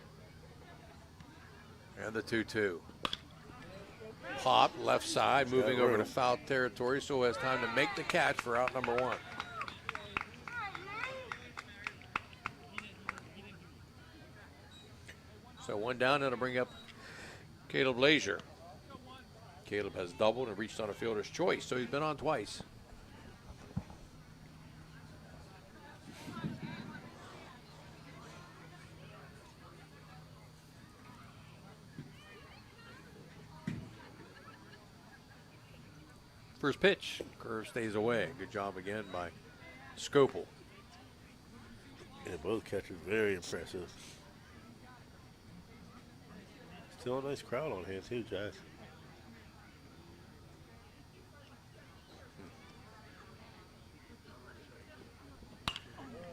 And the 2-2. Pop, left side, moving over to foul territory, so has time to make the catch for out number 1. So one down, and it'll bring up Caleb Lazier. Caleb has doubled and reached on a fielder's choice, so he's been on twice. First pitch, curve stays away. Good job again by Scopel. Yeah, both catchers very impressive. Still a nice crowd on hand too, Jack.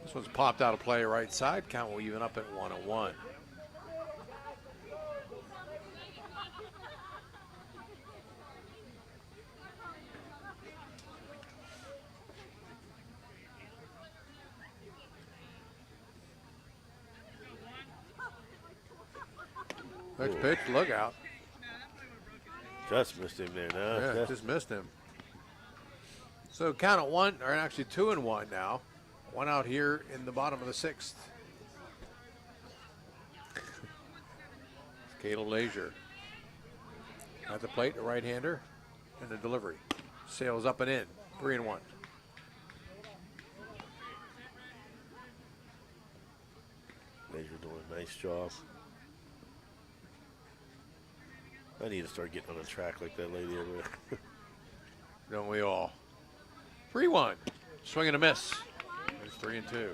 This one's popped out of play right side. Count will even up at 1-1. Next pitch, look out. Just missed him there now. Yeah, just missed him. So count at 1, or actually 2-1 now. One out here in the bottom of the sixth. Caleb Lazier at the plate, the right-hander, and the delivery. Sails up and in, 3-1. Nice job. I need to start getting on the track like that lady over there. Don't we all? 3-1. Swing and a miss. It's 3-2.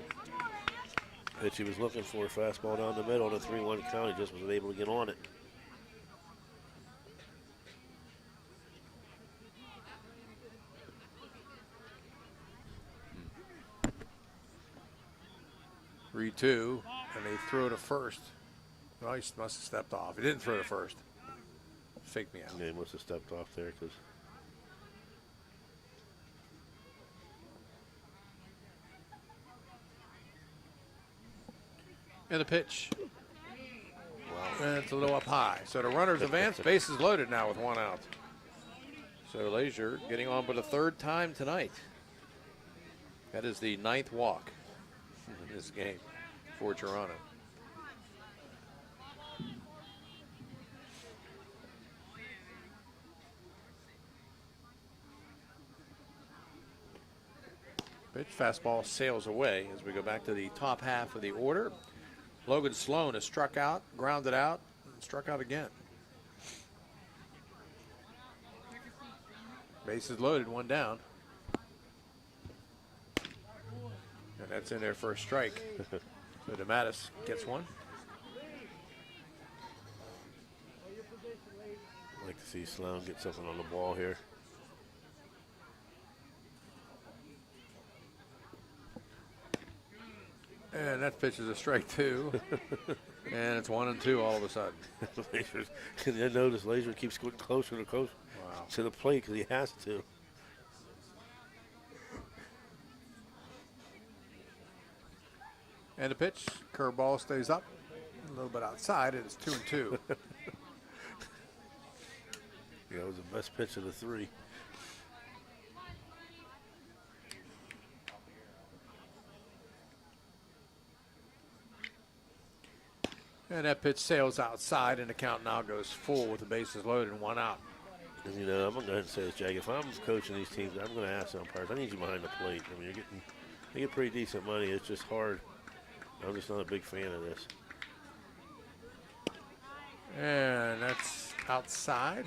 That she was looking for a fastball down the middle on a 3-1 count. He just wasn't able to get on it. Three, 2, and they threw to first. Well, he must have stepped off. He didn't throw to first. Fake me out. Yeah, he must have stepped off there because. And the pitch. Wow. And it's a little up high. So the runners advance. Bases loaded now with 1 out. So Leisure getting on for the 3rd time tonight. That is the 9th walk in this game for Toronto. Pitch, fastball sails away as we go back to the top half of the order. Logan Sloan has struck out, grounded out, and struck out again. Bases loaded, 1 down. And that's in there for a strike. So DeMattis gets 1. I'd like to see Sloan get something on the ball here. And that pitch is a strike 2. And it's 1-2 all of a sudden. And then notice Laser keeps getting closer and closer to the plate because he has to. And the pitch, curveball stays up a little bit outside, and it's 2-2. Yeah, it was the best pitch of the 3. And that pitch sails outside, and the count now goes full with the bases loaded and 1 out. And I'm going to go ahead and say this, Jag. If I'm coaching these teams, I'm going to ask the umpires, I need you behind the plate. I mean, you get pretty decent money. It's just hard. I'm just not a big fan of this. And that's outside.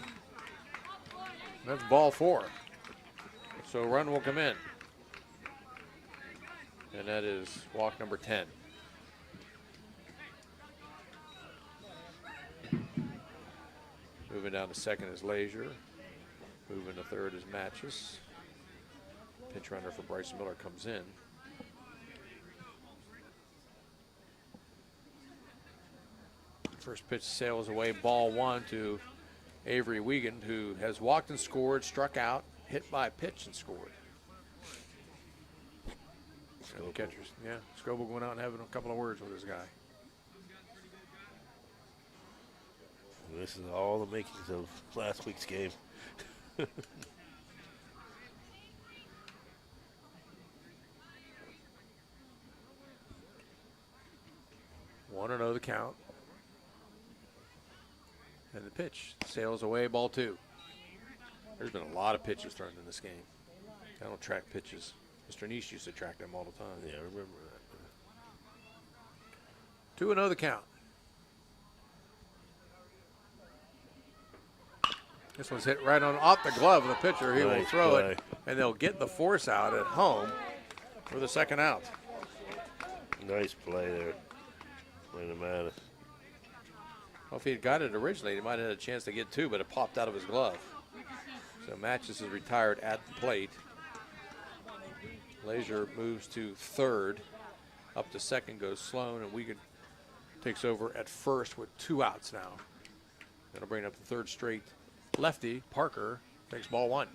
That's ball 4. So a run will come in. And that is walk number 10. Moving down to second is Leisure. Moving to third is Matches. Pinch runner for Bryce Miller comes in. First pitch sails away, ball 1 to Avery Wiegand, who has walked and scored, struck out, hit by a pitch and scored. And the catchers, yeah, Scoble going out and having a couple of words with this guy. This is all the makings of last week's game. 1-0 the count. And the pitch sails away, ball 2. There's been a lot of pitches thrown in this game. I don't track pitches. Mr. Niche used to track them all the time. Yeah, I remember that. 2-0 the count. This one's hit right on off the glove of the pitcher. He will Nice throw play. it, and they'll get the force out at home for the 2nd out. Nice play there. Wait a minute. Well, if he had got it originally, he might have had a chance to get 2, but it popped out of his glove. So Matches is retired at the plate. Leisure moves to third. Up to second goes Sloan, and Wiegand takes over at first with 2 outs now. That'll bring up the 3rd straight lefty. Parker takes ball 1.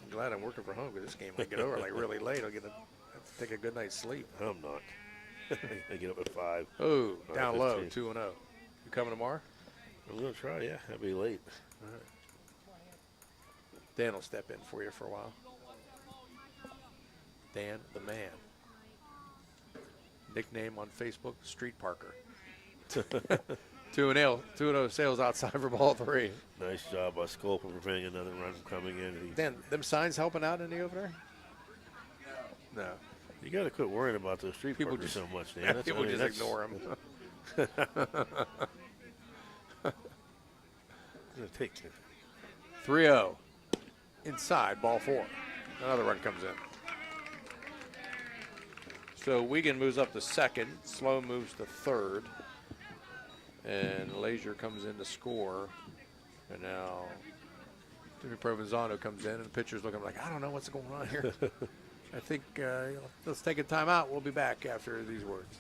I'm glad I'm working from home because this game might get over like really late. I'll have to take a good night's sleep. I'm not. I get up at 5. Oh, down low, 15. 2-0. You coming tomorrow? I'm going to try, yeah. I'll be late. All right. Dan will step in for you for a while. Dan the Man. Nickname on Facebook, Street Parker. 2-0 sails outside for ball 3. Nice job by Sculper preventing another run from coming in. Dan, them signs helping out any over there? No. You got to quit worrying about those street People partners just- so much, Dan. That's, people I mean, just that's- ignore 'em. Gonna take 3-0. Inside, ball 4. Another run comes in. So Wiegand moves up to second. Sloan moves to third. And Lazier comes in to score. And now Timmy Provenzano comes in, and the pitcher's looking like, I don't know what's going on here. I think let's take a timeout. We'll be back after these words.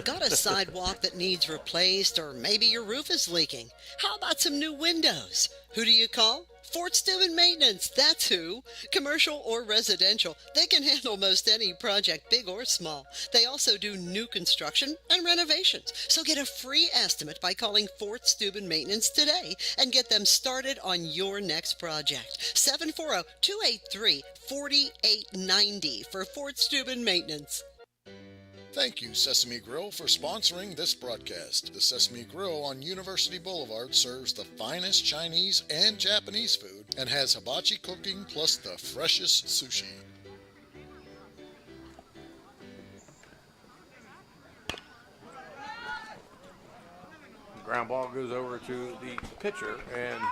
Got a sidewalk that needs replaced, or maybe your roof is leaking? How about some new windows? Who do you call? Fort Steuben Maintenance, that's who. Commercial or residential, they can handle most any project, big or small. They also do new construction and renovations. So get a free estimate by calling Fort Steuben Maintenance today and get them started on your next project. 740-283-4890 for Fort Steuben Maintenance. Thank you, Sesame Grill, for sponsoring this broadcast. The Sesame Grill on University Boulevard serves the finest Chinese and Japanese food and has hibachi cooking plus the freshest sushi. Ground ball goes over to the pitcher, and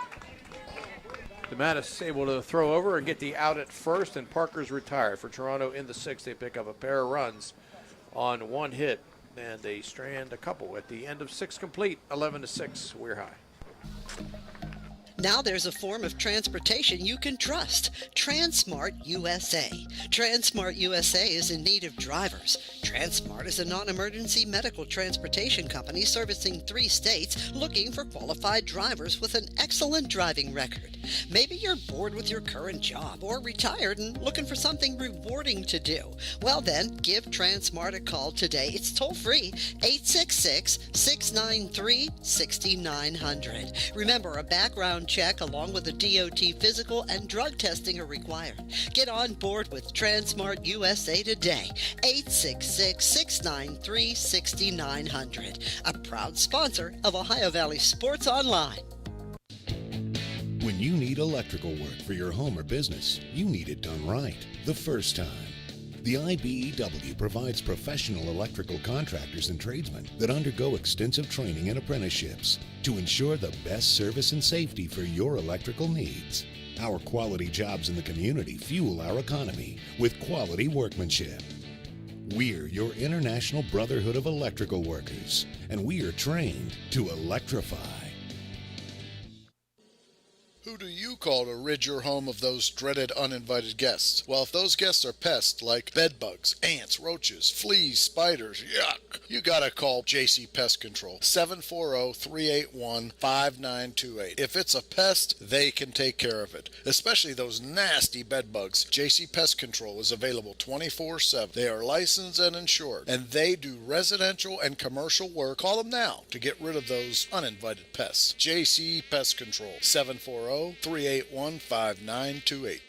DeMatteis able to throw over and get the out at first, and Parker's retired. For Toronto in the 6th, they pick up a pair of runs on one hit, and they strand a couple at the end of 6 complete. 11-6, we're high. Now there's a form of transportation you can trust. Transmart USA. Transmart USA is in need of drivers. Transmart is a non-emergency medical transportation company servicing 3 states looking for qualified drivers with an excellent driving record. Maybe you're bored with your current job or retired and looking for something rewarding to do. Well then, give Transmart a call today. It's toll free, 866-693-6900. Remember, a background check along with a DOT physical and drug testing are required. Get on board with Transmart USA today. 866-693-6900. A proud sponsor of Ohio Valley Sports Online. When you need electrical work for your home or business, you need it done right the first time. The IBEW provides professional electrical contractors and tradesmen that undergo extensive training and apprenticeships to ensure the best service and safety for your electrical needs. Our quality jobs in the community fuel our economy with quality workmanship. We're your International Brotherhood of Electrical Workers, and we are trained to electrify. Who do you call to rid your home of those dreaded uninvited guests? Well, if those guests are pests like bed bugs, ants, roaches, fleas, spiders, yuck, you gotta call JC Pest Control, 740-381-5928. If it's a pest, they can take care of it, especially those nasty bed bugs. JC Pest Control is available 24/7. They are licensed and insured, and they do residential and commercial work. Call them now to get rid of those uninvited pests. JC Pest Control, 740-381-5928.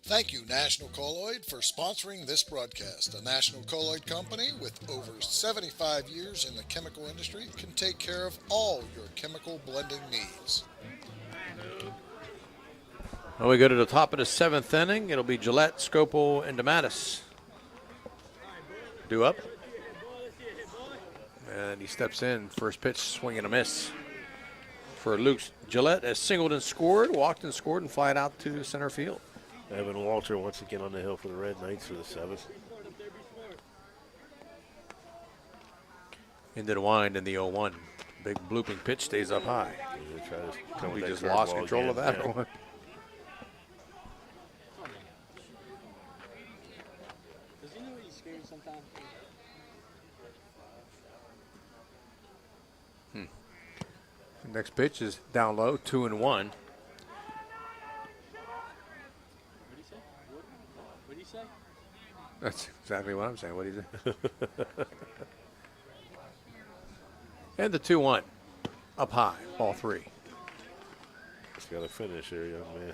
Thank you, National Colloid, for sponsoring this broadcast. A National Colloid company with over 75 years in the chemical industry can take care of all your chemical blending needs. Well, we go to the top of the 7th inning. It'll be Gillette, Scopel, and DeMatteis. Due up. And he steps in. First pitch, swing and a miss for Luke Gillette, as singled and scored, walked and scored, and flied out to center field. Evan Walter once again on the hill for the Red Knights for the 7th. Into the wind in the 0-1. Big blooping pitch stays up high. We just lost control of that one. Does he know he's scared sometimes? Next pitch is down low, 2-1. What did he say? What did he say? That's exactly what I'm saying. What do you say? And the 2-1. Up high, ball 3. Just got to finish here, young man.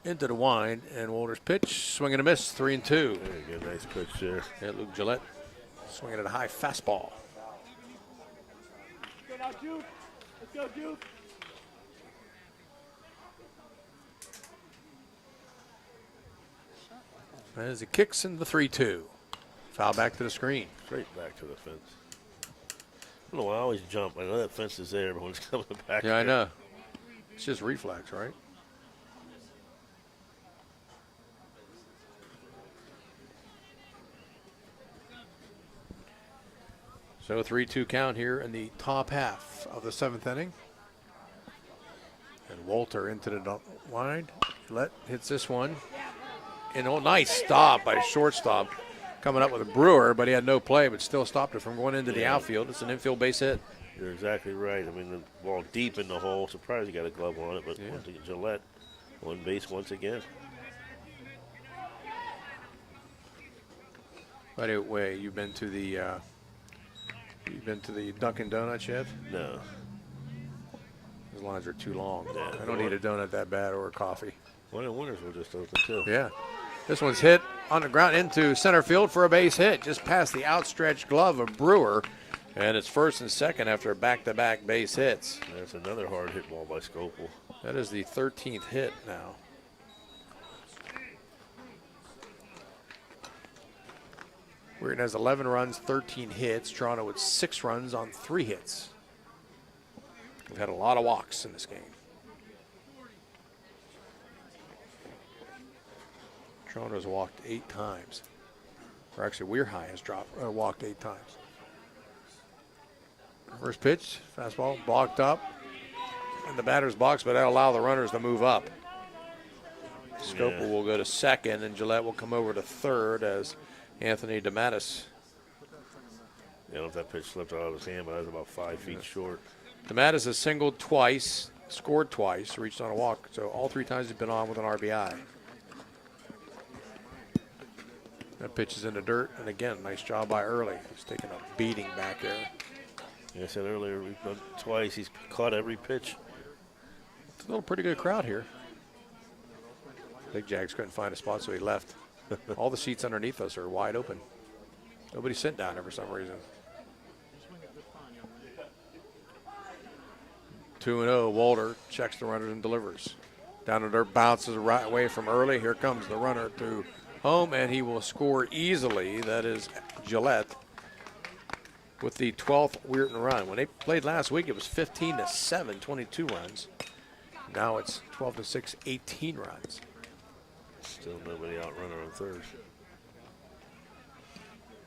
into the wind, and Walter's pitch, swing and a miss, 3-2. Very good, nice pitch there. Yeah, Luke Gillette swinging at a high fastball. Let's go now, Duke. Let's go, Duke. As he kicks into the 3-2. Foul back to the screen. Straight back to the fence. I don't know, I always jump. I know that fence is there, but when it's coming back. Yeah, I know. It's just reflex, right? So a 3-2 count here in the top half of the 7th inning. And Walter into the wind. Gillette hits this one. And nice stop by shortstop. Coming up with a Brewer, but he had no play, but still stopped it from going into the outfield. It's an infield base hit. You're exactly right. I mean, the ball deep in the hole. Surprised he got a glove on it, but Gillette on base once again. By the way, you've been to the Dunkin' Donuts yet? No. Those lines are too long. Yeah. I don't need a donut that bad or a coffee. One of the winners will just open too. Yeah. This one's hit on the ground into center field for a base hit, just past the outstretched glove of Brewer. And it's first and second after back-to-back base hits. That's another hard hit ball by Scopel. That is the 13th hit now. Weirton has 11 runs, 13 hits. Toronto with 6 runs on 3 hits. We've had a lot of walks in this game. Toronto's walked 8 times. Or actually, Weir High has walked 8 times. First pitch, fastball, blocked up in the batter's box, but that'll allow the runners to move up. Scopel will go to second, and Gillette will come over to third as Anthony DeMattis. I don't know if that pitch slipped out of his hand, but that was about 5 feet short. DeMattis has singled twice, scored twice, reached on a walk, so all 3 times he's been on with an RBI. That pitch is in the dirt, and again, nice job by Early. He's taking a beating back there. Like I said earlier, we've done twice. He's caught every pitch. It's a little pretty good crowd here. Big Jags couldn't find a spot, so he left. All the seats underneath us are wide open. Nobody's sitting down there for some reason. 2-0, Walter checks the runners and delivers. Down the dirt, bounces right away from Early. Here comes the runner to home, and he will score easily. That is Gillette with the 12th Weirton run. When they played last week, it was 15-7, 22 runs. Now it's 12-6, 18 runs. Still nobody out runner on third.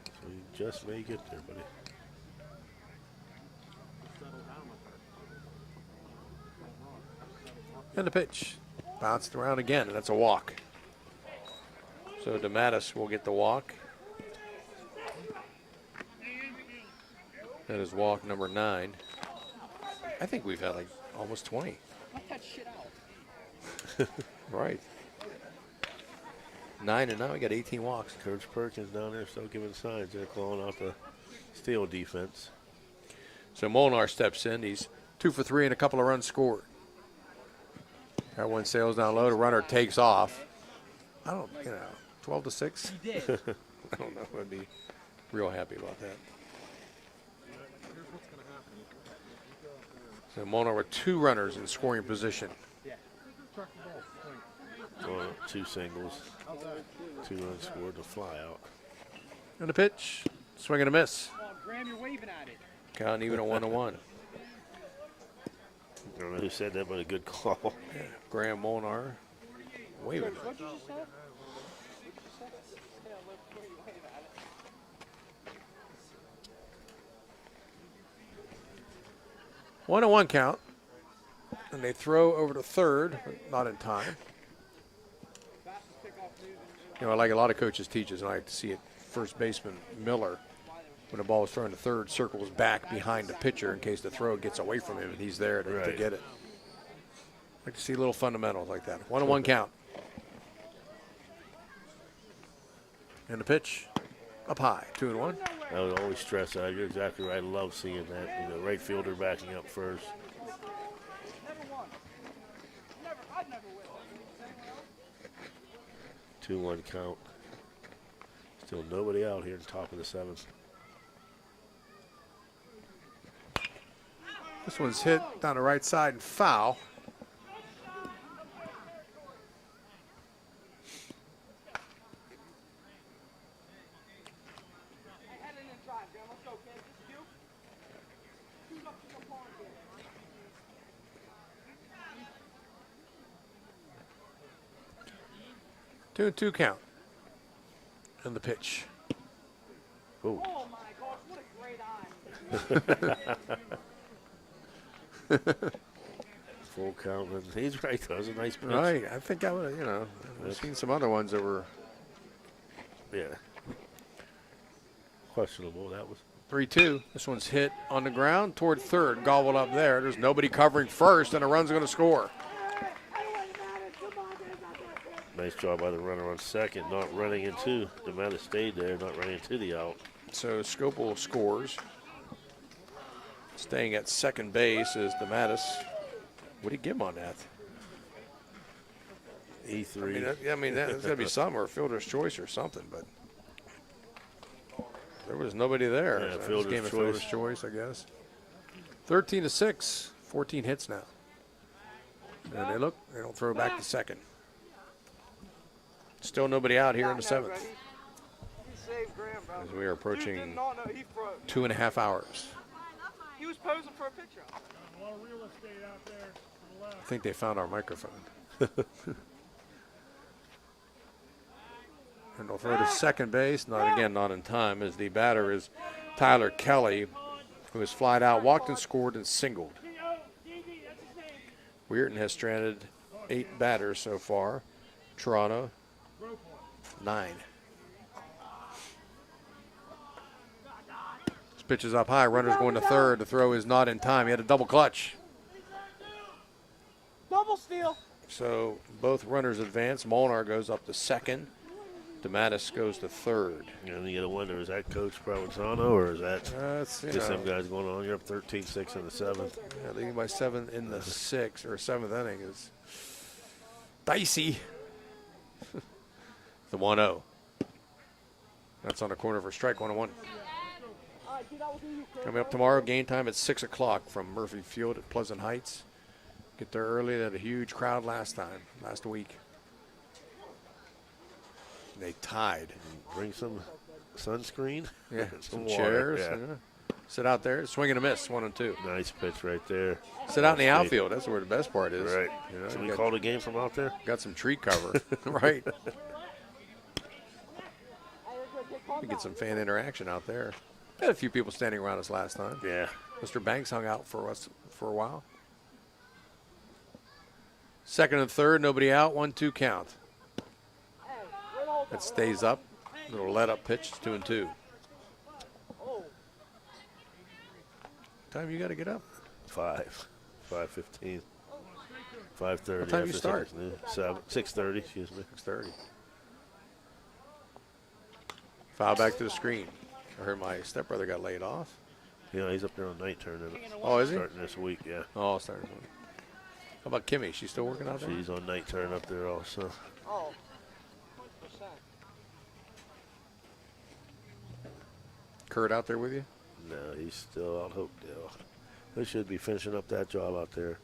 So you just may get there, buddy. And the pitch bounced around again, and that's a walk. So DeMattis will get the walk. That is walk number 9. I think we've had like almost 20. Cut that shit out. Right. 9, and now we got 18 walks. Coach Perkins down there still giving signs. They're calling out the steal defense. So Molnar steps in. He's 2 for 3 and a couple of runs scored. That one sails down low. The runner takes off. I don't, 12-6. He did. I don't know. I'd be real happy about that. So Molnar with 2 runners in scoring position. Well, 2 singles, 2 runs scored to fly out. And the pitch, swing and a miss. Come on, Graham, you're waving at it. Count even a 1-1. I don't know who said that, but a good call. Yeah. Graham Molnar waving. What'd you just say? 1-1 count. And they throw over to third, but not in time. Like a lot of coaches teaches, and I like to see it. First baseman Miller, when the ball was thrown to third, circles back behind the pitcher in case the throw gets away from him and he's there to get it. I like to see little fundamentals like that. 1-1 count. And the pitch up high, 2-1. I would always stress that. You're exactly right. I love seeing that. Right fielder backing up first. 2-1 count. Still nobody out here in the top of the 7th. This one's hit down the right side and foul. Two and 2 count. And the pitch. Oh. Oh my gosh, what a great eye. Full count. And he's right. That was a nice pitch. Right. I think I would, I've seen some other ones that were. Yeah. Questionable. That was. 3-2. This one's hit on the ground toward third, gobbled up there. There's nobody covering first, and a run's going to score. Nice job by the runner on second, not running into. DeMattis stayed there, not running into the out. So Scopel scores. Staying at second base is DeMattis. What do you give him on that? E3. I mean, there's got to be some, or fielder's choice or something, but there was nobody there. Yeah, So fielder's choice, I guess. 13-6, 14 hits now. And they don't throw back to second. Still nobody out here in the 7th. As we are approaching 2.5 hours. He was posing for a picture. I think they found our microphone. And they'll throw to second base. Not in time, as the batter is Tyler Kelly, who has flied out, walked and scored and singled. Weirton has stranded 8 batters so far. Toronto, 9. This pitch is up high. Runner's going to third. The throw is not in time. He had a double clutch. Double steal. So both runners advance. Molnar goes up to second. DeMattis goes to third. And you got to wonder, is that Coach Provenzano or is that just some guys going on? You're up 13-6 in the 7th. Yeah, leading by 7 in the 6th or 7th inning is dicey. The 1-0. That's on the corner for strike 1-1. Coming up tomorrow, game time at 6 o'clock from Murphy Field at Pleasant Heights. Get there early. They had a huge crowd last week. They tied. Bring some sunscreen. Yeah, some water. chairs. Yeah. Yeah. Sit out there. Swing and a miss, 1 and 2. Nice pitch right there. Sit out in the outfield. That's where the best part is. Right. You know, So we called a game from out there? Got some tree cover. Right. We get some fan interaction out there. Had a few people standing around us last time. Yeah. Mr. Banks hung out for us for a while. Second and third, nobody out. 1-2 count. That stays up. Little let-up pitch. 2 and 2. Time you got to get up? 5:15. 5:30. What time you start? 6:30. Excuse me. 6:30. Foul back to the screen. I heard my stepbrother got laid off. Yeah, he's up there on night turn. Oh, is he? Starting this week, yeah. Oh, starting. How about Kimmy? She's still working out there? She's on night turn up there also. Oh. Kurt out there with you? No, he's still out Hopedale. They should be finishing up that job out there.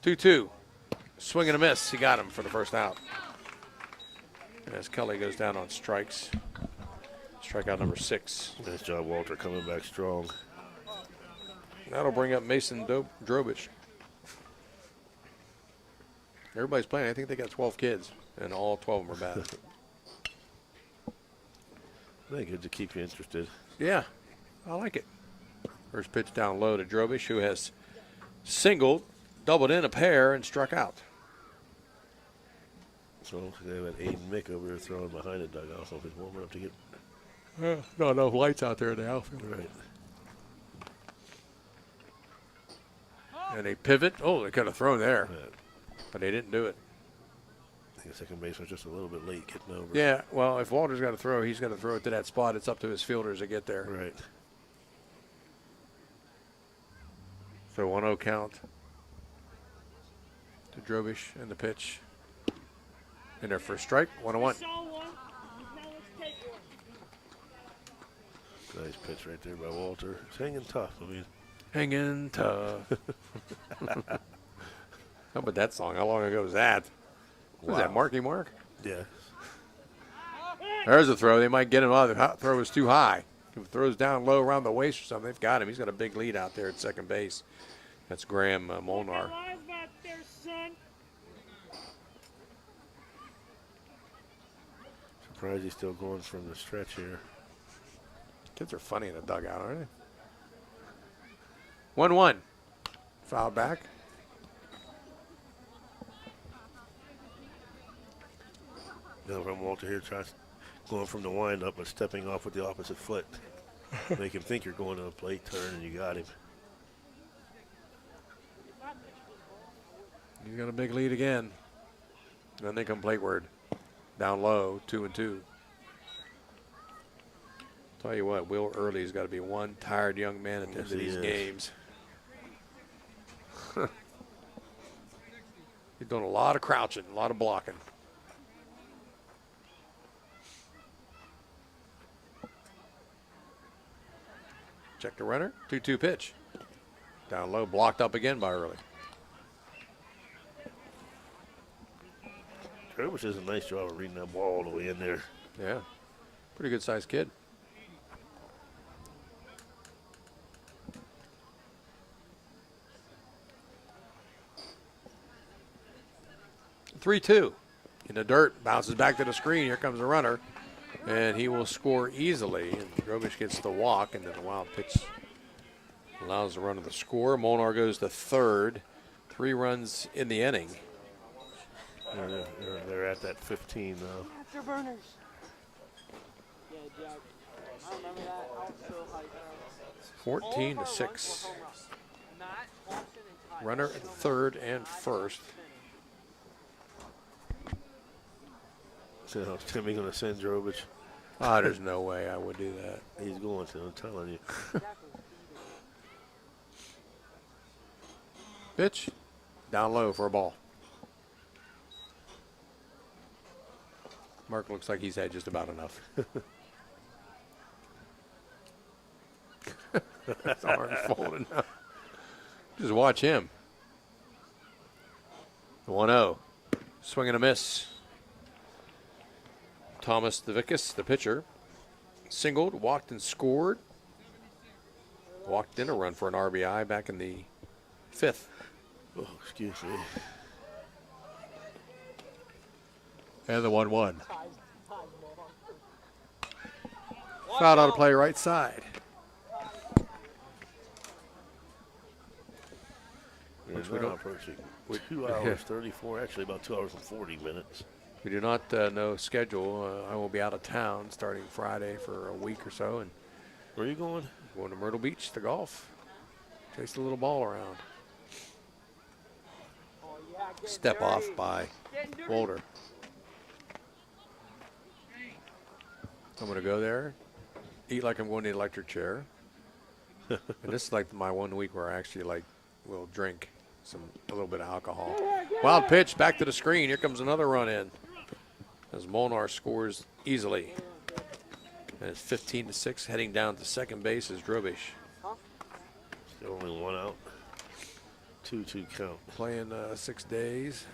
2-2. Swing and a miss. He got him for the first out. And as Kelly goes down on strikes. Strikeout number 6. Nice job, Walter, coming back strong. That'll bring up Mason Drobich. Everybody's playing. I think they got 12 kids, and all 12 of them are bad. Very good to keep you interested. Yeah, I like it. First pitch down low to Drobich, who has singled, doubled in a pair, and struck out. So they have Aiden Mick over there throwing behind the dugout. So if he's warming up to get. Not enough lights out there in the outfield. Right. And they pivot. Oh, they could have thrown there, but they didn't do it. I think the second base was just a little bit late getting over. Yeah, well, if Walter's got to throw, he's got to throw it to that spot. It's up to his fielders to get there. Right. So 1-0 count to Drobich and the pitch. In there for a strike, 1-1. Nice pitch right there by Walter. He's hanging tough. I mean, hanging tough. How about that song? How long ago was that? Was that Marky Mark? Yeah. There's a throw. They might get him out. The throw was too high. If it throws down low around the waist or something, they've got him. He's got a big lead out there at second base. That's Graham Molnar. Surprised he's still going from the stretch here. Kids are funny in the dugout, aren't they? 1-1. Foul back. Now from Walter here tries going from the windup but stepping off with the opposite foot. Make him think you're going to a plate turn and you got him. He's got a big lead again. Then they come plateward. Down low, 2-2. Tell you what, Will Early's got to be one tired young man at the end of these games. He's doing a lot of crouching, a lot of blocking. Check the runner, 2-2 pitch. Down low, blocked up again by Early. Trevor does a nice job of reading that ball all the way in there. Yeah, pretty good sized kid. (3-2) in the dirt, bounces back to the screen. Here comes the runner, and he will score easily. And Drobish gets the walk, and then the wild pitch allows the runner to score. Molnar goes to third. 3 runs in the inning. They're at that 15 now. Afterburners. Yeah, Jack. I remember that. I was so hyped. 14-6. Runner at third and first. So Timmy going to send Drobich? There's no way I would do that. He's going to, I'm telling you. Pitch. Down low for a ball. Mark looks like he's had just about enough. His arms folded up. Just watch him. 1-0. Swing and a miss. Thomas Devickis, the pitcher, singled, walked and scored. Walked in a run for an RBI back in the 5th. Oh, excuse me. And the 1-1. Foul out of play right side. Which we don't approaching 2 hours 34, actually about 2 hours and 40 minutes. We do not know schedule. I will be out of town starting Friday for a week or so. And where are you going? Going to Myrtle Beach to golf. Chase the little ball around. Step off by Boulder. I'm going to go there, eat like I'm going to the electric chair. And this is like my 1 week where I actually will drink a little bit of alcohol. Wild pitch back to the screen. Here comes another run in as Molnar scores easily. And it's 15-6, heading down to second base is Drobish. Still only 1 out. 2-2 count. Playing 6 days.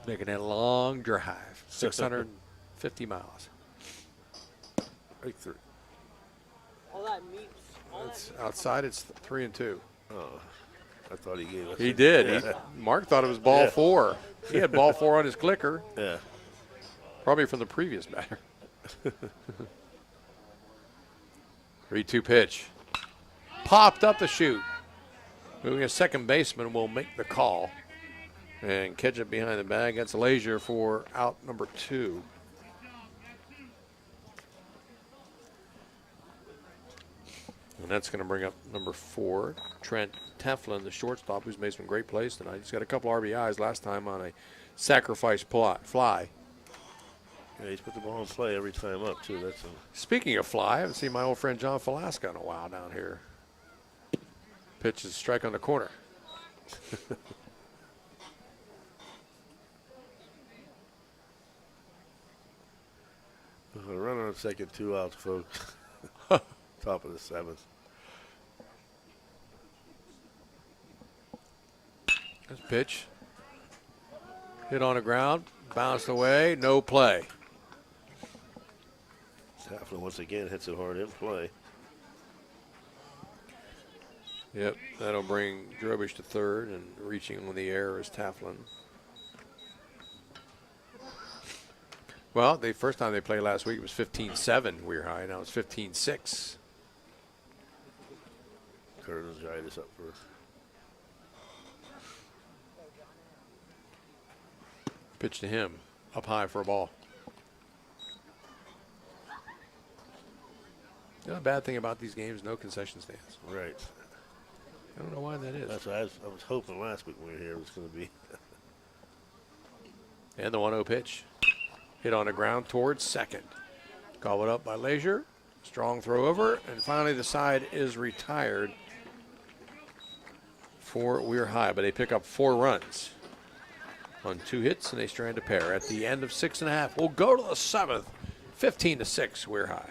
Making a long drive, 650 miles. Right through. All that meat. It's outside, it's 3-2. Oh, I thought he gave us. He did. Mark thought it was ball 4. He had ball 4 on his clicker. Yeah. Probably from the previous batter. 3-2 pitch. Popped up the chute. Moving a second baseman will make the call. And catch it behind the bag. That's Lazier for out number 2. And that's going to bring up number 4, Trent Teflon, the shortstop, who's made some great plays tonight. He's got a couple RBIs last time on a sacrifice fly. Yeah, he's put the ball in play every time up, too. Speaking of fly, I haven't seen my old friend John Falasca in a while down here. Pitch is strike on the corner. A runner on second, 2 outs, folks. Top of the 7th. This pitch. Hit on the ground, bounced away, no play. Taflin once again hits it hard in play. Yep, that'll bring Drobish to third, and reaching on the air is Taflin. Well, the first time they played last week it was 15-7 Weir High. Now it's 15-6. Curtis Giants up first. Pitch to him, up high for a ball. The other bad thing about these games, no concession stands. Right. I don't know why that is. That's what I was hoping last week when we were here it was going to be. And the 1-0 pitch. Hit on the ground towards second. Gobbled up by Leisure. Strong throw over. And finally the side is retired for Weir High. But they pick up 4 runs on 2 hits, and they strand a pair. At the end of 6.5, we'll go to the 7th. 15-6 Weir High.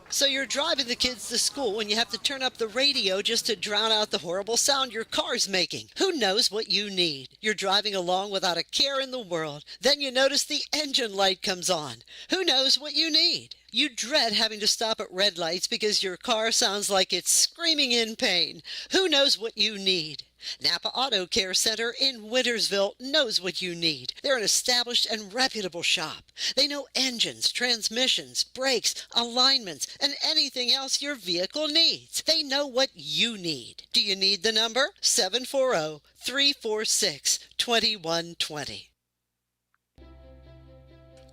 So you're driving the kids to school and you have to turn up the radio just to drown out the horrible sound your car's making. Who knows what you need? You're driving along without a care in the world. Then you notice the engine light comes on. Who knows what you need? You dread having to stop at red lights because your car sounds like it's screaming in pain. Who knows what you need? Napa Auto Care Center in Wintersville knows what you need. They're an established and reputable shop. They know engines, transmissions, brakes, alignments, and anything else your vehicle needs. They know what you need. Do you need the number? 740-346-2120.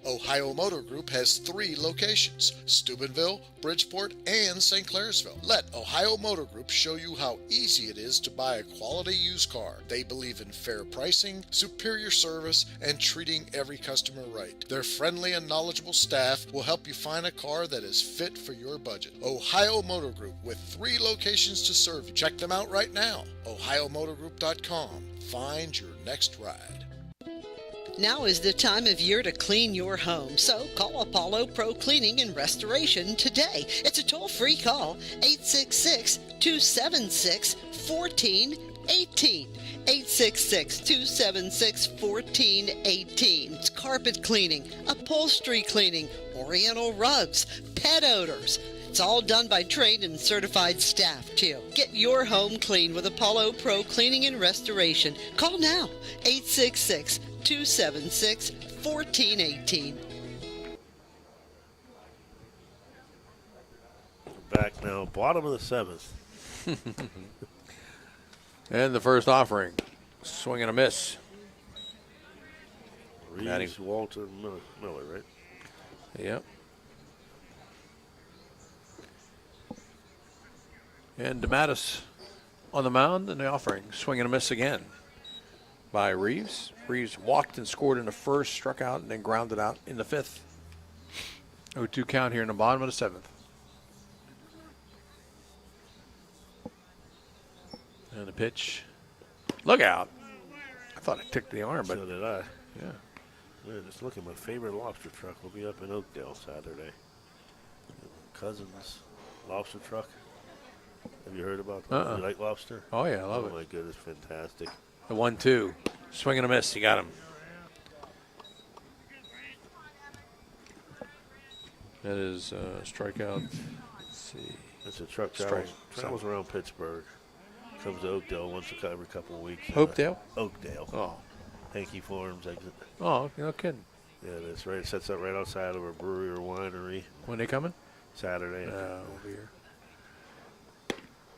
Ohio Motor Group has 3 locations, Steubenville, Bridgeport, and St. Clairsville. Let Ohio Motor Group show you how easy it is to buy a quality used car. They believe in fair pricing, superior service, and treating every customer right. Their friendly and knowledgeable staff will help you find a car that is fit for your budget. Ohio Motor Group, with 3 locations to serve you. Check them out right now. OhioMotorGroup.com. Find your next ride. Now is the time of year to clean your home, so call Apollo Pro Cleaning and Restoration today. It's a toll-free call, 866-276-1418. 866-276-1418. It's carpet cleaning, upholstery cleaning, oriental rugs, pet odors. It's all done by trained and certified staff, too. Get your home clean with Apollo Pro Cleaning and Restoration. Call now, 866-276-1418. Back now, bottom of the 7th. And the first offering. Swing and a miss. Reeves, Walter, Miller, right? Yep. And DeMattis on the mound, and the offering. Swing and a miss again by Reeves. Reeves walked and scored in the first, struck out, and then grounded out in the 5th. 0-2 count here in the bottom of the 7th. And the pitch. Look out. I thought it ticked the arm, but. So did I. Yeah. Man, just look at my favorite lobster truck. We'll be up in Oakdale Saturday. Cousins lobster truck. Have you heard about that? You like lobster? Oh, yeah, I love it. Oh, my goodness, fantastic. The 1-2. Swing and a miss. You got him. That is strikeout. Let's see. It's a truck travels around Pittsburgh. Comes to Oakdale once every couple of weeks. Hopedale? Oakdale. Oh. Hankey Farms exit. Oh, no kidding. Yeah, that's right. It sets up right outside of a brewery or winery. When they coming? Saturday. Over here.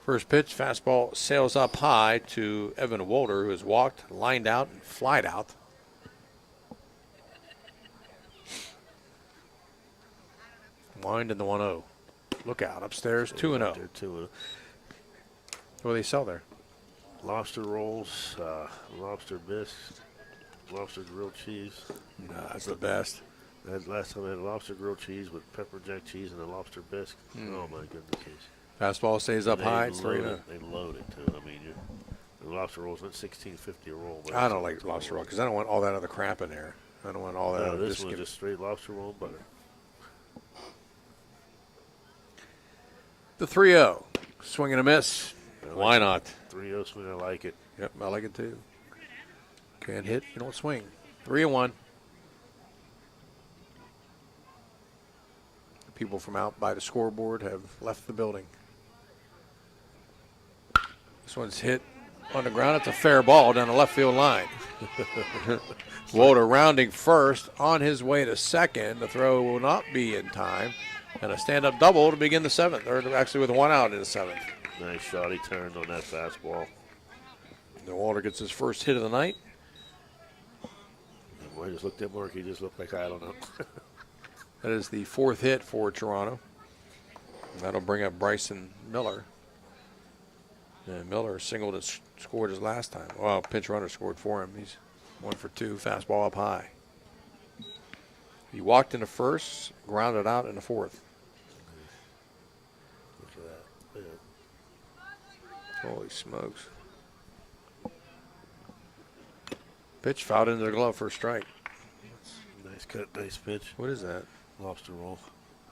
First pitch, fastball sails up high to Evan Wolder, who has walked, lined out, and flied out. Wind in the 1-0. Look out, upstairs, 2-0. 2-0. What do they sell there? Lobster rolls, lobster bisques, lobster grilled cheese. That's the best. Last time I had lobster grilled cheese with pepper jack cheese and a lobster bisque. Oh, my goodness. Fastball stays up They high. It's load 3-0. it. They load it too. I mean, the lobster rolls at $16.50 a roll. But I don't like lobster roll because I don't want all that other crap in there. I don't want all that. No, other, this one's just straight lobster roll butter. The 3-0. Swing and a miss. Why not? 3-0 swing, I like it. Yep, I like it too. Can't hit, you don't swing. 3-1. The people from out by the scoreboard have left the building. This one's hit on the ground. It's a fair ball down the left field line. Walter rounding first on his way to second. The throw will not be in time. And a stand-up double to begin the seventh, or actually with one out in the seventh. Nice shot he turned on that fastball. The Walter gets his first hit of the night. Boy, I just looked at Mark. He just looked like, I don't know. That is the fourth hit for Toronto. That'll bring up Bryson Miller. And Miller singled and scored his last time. Well, pinch runner scored for him. He's 1 for 2, fastball up high. He walked in the first, grounded out in the fourth. Look at that. Yeah. Holy smokes. Pitch fouled into the glove for a strike. Nice cut, nice pitch. What is that? Lobster roll.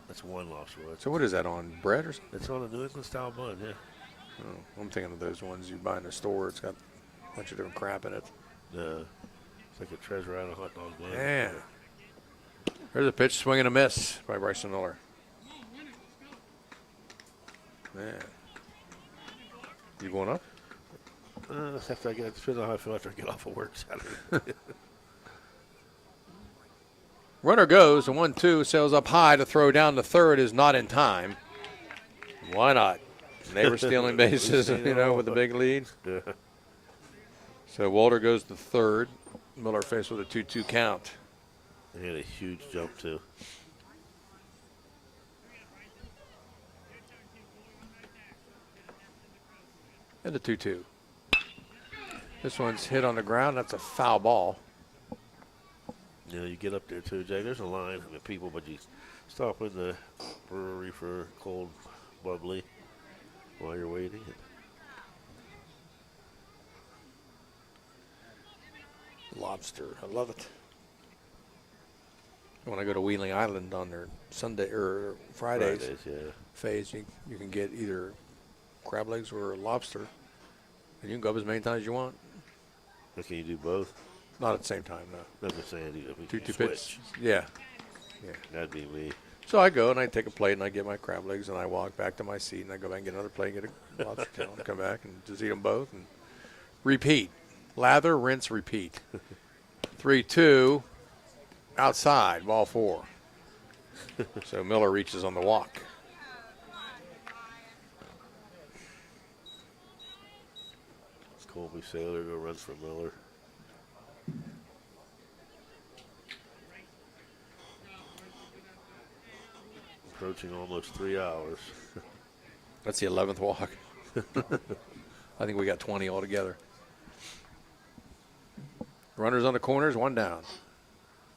That's one lobster roll. So what is that, on bread or something? It's on a New England style bun, yeah. Oh, I'm thinking of those ones you buy in the store. It's got a bunch of different crap in it. It's like a treasure out of a hot dog bun. Yeah. There's a pitch, swing and a miss by Bryson Miller. Man. You going up? After I get, depends on how I feel after I get off of work Saturday. Runner goes, the 1-2 sails up high to throw down the third is not in time. Why not? Neighbor stealing bases, with the big lead. Yeah. So Walter goes to third. Miller faced with a 2-2 count. He had a huge jump, too. And the 2-2. This one's hit on the ground. That's a foul ball. You get up there, too, Jay. There's a line of people, but you stop in the brewery for cold bubbly while you're waiting. Lobster. I love it. When I go to Wheeling Island on their Sunday or Fridays, Yeah. phase, you can get either crab legs or lobster. And you can go up as many times as you want. Or can you do both? Not at the same time, no. I'm just saying, if we Two can pitch. switch. Yeah. That'd be me. So I go and I take a plate and I get my crab legs and I walk back to my seat and I go back and get another plate and get a lobster tail and come back and just eat them both and repeat. Lather, rinse, repeat. 3-2, outside, ball 4. So Miller reaches on the walk. Colby Sailor go runs for Miller. Approaching almost 3 hours. That's the 11th walk. I think we got 20 altogether. Runners on the corners, one down.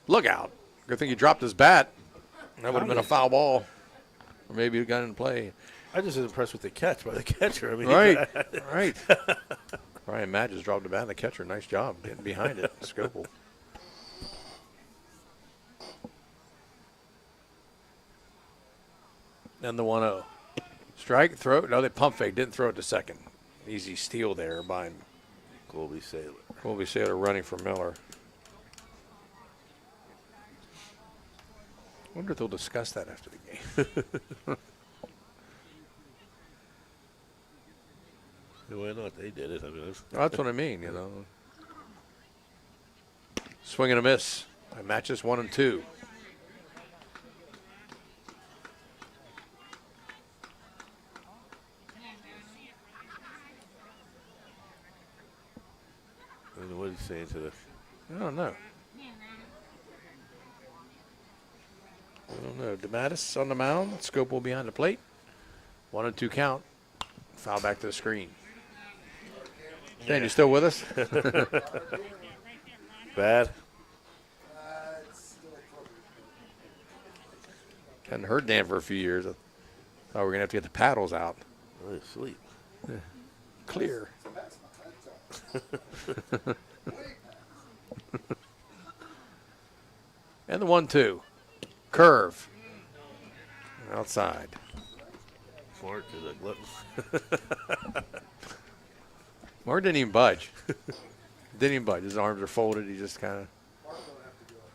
Look out. Good thing he dropped his bat. That would have been a foul ball. Or maybe it got in play. I just was impressed with the catch by the catcher. I mean, Right, right. Brian Matt just dropped the bat and the catcher. Nice job getting behind it. Scopel. And the 1-0. Strike, throw. No, they pump fake. Didn't throw it to second. Easy steal there by Colby Sailor. Colby Sailor running for Miller. I wonder if they'll discuss that after the game. Why not? They did it. I mean, That's what I mean, Swing and a miss. By matches 1 and 2. I don't know what he's saying to the. I don't know. DeMattis on the mound. Scopel behind the plate. 1 and 2 count. Foul back to the screen. Dan, you still with us? Bad. Hadn't heard Dan for a few years. I thought we were going to have to get the paddles out. Oh, he's asleep. Clear. And the 1-2. Curve. Outside. Smart to the glutton. Mark didn't even budge. Didn't even budge. His arms are folded. He just kind of,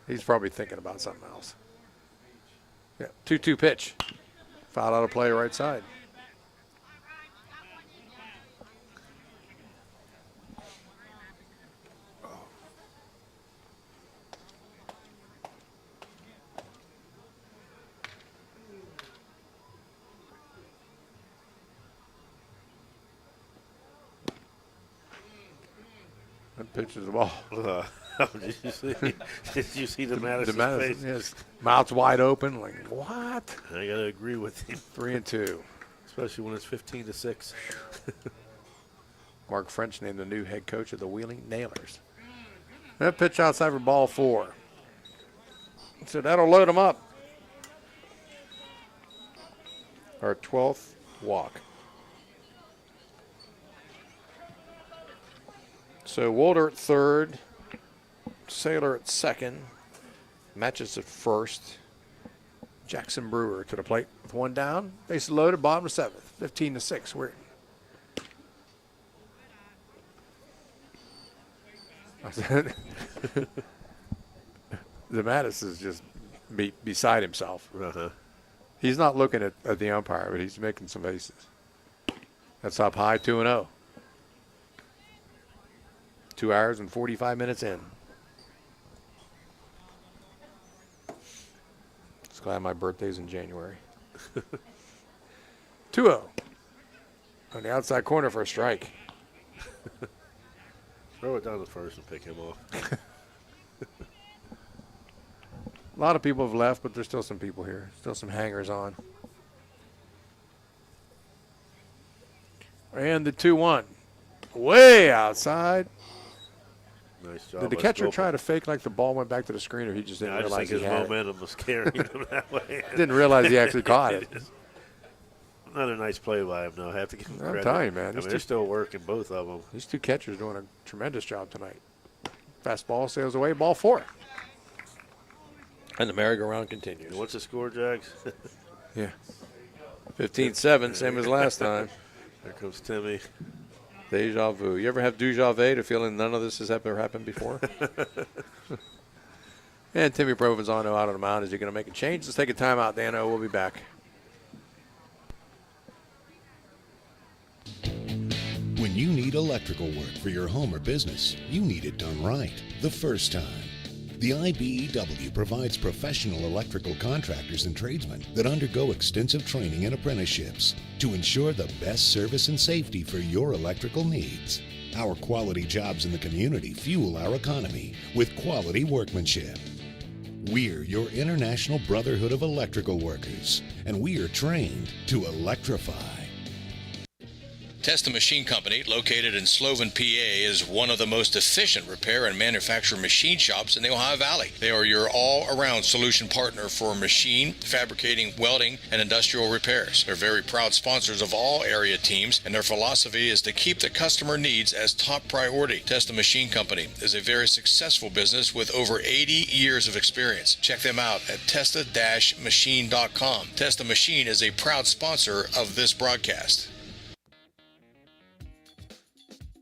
he's probably thinking about something else. Yeah, 2-2 pitch. Foul out of play right side. That pitches the ball. Did you see? Did you see the Madison face? Yes, mouth's wide open. Like what? I gotta agree with him. 3-2. Especially when it's 15-6. Mark French named the new head coach of the Wheeling Nailers. That pitch outside for ball 4. So that'll load him up. Our 12th walk. So Walter at third, Saylor at second, Matches at first. Jackson Brewer to the plate with one down. Bases loaded, bottom of 7th, 15-6. Weirton. The Mattis is just beside himself. He's not looking at the umpire, but he's making some faces. That's up high, 2-0. 2 hours and 45 minutes in. Just glad my birthday's in January. 2-0. On the outside corner for a strike. Throw it down to first and pick him off. A lot of people have left, but there's still some people here. Still some hangers on. And the 2-1. Way outside. Nice job. Did the catcher try to fake like the ball went back to the screen, or he just didn't I realize just think he his had momentum was carrying him that way. Didn't realize he actually caught it. Another nice play by him, though. I have to give him credit. I'm telling you, man. I mean, they're still working, both of them. These two catchers doing a tremendous job tonight. Fastball sails away, ball 4. And the merry-go-round continues. What's the score, Jags? Yeah. 15-7, same as last time. There comes Timmy. Deja vu. You ever have deja vu to feeling none of this has ever happened before? And Timmy Provenzano out on the mound. Is he going to make a change? Let's take a timeout, Dano. We'll be back. When you need electrical work for your home or business, you need it done right the first time. The IBEW provides professional electrical contractors and tradesmen that undergo extensive training and apprenticeships to ensure the best service and safety for your electrical needs. Our quality jobs in the community fuel our economy with quality workmanship. We're your International Brotherhood of Electrical Workers, and we are trained to electrify. Testa Machine Company, located in Sloven, PA, is one of the most efficient repair and manufacture machine shops in the Ohio Valley. They are your all-around solution partner for machine, fabricating, welding, and industrial repairs. They're very proud sponsors of all area teams, and their philosophy is to keep the customer needs as top priority. Testa Machine Company is a very successful business with over 80 years of experience. Check them out at testa-machine.com. Testa Machine is a proud sponsor of this broadcast.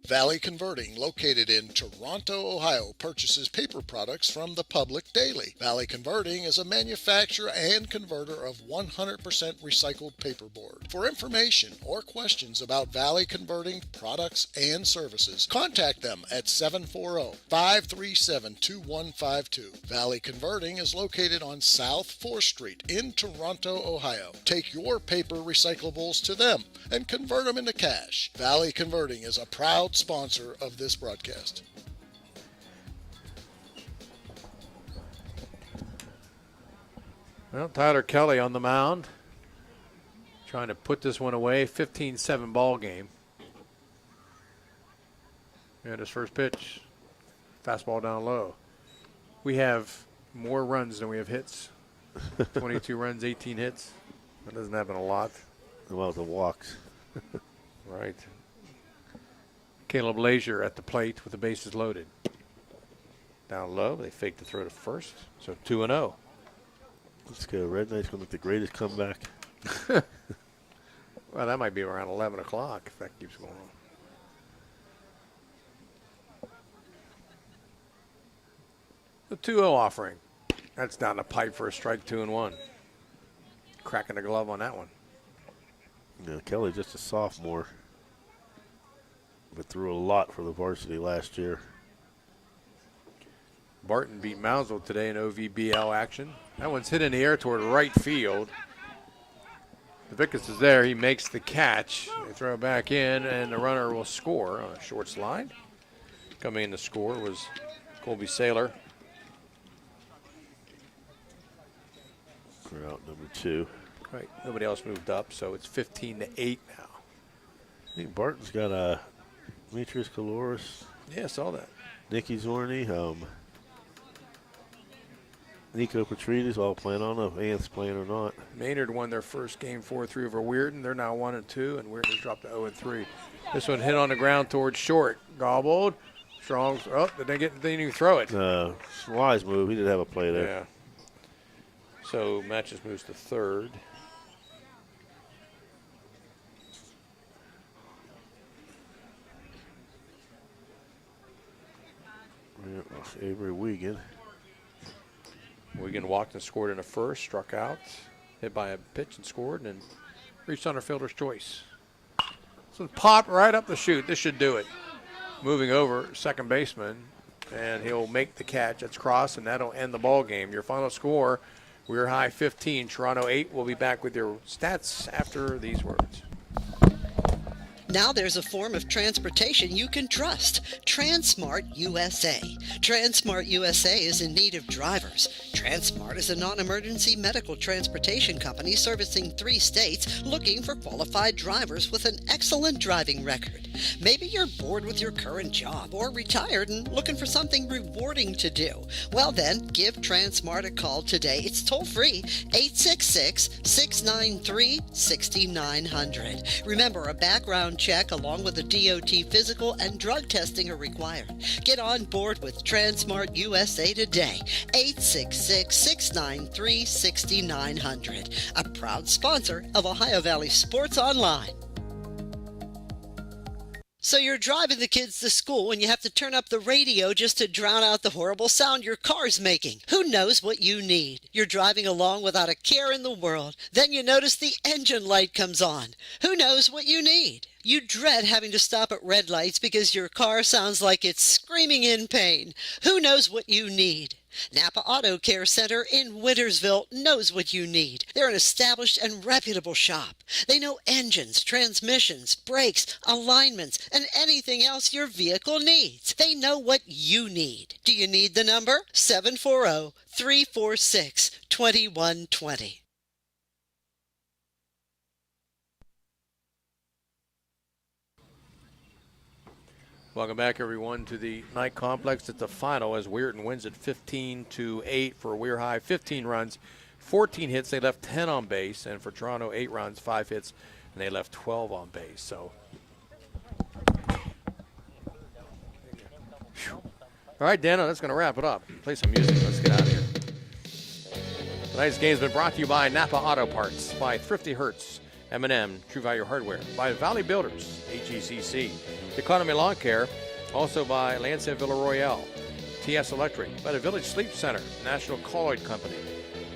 Valley Converting, located in Toronto, Ohio, purchases paper products from the public daily. Valley Converting is a manufacturer and converter of 100% recycled paperboard. For information or questions about Valley Converting products and services, contact them at 740-537-2152. Valley Converting is located on South 4th Street in Toronto, Ohio. Take your paper recyclables to them and convert them into cash. Valley Converting is a proud sponsor of this broadcast. Well, Tyler Kelly on the mound, trying to put this one away. 15-7 ball game. And his first pitch, fastball down low. We have more runs than we have hits. 22 runs, 18 hits. That doesn't happen a lot. Well, the walks. Right. Caleb Lazier at the plate with the bases loaded. Down low, they fake the throw to first. So 2-0. Let's go. Red Knight's going to make the greatest comeback. Well, that might be around 11 o'clock if that keeps going on. The 2-0 offering. That's down the pipe for a strike, 2-1. Cracking the glove on that one. Yeah, Kelly's just a sophomore, but threw a lot for the varsity last year. Barton beat Moundsville today in OVBL action. That one's hit in the air toward right field. Vickus is there. He makes the catch. They throw it back in, and the runner will score on a short slide. Coming in to score was Colby Saylor. For out number 2. Right. Nobody else moved up, so it's 15-8 now. I think Barton's got Demetrius Kaloris. Yeah, I saw that. Nicky Zorney. Nico Petrides all playing. I don't know if Anth's playing or not. Maynard won their first game 4-3 over Weirton. They're now 1-2, and Weirton has dropped to 0-3. This one hit on the ground towards short. Gobbled. Strong. Oh, they didn't even throw it. Wise move. He did have a play there. Yeah. So Matches moves to third. Avery Wiegand. Wiegand walked and scored in the first, struck out, hit by a pitch and scored, and reached on our fielder's choice. So popped right up the chute. This should do it. Moving over, second baseman, and he'll make the catch. That's cross, and that'll end the ball game. Your final score, We're High 15, Toronto 8. We'll be back with your stats after these words. Now there's a form of transportation you can trust. Transmart USA. Transmart USA is in need of drivers. Transmart is a non-emergency medical transportation company servicing 3 states looking for qualified drivers with an excellent driving record. Maybe you're bored with your current job or retired and looking for something rewarding to do. Well then, give Transmart a call today. It's toll free, 866-693-6900. Remember, a background check along with a DOT physical and drug testing are required. Get on board with Transmart USA today. 866-693-6900. A proud sponsor of Ohio Valley Sports Online. So you're driving the kids to school and you have to turn up the radio just to drown out the horrible sound your car's making. Who knows what you need? You're driving along without a care in the world. Then you notice the engine light comes on. Who knows what you need? You dread having to stop at red lights because your car sounds like it's screaming in pain. Who knows what you need? Napa Auto Care Center in Wintersville knows what you need. They're an established and reputable shop. They know engines, transmissions, brakes, alignments, and anything else your vehicle needs. They know what you need. Do you need the number? 740-346-2120. Welcome back, everyone, to the night complex. It's the final as Weirton wins it 15-8 for Weir High. 15 runs, 14 hits. They left 10 on base. And for Toronto, 8 runs, 5 hits, and they left 12 on base. So, all right, Dano, that's going to wrap it up. Play some music. Let's get out of here. Tonight's game has been brought to you by Napa Auto Parts, by Thrifty Hertz, M&M, True Value Hardware, by Valley Builders, HECC, Economy Lawn Care, also by Lansing Villa Royale, TS Electric, by the Village Sleep Center, National Colloid Company,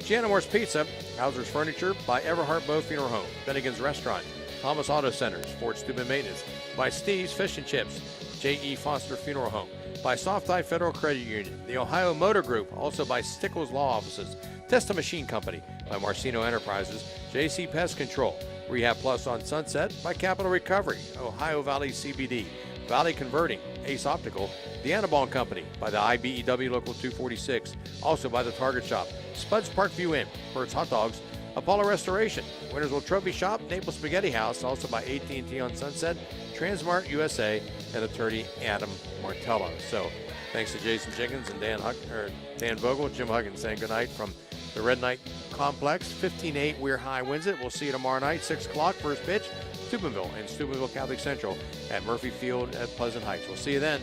Gianna Moore's Pizza, Hauser's Furniture, by Everhart Bow Funeral Home, Bennigan's Restaurant, Thomas Auto Centers, Fort Steuben Maintenance, by Steve's Fish and Chips, J.E. Foster Funeral Home, by Soft Eye Federal Credit Union, the Ohio Motor Group, also by Stickles Law Offices, Testa Machine Company, by Marcino Enterprises, J.C. Pest Control, Rehab Plus on Sunset, by Capital Recovery, Ohio Valley CBD, Valley Converting, Ace Optical, the Annabon Company, by the IBEW Local 246, also by the Target Shop, Spuds Parkview Inn, Bert's Hot Dogs, Apollo Restoration, Wintersville Trophy Shop, Naples Spaghetti House, also by AT&T on Sunset, Transmart USA, and attorney Adam Martello. So thanks to Jason Jenkins and Dan Vogel, Jim Huggins saying goodnight from The Red Knight Complex, 15-8, Weir High wins it. We'll see you tomorrow night, 6 o'clock, first pitch, Steubenville and Steubenville Catholic Central at Murphy Field at Pleasant Heights. We'll see you then.